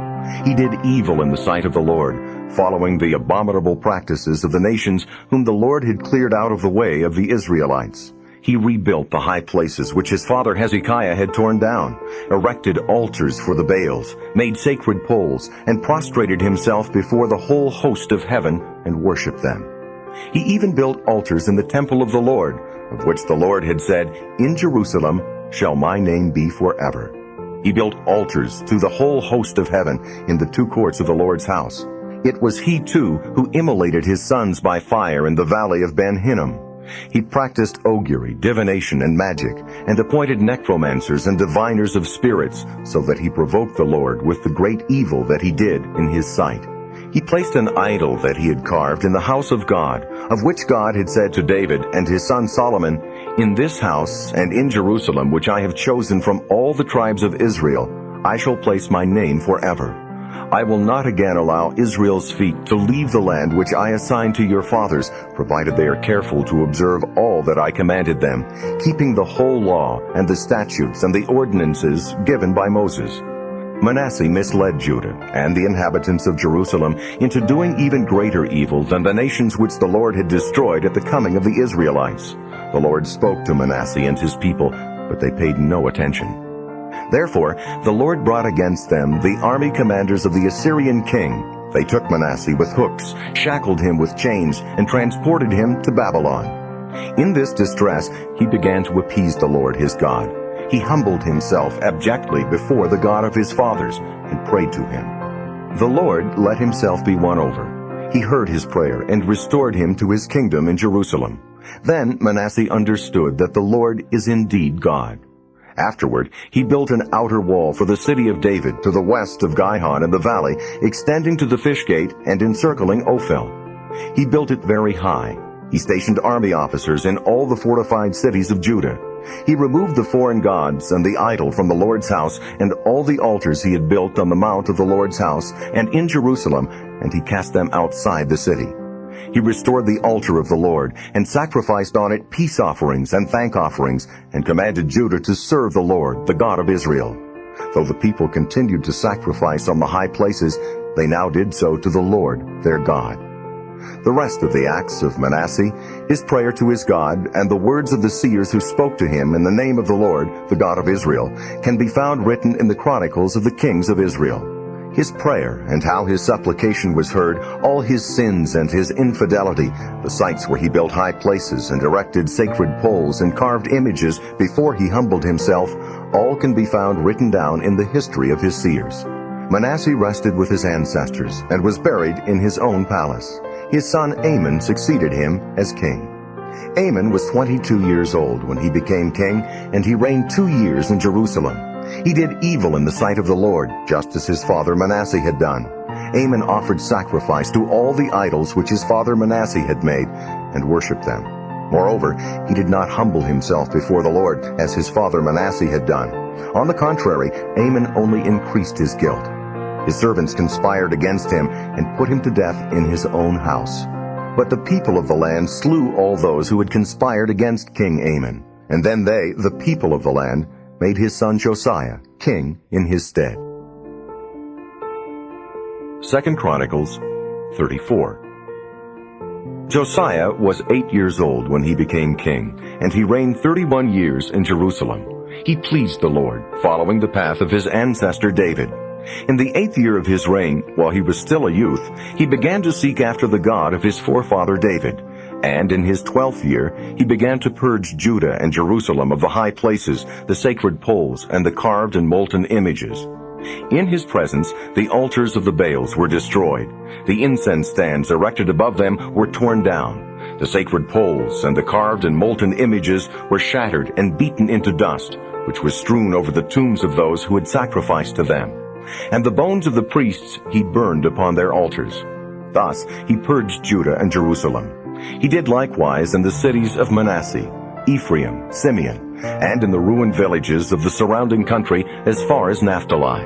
S1: He did evil in the sight of the Lord, following the abominable practices of the nations whom the Lord had cleared out of the way of the Israelites. He rebuilt the high places which his father Hezekiah had torn down, erected altars for the Baals, made sacred poles, and prostrated himself before the whole host of heaven and worshipped them. He even built altars in the temple of the Lord, of which the Lord had said, "In Jerusalem shall my name be forever." He built altars to the whole host of heaven in the two courts of the Lord's house. It was he, too, who immolated his sons by fire in the valley of Ben Hinnom. He practiced augury, divination, and magic, and appointed necromancers and diviners of spirits, so that he provoked the Lord with the great evil that he did in his sight. He placed an idol that he had carved in the house of God, of which God had said to David and his son Solomon, "In this house and in Jerusalem, which I have chosen from all the tribes of Israel, I shall place my name forever. I will not again allow Israel's feet to leave the land which I assigned to your fathers, provided they are careful to observe all that I commanded them, keeping the whole law and the statutes and the ordinances given by Moses." Manasseh misled Judah and the inhabitants of Jerusalem into doing even greater evil than the nations which the Lord had destroyed at the coming of the Israelites. The Lord spoke to Manasseh and his people, but they paid no attention. Therefore, the Lord brought against them the army commanders of the Assyrian king. They took Manasseh with hooks, shackled him with chains, and transported him to Babylon. In this distress, he began to appease the Lord his God. He humbled himself abjectly before the God of his fathers and prayed to him. The Lord let himself be won over. He heard his prayer and restored him to his kingdom in Jerusalem. Then Manasseh understood that the Lord is indeed God. Afterward, he built an outer wall for the city of David to the west of Gihon in the valley, extending to the fish gate and encircling Ophel. He built it very high. He stationed army officers in all the fortified cities of Judah. He removed the foreign gods and the idol from the Lord's house and all the altars he had built on the mount of the Lord's house and in Jerusalem, and he cast them outside the city. He restored the altar of the Lord and sacrificed on it peace offerings and thank offerings and commanded Judah to serve the Lord, the God of Israel. Though the people continued to sacrifice on the high places, they now did so to the Lord, their God. The rest of the acts of Manasseh, his prayer to his God, and the words of the seers who spoke to him in the name of the Lord, the God of Israel, can be found written in the Chronicles of the kings of Israel. His prayer and how his supplication was heard, all his sins and his infidelity, the sites where he built high places and erected sacred poles and carved images before he humbled himself, all can be found written down in the history of his seers. Manasseh rested with his ancestors and was buried in his own palace. His son Amon succeeded him as king. Amon was 22 years old when he became king, and he reigned 2 years in Jerusalem. He did evil in the sight of the Lord, just as his father Manasseh had done. Amon offered sacrifice to all the idols which his father Manasseh had made, and worshipped them. Moreover, he did not humble himself before the Lord, as his father Manasseh had done. On the contrary, Amon only increased his guilt. His servants conspired against him and put him to death in his own house. But the people of the land slew all those who had conspired against King Amon. And then they, the people of the land, made his son Josiah king in his stead. 2 Chronicles 34. Josiah was 8 years old when he became king, and he reigned 31 years in Jerusalem. He pleased the Lord, following the path of his ancestor David. In the 8th year of his reign, while he was still a youth, he began to seek after the God of his forefather David. And in his 12th year, he began to purge Judah and Jerusalem of the high places, the sacred poles, and the carved and molten images. In his presence, the altars of the Baals were destroyed. The incense stands erected above them were torn down. The sacred poles and the carved and molten images were shattered and beaten into dust, which was strewn over the tombs of those who had sacrificed to them. And the bones of the priests he burned upon their altars. Thus he purged Judah and Jerusalem. He did likewise in the cities of Manasseh, Ephraim, Simeon, and in the ruined villages of the surrounding country as far as Naphtali.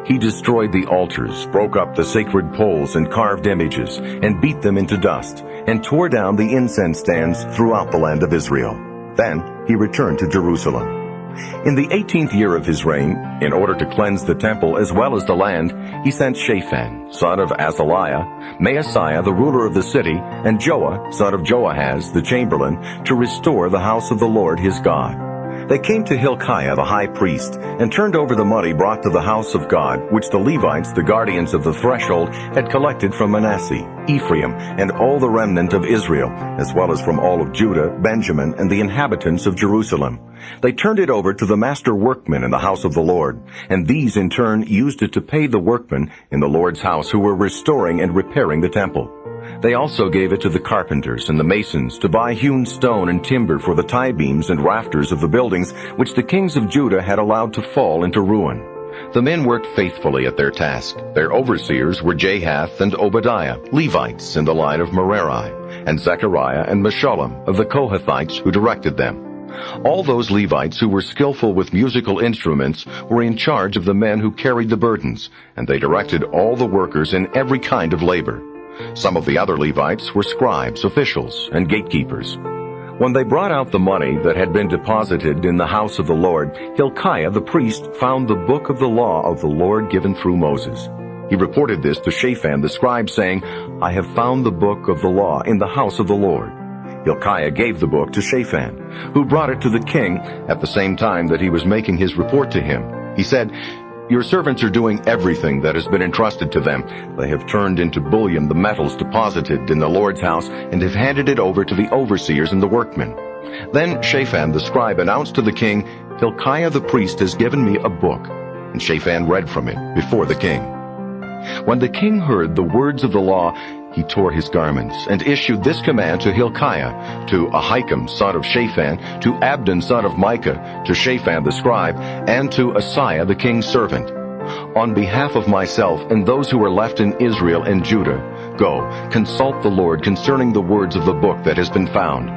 S1: He destroyed the altars, broke up the sacred poles and carved images, and beat them into dust, and tore down the incense stands throughout the land of Israel. Then he returned to Jerusalem. In the 18th year of his reign, in order to cleanse the temple as well as the land, he sent Shaphan, son of Azaliah, Maaseiah the ruler of the city, and Joah, son of Joahaz the chamberlain, to restore the house of the Lord his God. They came to Hilkiah the high priest, and turned over the money brought to the house of God, which the Levites, the guardians of the threshold, had collected from Manasseh, Ephraim, and all the remnant of Israel, as well as from all of Judah, Benjamin, and the inhabitants of Jerusalem. They turned it over to the master workmen in the house of the Lord, and these in turn used it to pay the workmen in the Lord's house who were restoring and repairing the temple. They also gave it to the carpenters and the masons to buy hewn stone and timber for the tie beams and rafters of the buildings which the kings of Judah had allowed to fall into ruin. The men worked faithfully at their task. Their overseers were Jahath and Obadiah, Levites in the line of Merari, and Zechariah and Meshullam of the Kohathites who directed them. All those Levites who were skillful with musical instruments were in charge of the men who carried the burdens, and they directed all the workers in every kind of labor. Some of the other Levites were scribes, officials, and gatekeepers. When they brought out the money that had been deposited in the house of the Lord, Hilkiah the priest found the book of the law of the Lord given through Moses. He reported this to Shaphan the scribe, saying, "I have found the book of the law in the house of the Lord." Hilkiah gave the book to Shaphan, who brought it to the king at the same time that he was making his report to him. He said, "Your servants are doing everything that has been entrusted to them. They have turned into bullion the metals deposited in the Lord's house and have handed it over to the overseers and the workmen." Then Shaphan the scribe announced to the king, "Hilkiah the priest has given me a book." And Shaphan read from it before the king. When the king heard the words of the law, he tore his garments and issued this command to Hilkiah, to Ahikam son of Shaphan, to Abdon son of Micah, to Shaphan the scribe, and to Asaiah the king's servant. "On behalf of myself and those who are left in Israel and Judah, go, consult the Lord concerning the words of the book that has been found.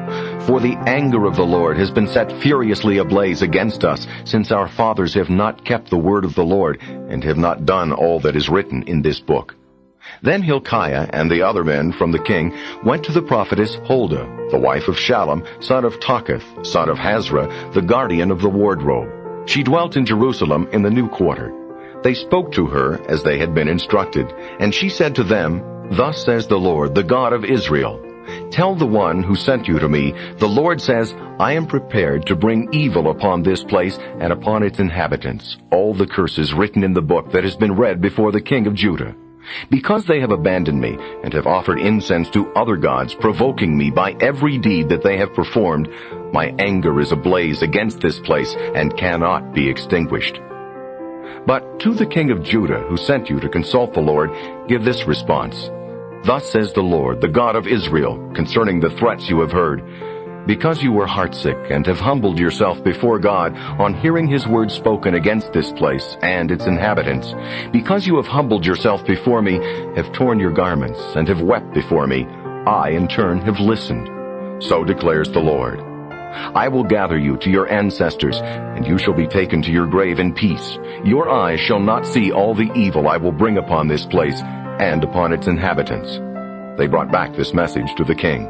S1: For the anger of the Lord has been set furiously ablaze against us, since our fathers have not kept the word of the Lord, and have not done all that is written in this book." Then Hilkiah and the other men from the king went to the prophetess Huldah, the wife of Shallum, son of Taketh, son of Hazra, the guardian of the wardrobe. She dwelt in Jerusalem in the new quarter. They spoke to her as they had been instructed, and she said to them, "Thus says the Lord, the God of Israel, tell the one who sent you to me, the Lord says, I am prepared to bring evil upon this place and upon its inhabitants, all the curses written in the book that has been read before the king of Judah. Because they have abandoned me and have offered incense to other gods, provoking me by every deed that they have performed, my anger is ablaze against this place and cannot be extinguished. But to the king of Judah who sent you to consult the Lord, give this response. Thus says the Lord, the God of Israel, concerning the threats you have heard. Because you were heartsick and have humbled yourself before God on hearing his word spoken against this place and its inhabitants, because you have humbled yourself before me, have torn your garments, and have wept before me, I in turn have listened. So declares the Lord. I will gather you to your ancestors, and you shall be taken to your grave in peace. Your eyes shall not see all the evil I will bring upon this place and upon its inhabitants. They brought back this message to the king.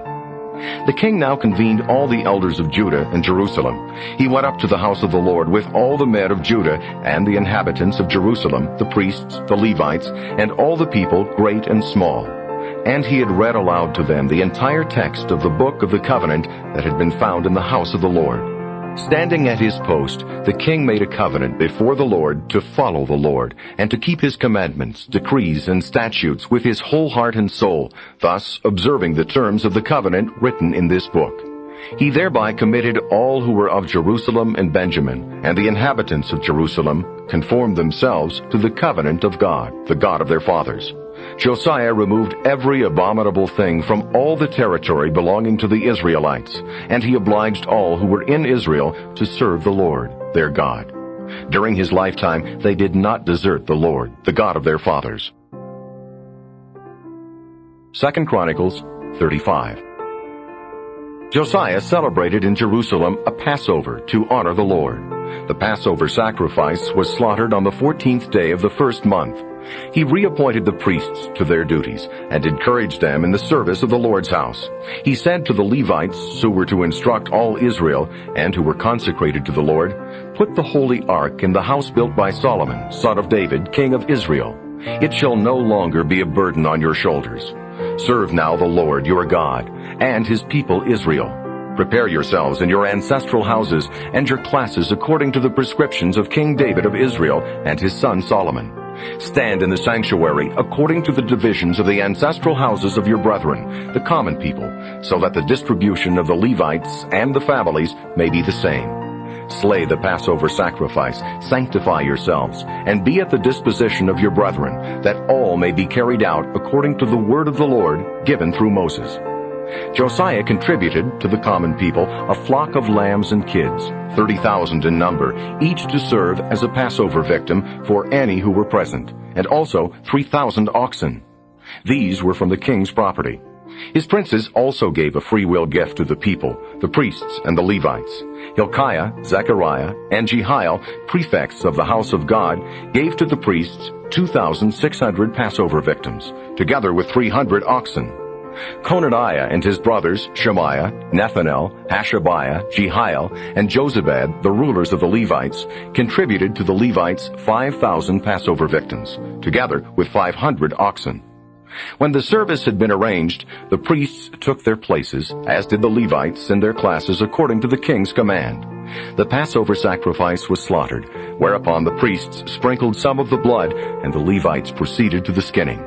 S1: The king now convened all the elders of Judah and Jerusalem. He went up to the house of the Lord with all the men of Judah and the inhabitants of Jerusalem, the priests, the Levites, and all the people, great and small. And he had read aloud to them the entire text of the book of the covenant that had been found in the house of the Lord. Standing at his post, the king made a covenant before the Lord to follow the Lord, and to keep his commandments, decrees, and statutes with his whole heart and soul, thus observing the terms of the covenant written in this book. He thereby committed all who were of Jerusalem and Benjamin, and the inhabitants of Jerusalem conformed themselves to the covenant of God, the God of their fathers. Josiah removed every abominable thing from all the territory belonging to the Israelites, and he obliged all who were in Israel to serve the Lord, their God. During his lifetime, they did not desert the Lord, the God of their fathers. 2 Chronicles 35. Josiah celebrated in Jerusalem a Passover to honor the Lord. The Passover sacrifice was slaughtered on the 14th day of the first month. He reappointed the priests to their duties and encouraged them in the service of the Lord's house. He said to the Levites who were to instruct all Israel and who were consecrated to the Lord, "Put the holy ark in the house built by Solomon, son of David, king of Israel. It shall no longer be a burden on your shoulders. Serve now the Lord your God and his people Israel. Prepare yourselves in your ancestral houses and your classes according to the prescriptions of King David of Israel and his son Solomon. Stand in the sanctuary according to the divisions of the ancestral houses of your brethren, the common people, so that the distribution of the Levites and the families may be the same. Slay the Passover sacrifice, sanctify yourselves, and be at the disposition of your brethren, that all may be carried out according to the word of the Lord given through Moses." Josiah contributed to the common people a flock of lambs and kids, 30,000 in number, each to serve as a Passover victim for any who were present, and also 3,000 oxen. These were from the king's property. His princes also gave a freewill gift to the people, the priests and the Levites. Hilkiah, Zechariah, and Jehiel, prefects of the house of God, gave to the priests 2,600 Passover victims, together with 300 oxen. Conaniah and his brothers, Shemaiah, Nethanel, Hashabiah, Jehiel, and Jozabad, the rulers of the Levites, contributed to the Levites 5,000 Passover victims, together with 500 oxen. When the service had been arranged, the priests took their places, as did the Levites in their classes according to the king's command. The Passover sacrifice was slaughtered, whereupon the priests sprinkled some of the blood, and the Levites proceeded to the skinning.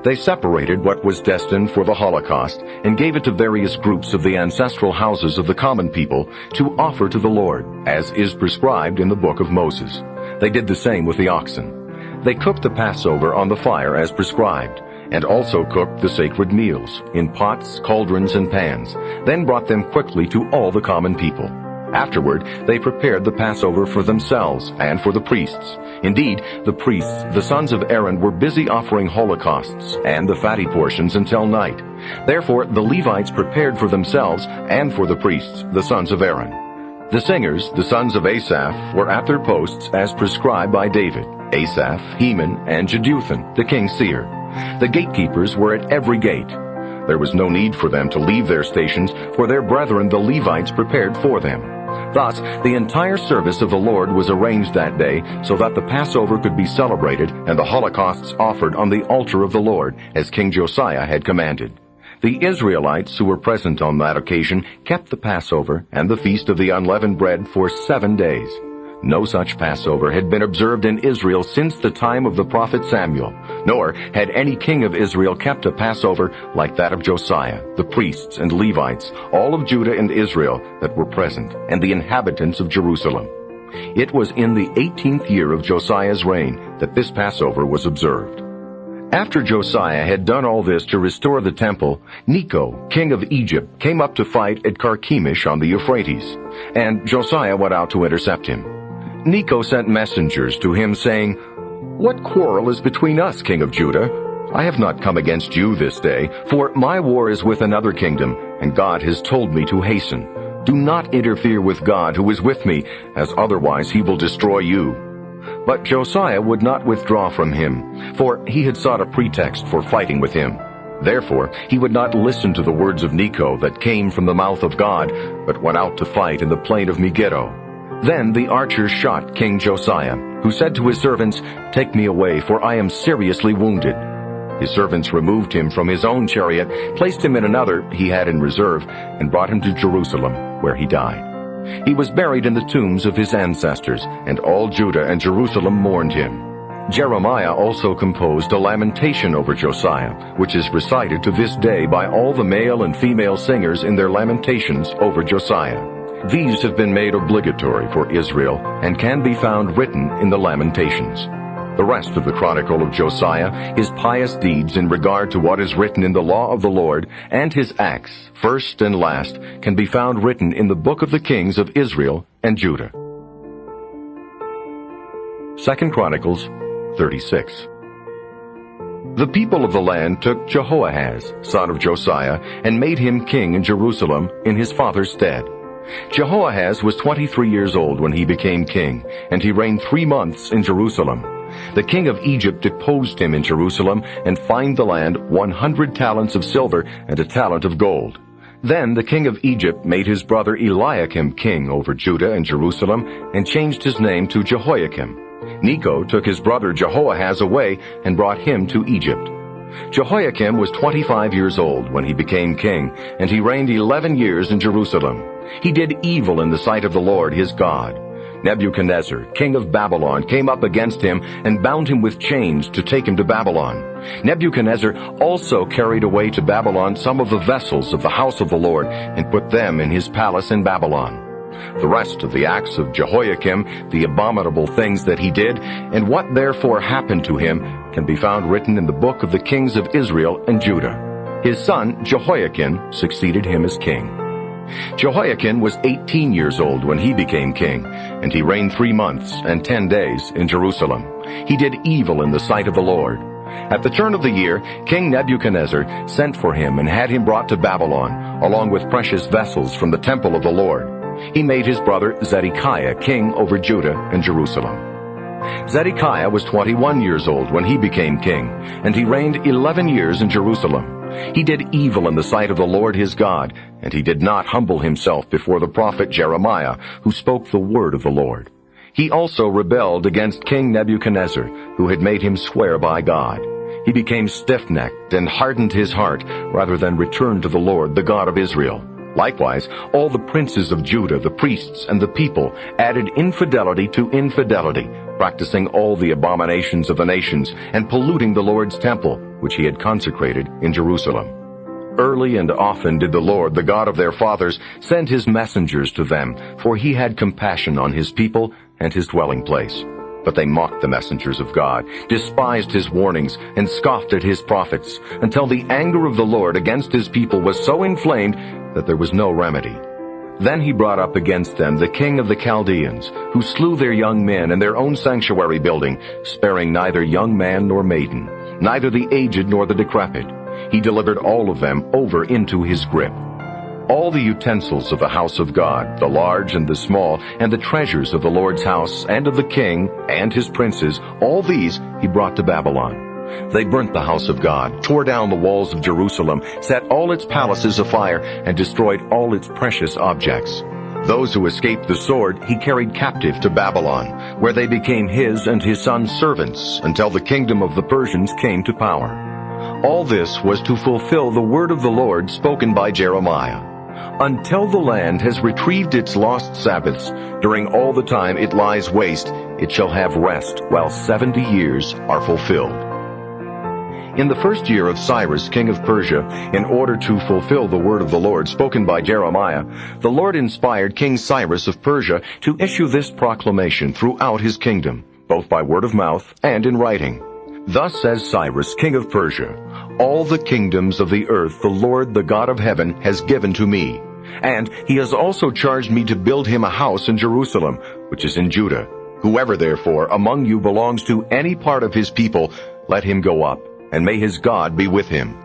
S1: They separated what was destined for the Holocaust and gave it to various groups of the ancestral houses of the common people to offer to the Lord, as is prescribed in the book of Moses. They did the same with the oxen. They cooked the Passover on the fire as prescribed, and also cooked the sacred meals in pots, cauldrons, and pans, then brought them quickly to all the common people. Afterward, they prepared the Passover for themselves and for the priests. Indeed, the priests, the sons of Aaron, were busy offering holocausts and the fatty portions until night. Therefore, the Levites prepared for themselves and for the priests, the sons of Aaron. The singers, the sons of Asaph, were at their posts as prescribed by David, Asaph, Heman, and Jeduthun, the king's seer. The gatekeepers were at every gate. There was no need for them to leave their stations, for their brethren the Levites prepared for them. Thus, the entire service of the Lord was arranged that day so that the Passover could be celebrated and the holocausts offered on the altar of the Lord, as King Josiah had commanded. The Israelites who were present on that occasion kept the Passover and the Feast of the Unleavened Bread for 7 days. No such Passover had been observed in Israel since the time of the prophet Samuel, nor had any king of Israel kept a Passover like that of Josiah, the priests and Levites, all of Judah and Israel that were present, and the inhabitants of Jerusalem. It was in the 18th year of Josiah's reign that this Passover was observed. After Josiah had done all this to restore the temple, Necho, king of Egypt, came up to fight at Carchemish on the Euphrates, and Josiah went out to intercept him. Necho sent messengers to him, saying, "What quarrel is between us, king of Judah? I have not come against you this day, for my war is with another kingdom, and God has told me to hasten. Do not interfere with God who is with me, as otherwise he will destroy you." But Josiah would not withdraw from him, for he had sought a pretext for fighting with him. Therefore he would not listen to the words of Necho that came from the mouth of God, but went out to fight in the plain of Megiddo. Then the archers shot King Josiah, who said to his servants, "Take me away, for I am seriously wounded." His servants removed him from his own chariot, placed him in another he had in reserve, and brought him to Jerusalem, where he died. He was buried in the tombs of his ancestors, and all Judah and Jerusalem mourned him. Jeremiah also composed a lamentation over Josiah, which is recited to this day by all the male and female singers in their lamentations over Josiah. These have been made obligatory for Israel and can be found written in the Lamentations. The rest of the chronicle of Josiah, his pious deeds in regard to what is written in the law of the Lord, and his acts, first and last, can be found written in the book of the kings of Israel and Judah. 2 Chronicles 36. The people of the land took Jehoahaz, son of Josiah, and made him king in Jerusalem in his father's stead. Jehoahaz was 23 years old when he became king, and he reigned 3 months in Jerusalem. The king of Egypt deposed him in Jerusalem and fined the land 100 talents of silver and a talent of gold. Then the king of Egypt made his brother Eliakim king over Judah and Jerusalem and changed his name to Jehoiakim. Necho took his brother Jehoahaz away and brought him to Egypt. Jehoiakim was 25 years old when he became king, and he reigned 11 years in Jerusalem. He did evil in the sight of the Lord his God. Nebuchadnezzar, king of Babylon, came up against him and bound him with chains to take him to Babylon. Nebuchadnezzar also carried away to Babylon some of the vessels of the house of the Lord and put them in his palace in Babylon. The rest of the acts of Jehoiakim, the abominable things that he did, and what therefore happened to him, can be found written in the book of the kings of Israel and Judah. His son Jehoiakim succeeded him as king. Jehoiakim was 18 years old when he became king, and he reigned 3 months and 10 days in Jerusalem. He did evil in the sight of the Lord. At the turn of the year, King Nebuchadnezzar sent for him and had him brought to Babylon, along with precious vessels from the temple of the Lord. He made his brother Zedekiah king over Judah and Jerusalem. Zedekiah was 21 years old when he became king, and he reigned 11 years in Jerusalem. He did evil in the sight of the Lord his God, and he did not humble himself before the prophet Jeremiah, who spoke the word of the Lord. He also rebelled against King Nebuchadnezzar, who had made him swear by God. He became stiff-necked and hardened his heart, rather than return to the Lord, the God of Israel. Likewise, all the princes of Judah, the priests, and the people added infidelity to infidelity, practicing all the abominations of the nations, and polluting the Lord's temple, which he had consecrated in Jerusalem. Early and often did the Lord, the God of their fathers, send his messengers to them, for he had compassion on his people and his dwelling place. But they mocked the messengers of God, despised his warnings, and scoffed at his prophets, until the anger of the Lord against his people was so inflamed that there was no remedy. Then he brought up against them the king of the Chaldeans, who slew their young men in their own sanctuary building, sparing neither young man nor maiden, neither the aged nor the decrepit. He delivered all of them over into his grip. All the utensils of the house of God, the large and the small, and the treasures of the Lord's house, and of the king, and his princes, all these he brought to Babylon. They burnt the house of God, tore down the walls of Jerusalem, set all its palaces afire, and destroyed all its precious objects. Those who escaped the sword he carried captive to Babylon, where they became his and his son's servants, until the kingdom of the Persians came to power. All this was to fulfill the word of the Lord spoken by Jeremiah. Until the land has retrieved its lost Sabbaths, during all the time it lies waste, it shall have rest, while 70 years are fulfilled. In the first year of Cyrus, king of Persia, in order to fulfill the word of the Lord spoken by Jeremiah, the Lord inspired King Cyrus of Persia to issue this proclamation throughout his kingdom, both by word of mouth and in writing. Thus says Cyrus, king of Persia, "All the kingdoms of the earth the Lord, the God of heaven, has given to me. And he has also charged me to build him a house in Jerusalem, which is in Judah. Whoever therefore among you belongs to any part of his people, let him go up, and may his God be with him."